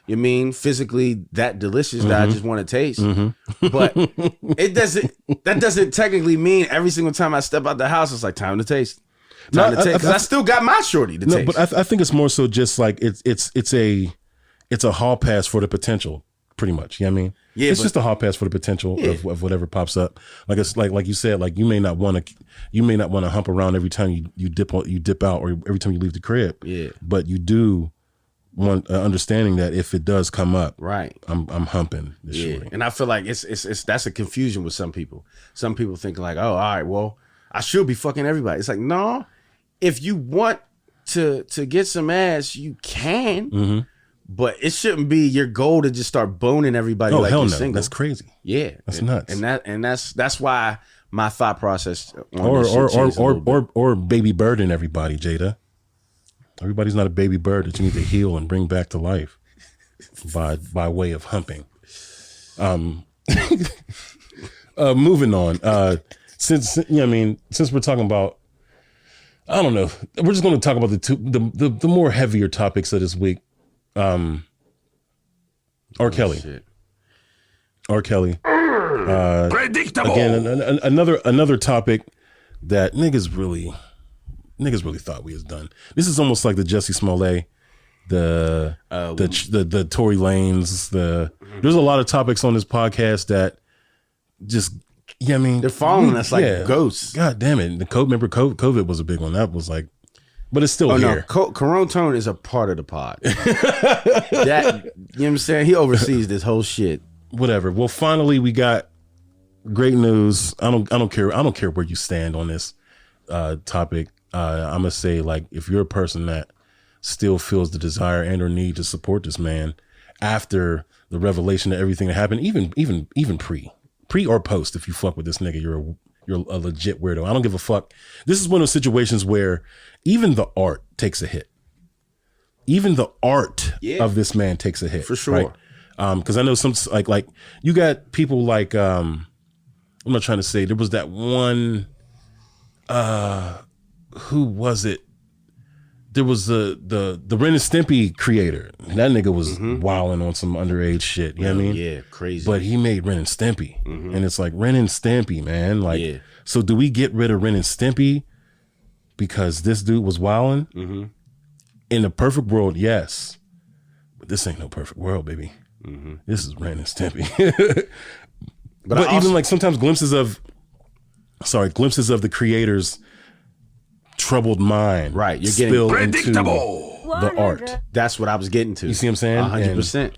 you mean, physically that delicious that I just want to taste. But that doesn't technically mean every single time I step out the house, it's like time to taste. Because I still got my shorty to taste. But I think it's more so just like it's a hall pass for the potential, pretty much. You know what I mean? Yeah, it's just a hall pass for the potential of whatever pops up. Like it's like you said, like you may not want to hump around every time you dip out or every time you leave the crib. Yeah. But you do want understanding that if it does come up, right, I'm humping this shorty. And I feel like it's that's a confusion with some people. Some people think like, oh, all right, well, I should be fucking everybody. It's like, no, if you want to get some ass, you can, but it shouldn't be your goal to just start boning everybody. Oh, like hell you're no, single. that's crazy. Yeah, that's nuts. And that's why my thought process on or baby birding everybody, Jada. Everybody's not a baby bird that you need to heal and bring back to life by way of humping. Moving on. Since we're talking about, I don't know, we're just going to talk about the more heavier topics of this week. R. Kelly. Shit. R. Kelly. Predictable. Again, another topic that niggas really thought we was done. This is almost like the Jussie Smollett, the Tory Lanez. There's a lot of topics on this podcast that just, I mean, they're following us like ghosts. God damn it! Remember COVID was a big one. That was like, but it's still here. No, Corona Tone is a part of the pod. You know what I'm saying? He oversees this whole shit. Whatever. Well, finally we got great news. I don't care where you stand on this topic. I'm gonna say, like, if you're a person that still feels the desire and or need to support this man after the revelation of everything that happened, even pre or post, if you fuck with this nigga, you're a legit weirdo. I don't give a fuck. This is one of those situations where even the art takes a hit. Even the art of this man takes a hit, for sure. Right? Because I know some like you got people like I'm not trying to say, there was that one. Who was it? there was the Ren and Stimpy creator. That nigga was wilding on some underage shit. You know what I mean? Yeah, crazy. But he made Ren and Stimpy. And it's like Ren and Stimpy, man. Like, so do we get rid of Ren and Stimpy because this dude was wilding? In a perfect world, yes. But this ain't no perfect world, baby. This is Ren and Stimpy. but also, even like sometimes glimpses of the creator's troubled mind. Right, you're getting predictable. The art. That's what I was getting to. You see what I'm saying? 100%.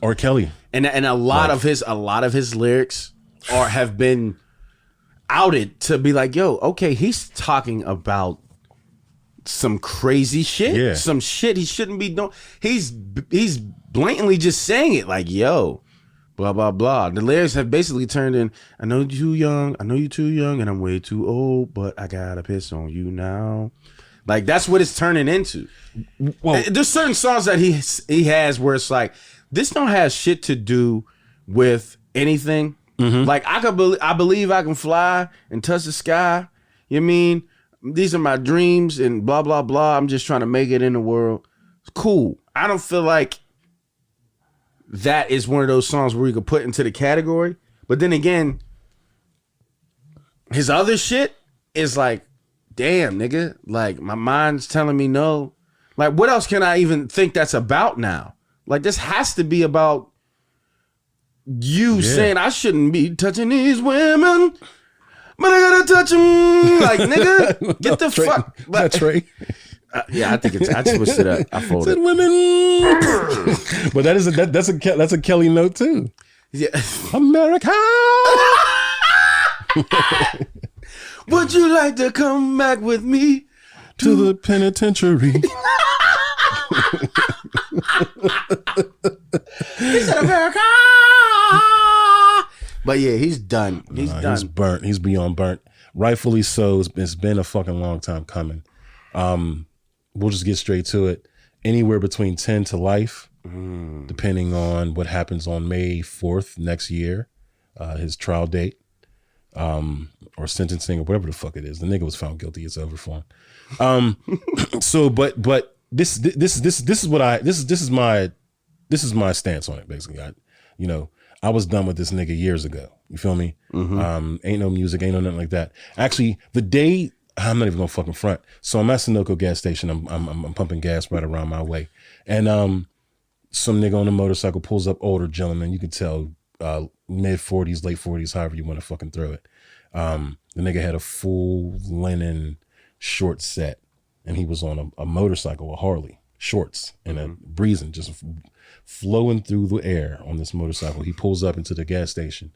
R. Kelly. And a lot of his lyrics have been outed to be like, yo, okay, he's talking about some crazy shit, some shit he shouldn't be doing. He's blatantly just saying it like, yo, blah blah blah. The lyrics have basically turned in, I know you're too young, and I'm way too old, but I gotta piss on you now. Like, that's what it's turning into. Well, there's certain songs that he has where it's like, this don't have shit to do with anything. Like, I believe I can fly and touch the sky. You mean? These are my dreams and blah, blah, blah. I'm just trying to make it in the world. It's cool. I don't feel like that is one of those songs where you could put into the category. But then again, his other shit is like, damn, nigga. Like, my mind's telling me no. Like, what else can I even think that's about now? Like, this has to be about you saying I shouldn't be touching these women. But I gotta touch him, like, nigga, get the fuck. That's right. Yeah, I think I switched it up. I folded. Said women, but that's a Kelly note too. Yeah, America. Would you like to come back with me to the penitentiary? He said America. But yeah, he's done. He's done. He's burnt. He's beyond burnt. Rightfully so. It's been a fucking long time coming. We'll just get straight to it. Anywhere between 10 to life, depending on what happens on May 4th next year, his trial date, or sentencing or whatever the fuck it is. The nigga was found guilty. It's over for him. So, but this is my stance on it. Basically, I was done with this nigga years ago. You feel me? Ain't no music, ain't no nothing like that. Actually, the day, I'm not even gonna fucking front. So I'm at Sunoco gas station. I'm pumping gas right around my way, and some nigga on a motorcycle pulls up, older gentleman. You could tell mid 40s, late 40s, however you want to fucking throw it. The nigga had a full linen short set, and he was on a motorcycle, a Harley, shorts, and a breezing, just flowing through the air on this motorcycle. He pulls up into the gas station.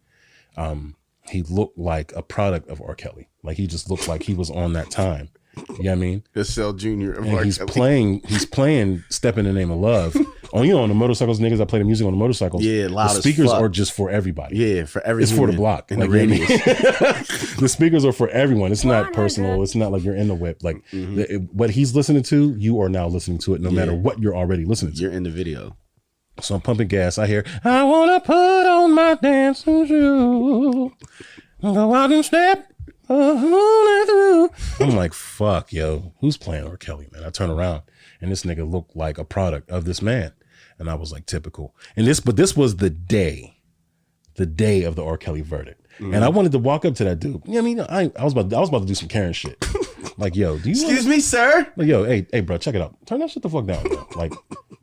He looked like a product of R. Kelly. Like, he just looked like he was on that time. You know what I mean? Cell Jr. of And R. he's Kelly. playing Step in the Name of Love. On the motorcycles, niggas that play the music on the motorcycles. Yeah, loud the as speakers fuck. are just for everybody. Yeah, for every It's for the block. in the Like, radius. the speakers are for everyone. It's not personal. It's not like you're in the whip. Like, what he's listening to, you are now listening to it, no matter what you're already listening to. You're in the video. So I'm pumping gas. I hear, I want to put on my dancing shoes, go out and step a whole night through. I'm like, fuck, yo, who's playing R. Kelly, man? I turn around, and this nigga looked like a product of this man. And I was like, typical. But this was the day of the R. Kelly verdict. And I wanted to walk up to that dude. You know what I mean? I was about to do some Karen shit. Like, yo, do you Excuse me, sir? Like, yo, hey, bro, check it out. Turn that shit the fuck down, bro. Like,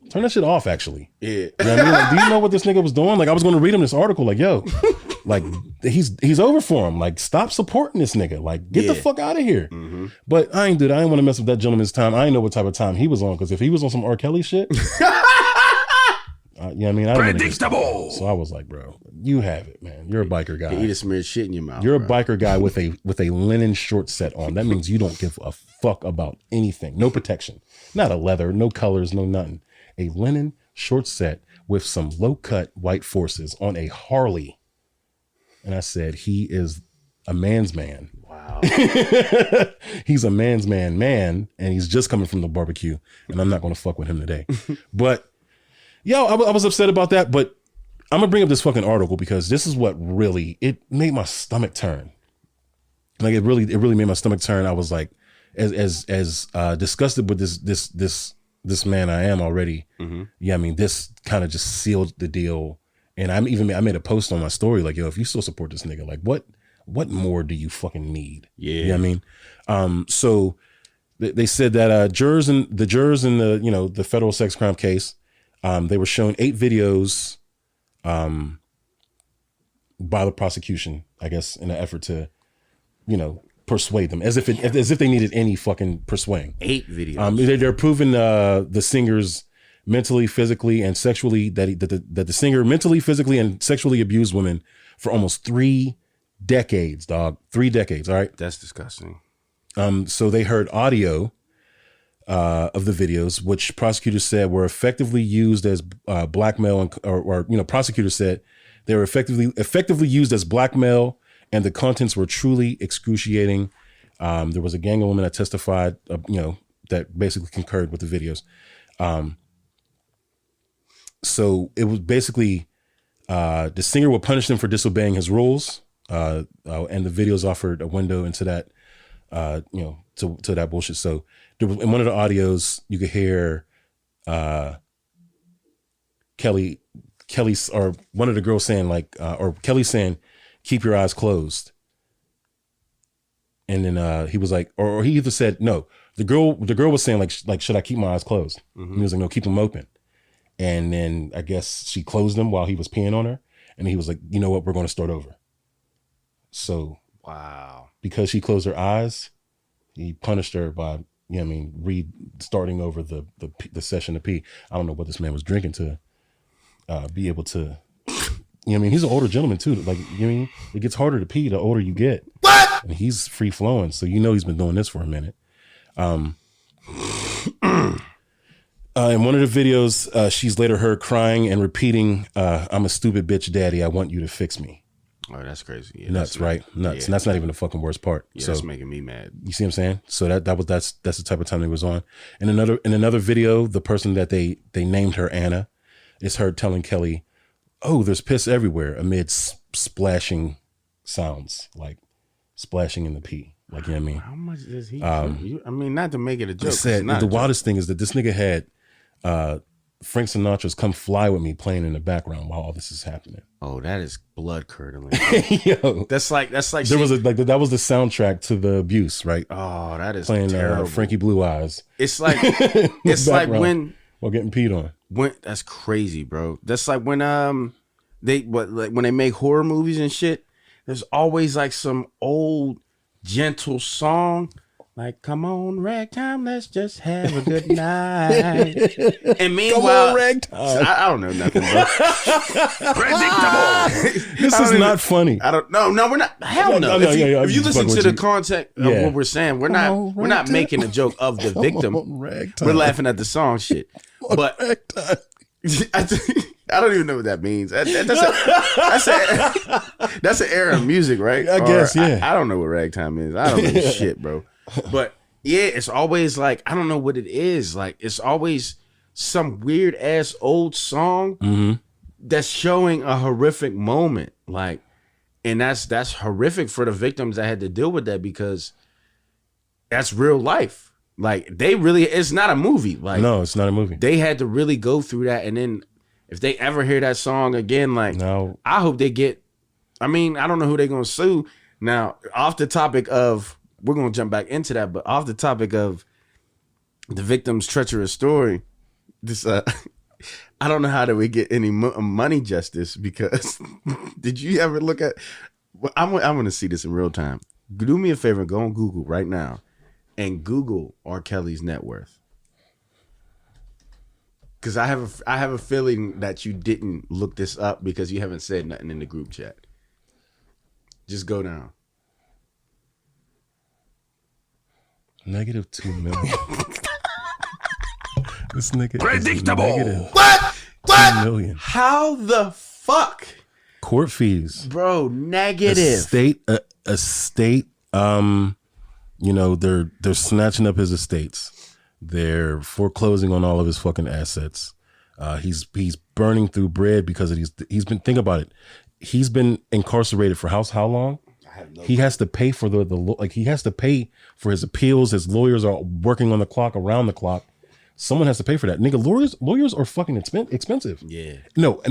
turn that shit off, actually. Yeah. You know what I mean? Like, do you know what this nigga was doing? Like, I was going to read him this article. Like, yo, like, he's over for him. Like, stop supporting this nigga. Like, get the fuck out of here. But I didn't want to mess with that gentleman's time. I didn't know what type of time he was on, because if he was on some R. Kelly shit, you know what I mean? I Predictable. So I was like, bro, you have it, man. You're a biker guy. You eat a smeared shit in your mouth. You're a biker guy with a linen short set on. That means you don't give a fuck about anything. No protection. Not a leather, no colors, no nothing. A linen short set with some low-cut white forces on a Harley. And I said, he is a man's man. Wow. He's a man's man, and he's just coming from the barbecue, and I'm not going to fuck with him today. But, yo, I was upset about that, but I'm going to bring up this fucking article because this is what really, it made my stomach turn. Like, it really made my stomach turn. I was like, as disgusted with this man I am already. Yeah, I mean, this kind of just sealed the deal. And I made a post on my story like, yo, if you still support this nigga, like what more do you fucking need? Yeah. You know what I mean? So they said that the jurors in the, you know, the federal sex crime case, they were shown 8 videos by the prosecution, I guess, in an effort to, you know, persuade them as if they needed any fucking persuading. 8 videos. They're proving the singer's mentally, physically, and sexually that the singer mentally, physically, and sexually abused women for almost 3 decades, dog. 3 decades. All right. That's disgusting. So they heard audio of the videos, which prosecutors said were effectively used as blackmail, or you know, prosecutors said they were effectively used as blackmail, and the contents were truly excruciating. There was a gang of women that testified, you know, that basically concurred with the videos. So it was basically the singer would punish them for disobeying his rules, and the videos offered a window into that, you know, to that bullshit. So there was, in one of the audios, you could hear Kelly, or one of the girls saying like, or Kelly saying, "Keep your eyes closed." And then he was like, or he either said, no, the girl was saying like, should I keep my eyes closed? And he was like, no, keep them open. And then I guess she closed them while he was peeing on her. And he was like, you know what, we're going to start over. So Wow. because she closed her eyes, he punished her by, you know what I mean, starting over the session to pee. I don't know what this man was drinking to be able to, you know what I mean? He's an older gentleman too. Like, you know what I mean? It gets harder to pee the older you get. What? And he's free flowing. So, you know, he's been doing this for a minute. In one of the videos, she's later heard crying and repeating, "I'm a stupid bitch daddy. I want you to fix me." Oh, that's crazy. Yeah, Nuts, right? Nuts. Yeah. And that's not even the fucking worst part. Yeah, So that's making me mad. you see what I'm saying? So that's the type of time they was on. In another video, the person that they named her Anna is heard telling Kelly, "Oh, there's piss everywhere," amid splashing sounds, like splashing in the pee. Like, you know what I mean? How much does he? I mean, not to make it a joke. They said the wildest thing is that this nigga had Frank Sinatra's "Come Fly With Me" playing in the background while all this is happening. Oh, that is blood curdling. Yo, That's like that was the soundtrack to the abuse, right? Oh, that is Playing terrible. Frankie Blue Eyes. It's like it's like when while getting peed on. that's crazy, bro. That's like when when they make horror movies and shit. There's always like some old gentle song. Like, come on, ragtime, let's just have a good night. And meanwhile, Come on, ragtime. I don't know nothing, bro. Predictable. This is not funny. I don't. No, we're not. Hell no. No, If you listen fucking to with the you. context of Yeah. what we're saying, we're not ragtime. making a joke of the victim. Come on, ragtime. We're laughing at the song shit. But Ragtime. I don't even know what that means. That's an era of music, right? I guess, yeah. I don't know what ragtime is. I don't know shit, bro. But yeah, it's always like, I don't know what it is. Like, it's always some weird ass old song that's showing a horrific moment. Like, and that's horrific for the victims that had to deal with that, because that's real life. Like, it's not a movie. Like, No, it's not a movie. they had to really go through that. And then if they ever hear that song again, like, No. I hope they get, I mean, I don't know who they're going to sue. Now, off the topic of, we're going to jump back into that, but off the topic of the victim's treacherous story, this, I don't know how do we get any money justice, because did you ever look at, I'm going to see this in real time. Do me a favor, go on Google right now and Google R. Kelly's net worth. Because I have a feeling that you didn't look this up because you haven't said nothing in the group chat. Just go down. -2 million. This nigga Predictable. is negative What? 2 million. How the fuck? Court fees. Bro, A negative. state, you know, they're snatching up his estates. They're foreclosing on all of his fucking assets. He's burning through bread because he's been, think about it. He's been incarcerated for how long? He has to pay for he has to pay for his appeals. His lawyers are working on the clock, around the clock. Someone has to pay for that. Nigga, lawyers are fucking expensive. Yeah. No,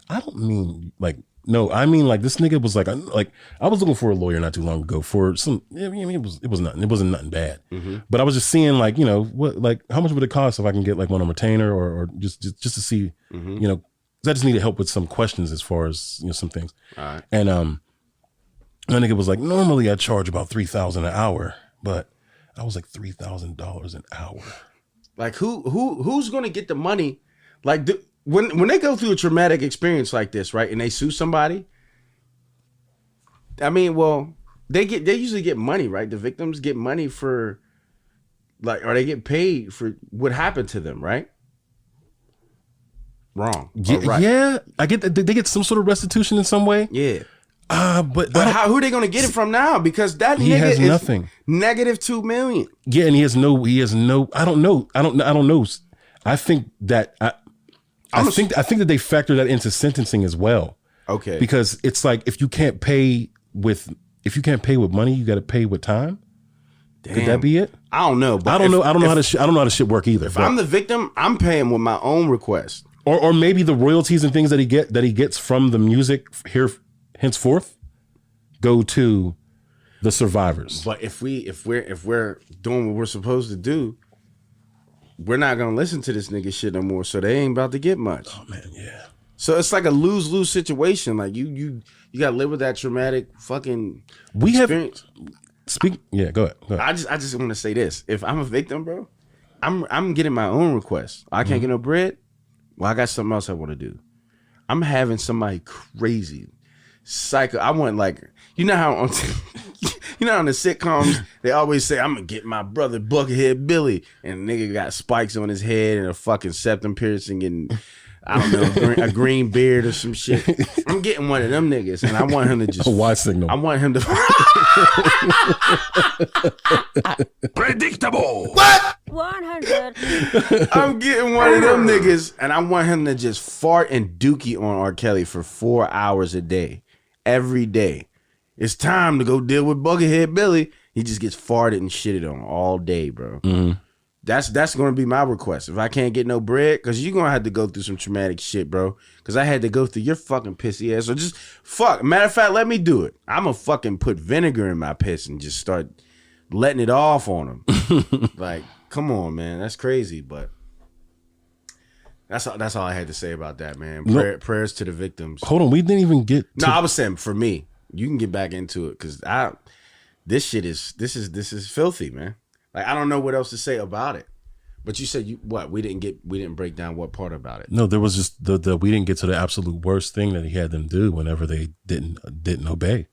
I don't mean like, no, I mean like this nigga was like I was looking for a lawyer not too long ago for some, I mean, it was nothing. It wasn't nothing bad. Mm-hmm. But I was just seeing like, you know, what, like how much would it cost if I can get like one on retainer or just to see, you know, 'cause I just needed help with some questions as far as, you know, some things. All right. And my nigga was like, normally I charge about $3,000 an hour, but I was like $3,000 an hour. Like who's gonna get the money? Like when they go through a traumatic experience like this, right, and they sue somebody. I mean, well, they usually get money, right? The victims get money for, like, or they get paid for what happened to them, right? Wrong. Yeah, right. Yeah, I get that they get some sort of restitution in some way. Yeah. But who are they gonna get it from now? Because that he nigga has is nothing. negative $2 million. Yeah, and he has no. I don't know. I think that I think that they factor that into sentencing as well. Okay. Because it's like if you can't pay with money, you got to pay with time. Damn. Could that be it? I don't know. But I don't know how the shit work either. If I'm the victim, I'm paying with my own request. Or maybe the royalties and things that he gets from the music here henceforth go to the survivors. But if we're doing what we're supposed to do, we're not gonna listen to this nigga shit no more. So they ain't about to get much. Oh man, yeah. So it's like a lose-lose situation. Like you gotta live with that traumatic fucking experience. Yeah, go ahead. I just want to say this: if I'm a victim, bro, I'm getting my own request. I can't get no bread. Well, I got something else I want to do. I'm having somebody crazy, psycho. I want, like, you know how on the sitcoms they always say I'm gonna get my brother Buckethead Billy, and the nigga got spikes on his head and a fucking septum piercing and I don't know, a green beard or some shit. I'm getting one of them niggas, and I want him to just a Y signal. I want him to predictable. What? 100. I'm getting one of them niggas, and I want him to just fart and dookie on R. Kelly for 4 hours a day, every day. It's time to go deal with Buckethead Billy. He just gets farted and shitted on all day, bro. Mm-hmm. That's going to be my request. If I can't get no bread, because you're going to have to go through some traumatic shit, bro. Because I had to go through your fucking pissy ass. So just, matter of fact, let me do it. I'm going to fucking put vinegar in my piss and just start letting it off on him. Like, come on, man. That's crazy, but that's all I had to say about that, man. Prayers to the victims. Hold on, we didn't even get to... No, I was saying for me. You can get back into it, because this is filthy, man. Like, I don't know what else to say about it. But you said we didn't break down what part about it. No, there was just we didn't get to the absolute worst thing that he had them do whenever they didn't obey.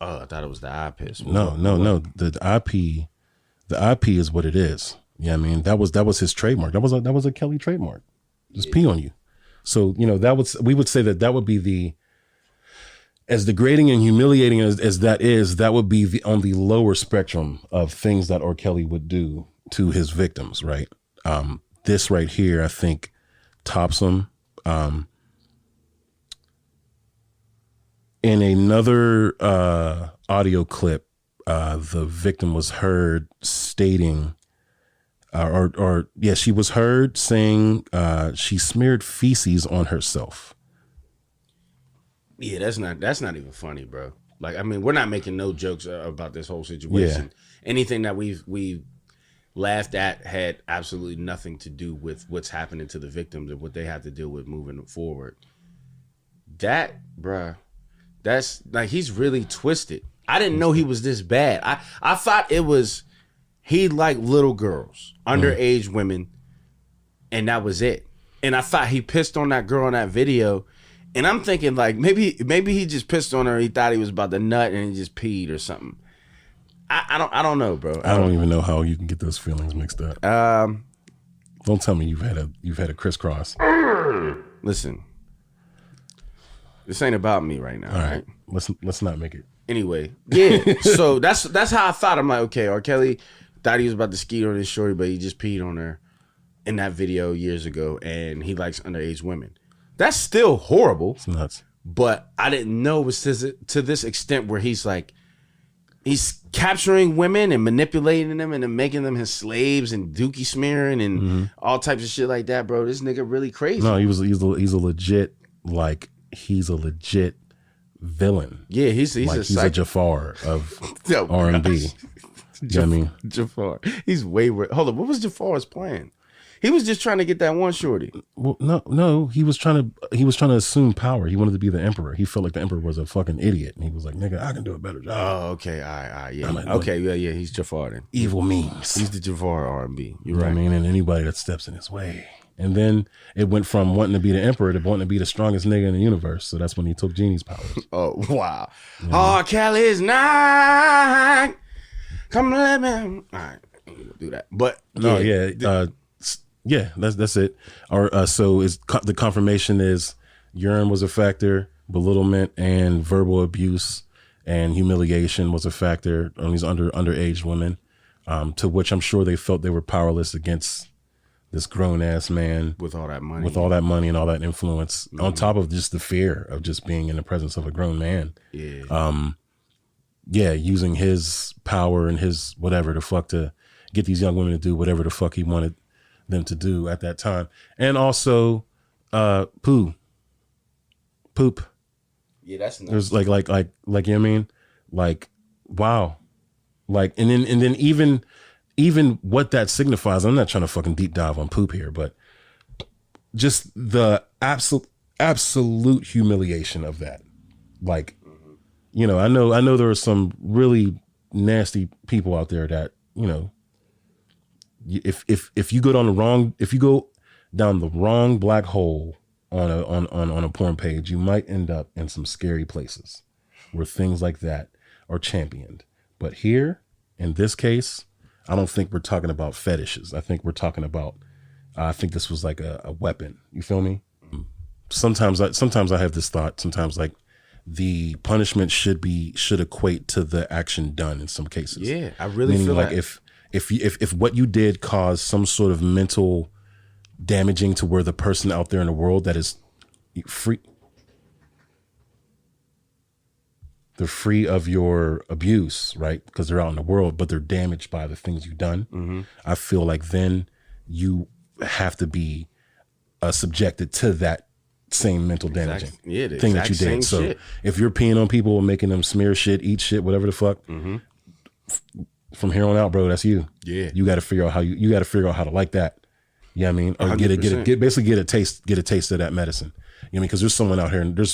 Oh, I thought it was the eye piss. No. The IP is what it is. Yeah, I mean, that was his trademark. That was a Kelly trademark. Just pee on you. So, you know, we would say that would be the, as degrading and humiliating as that is, that would be on the lower spectrum of things that R. Kelly would do to his victims, right? This right here, I think, tops him. In another audio clip, the victim was heard stating, she was heard saying she smeared feces on herself. Yeah, that's not even funny, bro. Like, I mean, we're not making no jokes about this whole situation. Yeah. Anything that we've laughed at had absolutely nothing to do with what's happening to the victims and what they have to deal with moving forward. That, bruh, that's like, he's really twisted. I didn't know he was this bad. I thought it was he liked little girls, underage women, and that was it. And I thought he pissed on that girl in that video. And I'm thinking, like, maybe he just pissed on her. He thought he was about to nut and he just peed or something. I don't know, bro. I don't even know how you can get those feelings mixed up. Don't tell me you've had a crisscross. Listen, this ain't about me right now. All right? Let's not make it. Anyway, yeah. So that's how I thought. I'm like, okay, R. Kelly thought he was about to skeet on his shorty, but he just peed on her in that video years ago, and he likes underage women. That's still horrible. It's nuts. but I didn't know it was to this extent where he's capturing women and manipulating them and then making them his slaves and dookie smearing and all types of shit like that, bro. This nigga really crazy. No, he's a legit villain. Yeah, he's a Jafar of Oh my R&B. gosh. You know what I mean? Jafar. He's way worse. Hold on, what was Jafar's plan? He was just trying to get that one shorty. Well, no, he was trying to assume power. He wanted to be the emperor. He felt like the emperor was a fucking idiot, and he was like, "Nigga, I can do a better job." Oh, okay, all right, yeah, I'm like, okay, yeah. He's Jafar then. Evil means. He's the Jafar R&B. You're You know right. what I mean? And anybody that steps in his way. And then it went from wanting to be the emperor to wanting to be the strongest nigga in the universe. So that's when he took Genie's powers. Oh wow. Oh, Kelly's night. Come let me. All right, I'm gonna do that. But No, yeah, that's it. Or so is the confirmation is urine was a factor, belittlement and verbal abuse and humiliation was a factor on these underage women, to which I'm sure they felt they were powerless against this grown ass man with all that money, and all that influence, on top of just the fear of just being in the presence of a grown man. Yeah. Using his power and his whatever the fuck to get these young women to do whatever the fuck he wanted them to do at that time. And also poop. Yeah, that's nice. There's like you know what I mean? Like, wow. Like, and then even what that signifies, I'm not trying to fucking deep dive on poop here, but just the absolute humiliation of that. Like, you know, I know there are some really nasty people out there that, you know, if you go down the wrong black hole on a porn page, you might end up in some scary places where things like that are championed. But here, in this case, I don't think we're talking about fetishes. I think we're talking about, I think this was like a weapon. You feel me? Sometimes I have this thought, sometimes like the punishment should equate to the action done in some cases. Yeah, I really Meaning feel like that. if what you did caused some sort of mental damaging to where the person out there in the world that is free, they're free of your abuse, right? Because they're out in the world, but they're damaged by the things you've done. I feel like then you have to be subjected to that same mental damaging thing that you did. So shit. if you're peeing on people and making them smear shit, eat shit, whatever the fuck, from here on out, bro, that's you. Yeah. You got to figure out how you got to figure out how to like that. You know what I mean? Or 100%. basically get a taste of that medicine. You know what I mean? Because there's someone out here, and there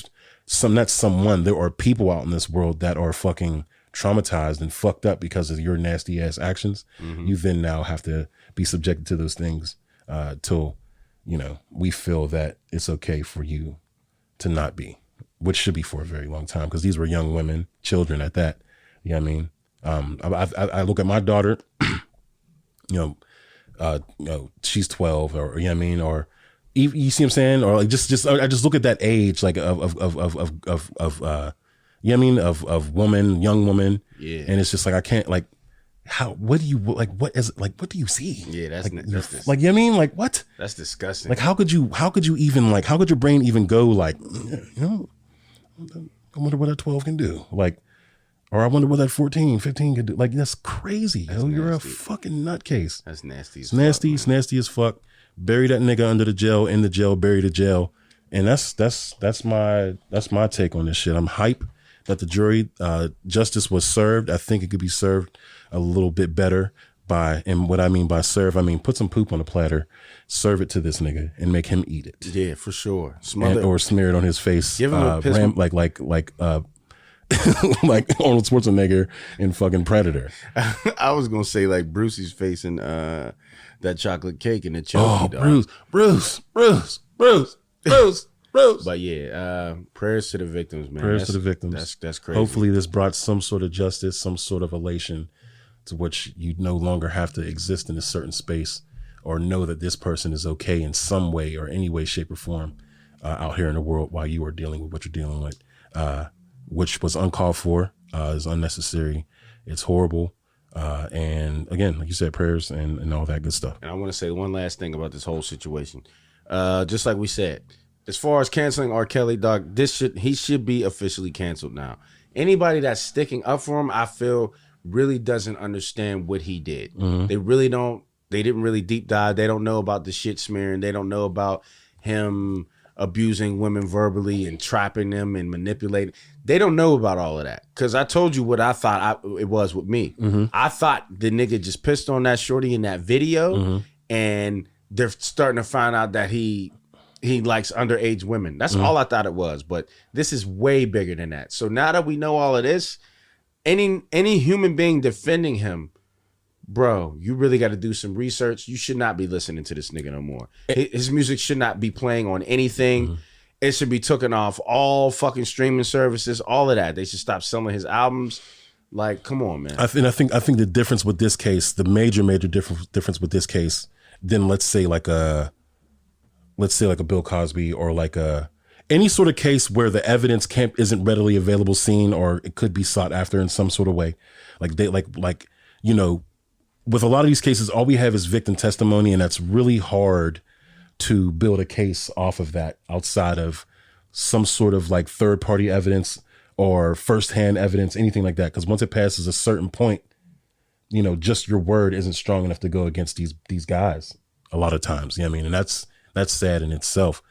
are people out in this world that are fucking traumatized and fucked up because of your nasty ass actions. You then now have to be subjected to those things till, you know, we feel that it's okay for you to not be, which should be for a very long time, because these were young women, children at that. You know what I mean? I look at my daughter, you know, she's 12, or you know what I mean, or you see what I'm saying, or like just I just look at that age, like of you know what I mean, of woman, young woman, and it's just like I can't, like, how, what do you like, what is it, like, what do you see? Yeah, that's like, like, you know what I mean, like, what? That's disgusting. Like, how could you even, like, how could your brain even go like, you know, I wonder what that 12 can do, like, or I wonder what that 14, 15 could do. Like, that's crazy. That's yo, you're a fucking nutcase. That's nasty. It's nasty. It's nasty as fuck. Bury that nigga under the jail, in the jail, bury the jail. And that's my take on this shit. I'm hype that the jury justice was served. I think it could be served a little bit better by, and what I mean by serve, I mean put some poop on a platter, serve it to this nigga, and make him eat it. Yeah, for sure. Or smear it on his face. Give him a piss like like Arnold Schwarzenegger in fucking Predator. I was gonna say like Brucey's face in that chocolate cake in the Chelsea. Oh, Bruce. But yeah, prayers to the victims, man. Prayers to the victims. That's crazy. Hopefully this brought some sort of justice, some sort of elation, to which you no longer have to exist in a certain space or know that this person is okay in some way or any way, shape, or form out here in the world while you are dealing with what you're dealing with, which was uncalled for, is unnecessary. It's horrible. And again, like you said, prayers and all that good stuff. And I want to say one last thing about this whole situation. Just like we said, as far as canceling R. Kelly, dog, he should be officially canceled now. Anybody that's sticking up for him, I feel, really doesn't understand what he did. They really don't. They didn't really deep dive. They don't know about the shit smearing. They don't know about him abusing women verbally and trapping them and manipulating. They don't know about all of that. Because I told you what I thought it was with me. I thought the nigga just pissed on that shorty in that video, and they're starting to find out that he likes underage women. That's all I thought it was. But this is way bigger than that. So now that we know all of this, any human being defending him, bro, you really got to do some research. You should not be listening to this nigga no more. His music should not be playing on anything. It should be taken off all fucking streaming services, all of that. They should stop selling his albums. Like, come on, man. I think the difference with this case, the major difference with this case, than let's say like a Bill Cosby or like any sort of case where the evidence isn't readily available, seen, or it could be sought after in some sort of way. Like you know, with a lot of these cases, all we have is victim testimony, and that's really hard to build a case off of that outside of some sort of like third party evidence or firsthand evidence, anything like that. Because once it passes a certain point, you know, just your word isn't strong enough to go against these guys a lot of times. You know what I mean? And that's sad in itself.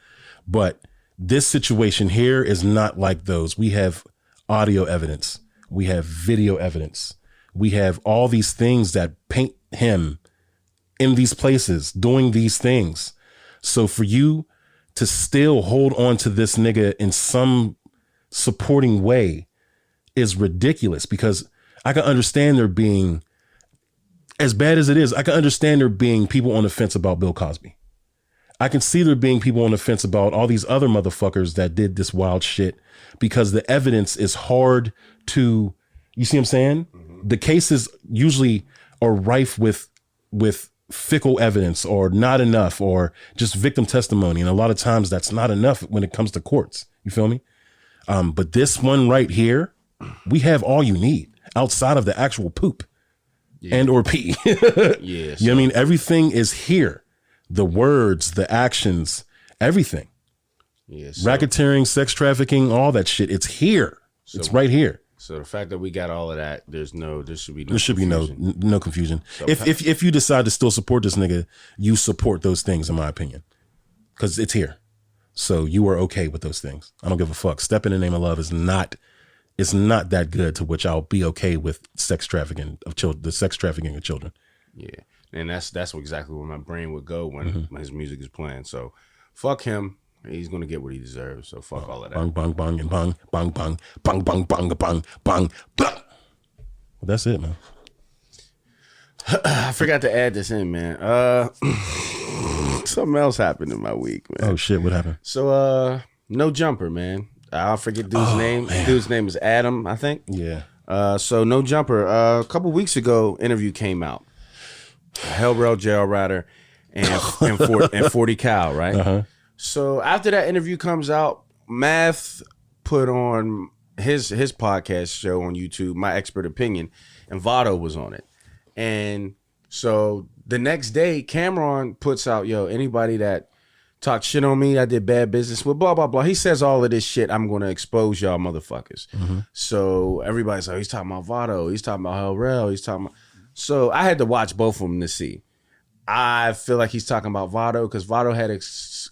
But this situation here is not like those. We have audio evidence. We have video evidence. We have all these things that paint him in these places doing these things. So for you to still hold on to this nigga in some supporting way is ridiculous, because I can understand there being, as bad as it is, I can understand there being people on the fence about Bill Cosby. I can see there being people on the fence about all these other motherfuckers that did this wild shit, because the evidence is hard to, you see what I'm saying? The cases usually are rife with fickle evidence or not enough or just victim testimony. And a lot of times that's not enough when it comes to courts. You feel me? But this one right here, we have all you need outside of the actual poop and or pee. Yeah. You know what I mean? Everything is here. The words, the actions, everything. Yes. Racketeering, sex trafficking, all that shit. It's here. It's right here. So the fact that we got all of that, there should be no confusion. So if you decide to still support this nigga, you support those things, in my opinion, because it's here. So you are okay with those things. I don't give a fuck. Step in the name of love is not that good, to which I'll be okay with sex trafficking of children, the sex trafficking of children. Yeah, and that's exactly where my brain would go when his music is playing. So fuck him. He's gonna get what he deserves. So fuck all of that. Bang, bang, bang, and bang, bang, bang, bang, bang, bang, bang, bang, bang. Well, that's it, man. I forgot to add this in, man. Something else happened in my week, man. Oh shit, what happened? So No Jumper, man. I'll forget dude's name. Man. Dude's name is Adam, I think. Yeah. So No Jumper. A couple weeks ago, interview came out. Hell Rell, JR Ryder, and 40 Cal, right? Uh-huh. So after that interview comes out, Math put on his podcast show on YouTube, My Expert Opinion, and Vado was on it. And so the next day, Cameron puts out, yo, anybody that talked shit on me, I did bad business with, blah, blah, blah. He says all of this shit, I'm going to expose y'all motherfuckers. So everybody's like, he's talking about Vado, he's talking about Hell Rell, he's talking about... So I had to watch both of them to see. I feel like he's talking about Vado because Vado had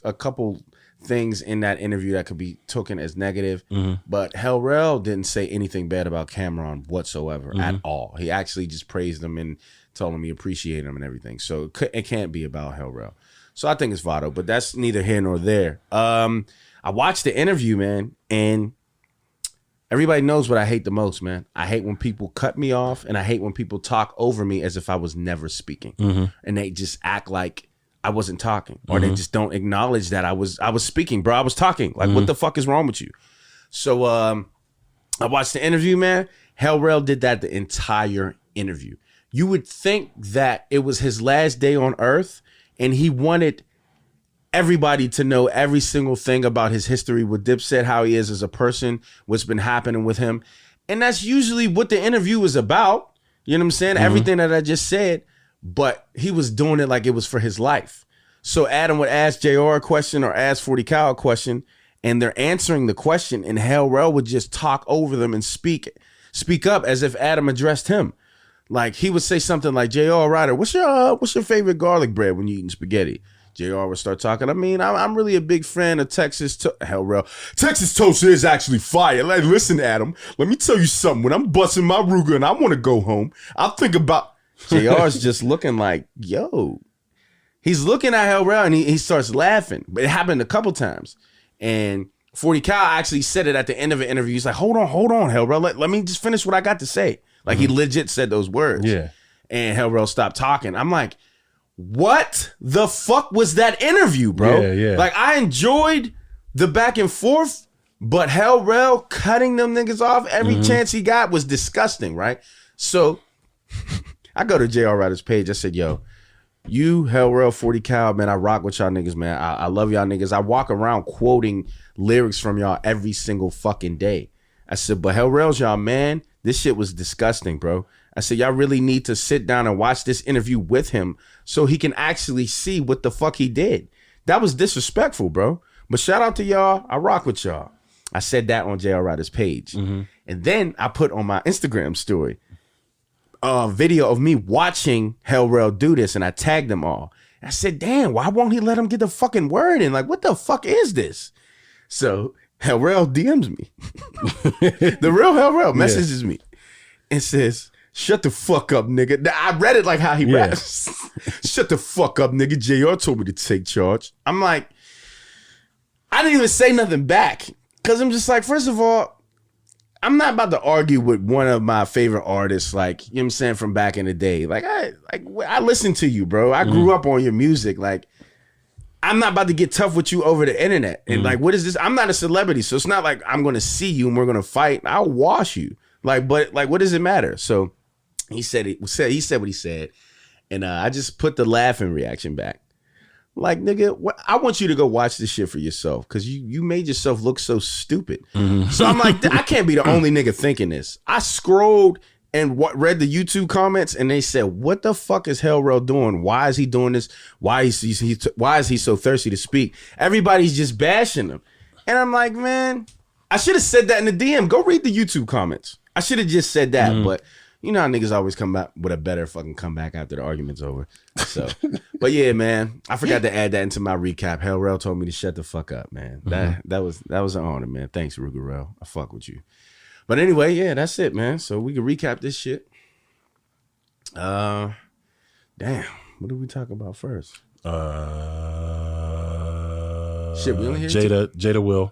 a couple things in that interview that could be taken as negative. But Hell Rell didn't say anything bad about Cameron whatsoever at all. He actually just praised him and told him he appreciated him and everything. So it can't be about Hell Rell. So I think it's Vado, but that's neither here nor there. I watched the interview, man, and everybody knows what I hate the most, man. I hate when people cut me off, and I hate when people talk over me as if I was never speaking. And they just act like I wasn't talking, or they just don't acknowledge that I was speaking, bro. I was talking. Like, what the fuck is wrong with you? So I watched the interview, man. Hell Rell did that the entire interview. You would think that it was his last day on earth, and he wanted everybody to know every single thing about his history with Dipset, how he is as a person, what's been happening with him. And that's usually what the interview is about. You know what I'm saying? Everything that I just said, but he was doing it like it was for his life. So Adam would ask JR a question or ask 40 Cal a question, and they're answering the question, and Hell Rel would just talk over them and speak up as if Adam addressed him. Like he would say something like, JR Ryder, what's your favorite garlic bread when you eating spaghetti? JR would start talking. I mean, I'm really a big fan of Texas Hell Rel. Texas toast is actually fire. Like, listen, Adam, let me tell you something. When I'm busting my Ruger and I want to go home, I'll think about JR's just looking like, yo. He's looking at Hell Rel and he starts laughing. But it happened a couple times. And 40 Cal actually said it at the end of an interview. He's like, hold on, Hell Rel. Let me just finish what I got to say. Like, he legit said those words. Yeah. And Hell Rel stopped talking. I'm like, what the fuck was that interview, bro? Yeah. Like, I enjoyed the back and forth, but Hell Rel cutting them niggas off every chance he got was disgusting, right? So I go to JR Ryder's page. I said, yo, you, Hell Rel, 40 Cal, man, I rock with y'all niggas, man. I love y'all niggas. I walk around quoting lyrics from y'all every single fucking day. I said, but Hell Rel's y'all, man. This shit was disgusting, bro. I said, y'all really need to sit down and watch this interview with him so he can actually see what the fuck he did. That was disrespectful, bro. But shout out to y'all. I rock with y'all. I said that on JR Ryder's page. And then I put on my Instagram story a video of me watching Hell Rel do this, and I tagged them all. I said, damn, why won't he let him get the fucking word in? Like, what the fuck is this? So Hell Rel DMs me. The real Hell Rel messages me and says, shut the fuck up, nigga. I read it like how he raps. Shut the fuck up, nigga. JR told me to take charge. I'm like, I didn't even say nothing back because I'm just like, first of all, I'm not about to argue with one of my favorite artists, like, you know what I'm saying, from back in the day. Like I listen to you, bro. I grew up on your music. Like, I'm not about to get tough with you over the internet. And like, what is this? I'm not a celebrity, so it's not like I'm gonna see you and we're gonna fight. I'll wash you. Like, but like, what does it matter? So he said what he said, and I just put the laughing reaction back. Like, nigga, I want you to go watch this shit for yourself because you made yourself look so stupid. So I'm like, I can't be the only nigga thinking this. I scrolled and read the YouTube comments, and they said, what the fuck is Hell Rel doing? Why is he doing this? Why is he so thirsty to speak? Everybody's just bashing him. And I'm like, man, I should have said that in the DM. Go read the YouTube comments. I should have just said that, but you know how niggas always come back with a better fucking comeback after the argument's over. So, but yeah, man, I forgot to add that into my recap. Hell Rel told me to shut the fuck up, man. That was an honor, man. Thanks, Ruger Rel. I fuck with you. But anyway, yeah, that's it, man. So we can recap this shit. Damn, what did we talk about first? Shit, we only hear Jada Will.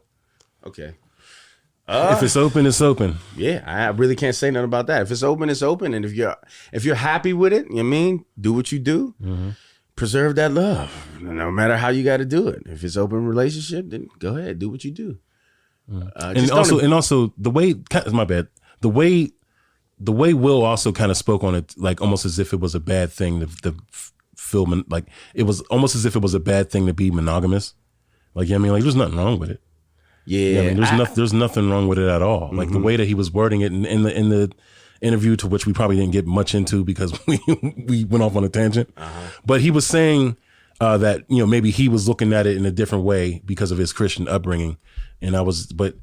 Okay. If it's open, it's open. Yeah, I really can't say nothing about that. If it's open, it's open. And if you're happy with it, you know what I mean, do what you do. Preserve that love, no matter how you got to do it. If it's open relationship, then go ahead, do what you do. And also the way, my bad. The way Will also kind of spoke on it, like almost as if it was a bad thing. The film, like it was almost as if it was a bad thing to be monogamous. Like, you know what I mean, like there's nothing wrong with it. Yeah, I mean, there's nothing wrong with it at all. Like the way that he was wording it in the interview, to which we probably didn't get much into because we went off on a tangent. But he was saying that, you know, maybe he was looking at it in a different way because of his Christian upbringing, but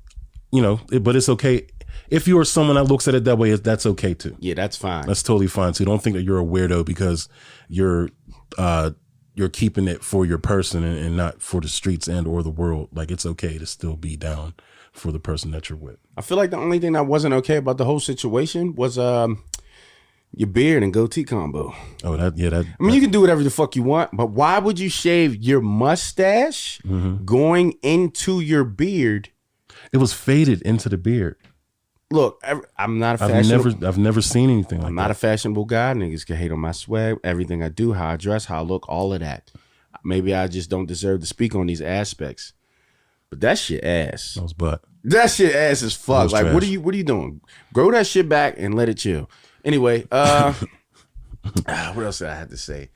it's okay if you are someone that looks at it that way. That's okay too. Yeah, that's fine. That's totally fine too. Don't think that you're a weirdo because you're keeping it for your person and not for the streets and or the world. Like, it's okay to still be down for the person that you're with. I feel like the only thing that wasn't okay about the whole situation was your beard and goatee combo. Oh, I mean, you can do whatever the fuck you want, but why would you shave your mustache going into your beard? It was faded into the beard. Look, I'm not a fashionable. I've never seen anything like that. I'm not a fashionable guy. Niggas can hate on my swag, everything I do, how I dress, how I look, all of that. Maybe I just don't deserve to speak on these aspects. But that shit ass. That was butt. That shit ass as fuck. Like, trash. what are you doing? Grow that shit back and let it chill. Anyway, what else did I have to say?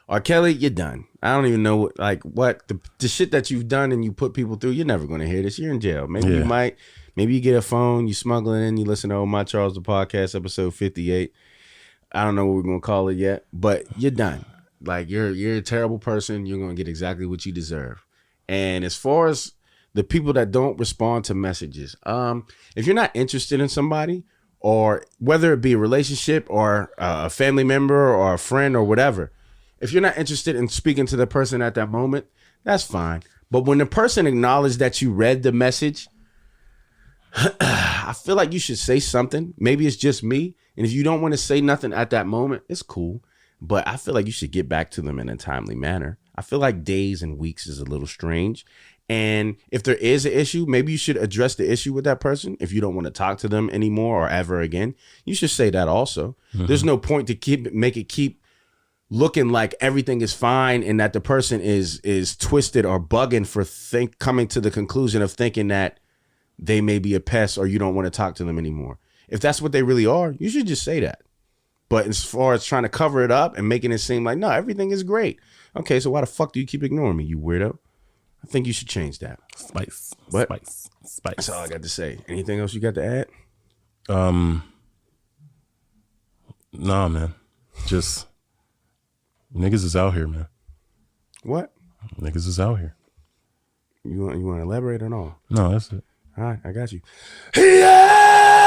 R. Kelly, you're done. I don't even know what the shit that you've done and you put people through. You're never gonna hear this. You're in jail. Maybe you might. Maybe you get a phone, you smuggle it in, you listen to My Charles the Podcast, episode 58. I don't know what we're going to call it yet, but you're done. Like you're a terrible person. You're gonna get exactly what you deserve. And as far as the people that don't respond to messages, if you're not interested in somebody, or whether it be a relationship or a family member or a friend or whatever, if you're not interested in speaking to the person at that moment, that's fine. But when the person acknowledged that you read the message, I feel like you should say something. Maybe it's just me. And if you don't want to say nothing at that moment, it's cool. But I feel like you should get back to them in a timely manner. I feel like days and weeks is a little strange. And if there is an issue, maybe you should address the issue with that person. If you don't want to talk to them anymore or ever again, you should say that also. Mm-hmm. There's no point to keep looking like everything is fine and that the person is twisted or bugging for coming to the conclusion of thinking that they may be a pest or you don't want to talk to them anymore. If that's what they really are, you should just say that. But as far as trying to cover it up and making it seem like, no, everything is great. Okay, so why the fuck do you keep ignoring me, you weirdo? I think you should change that. Spice. What? Spice. That's all I got to say. Anything else you got to add? Nah, man. Just niggas is out here, man. What? Niggas is out here. You want to elaborate or no? No, that's it. All right, I got you. Yeah!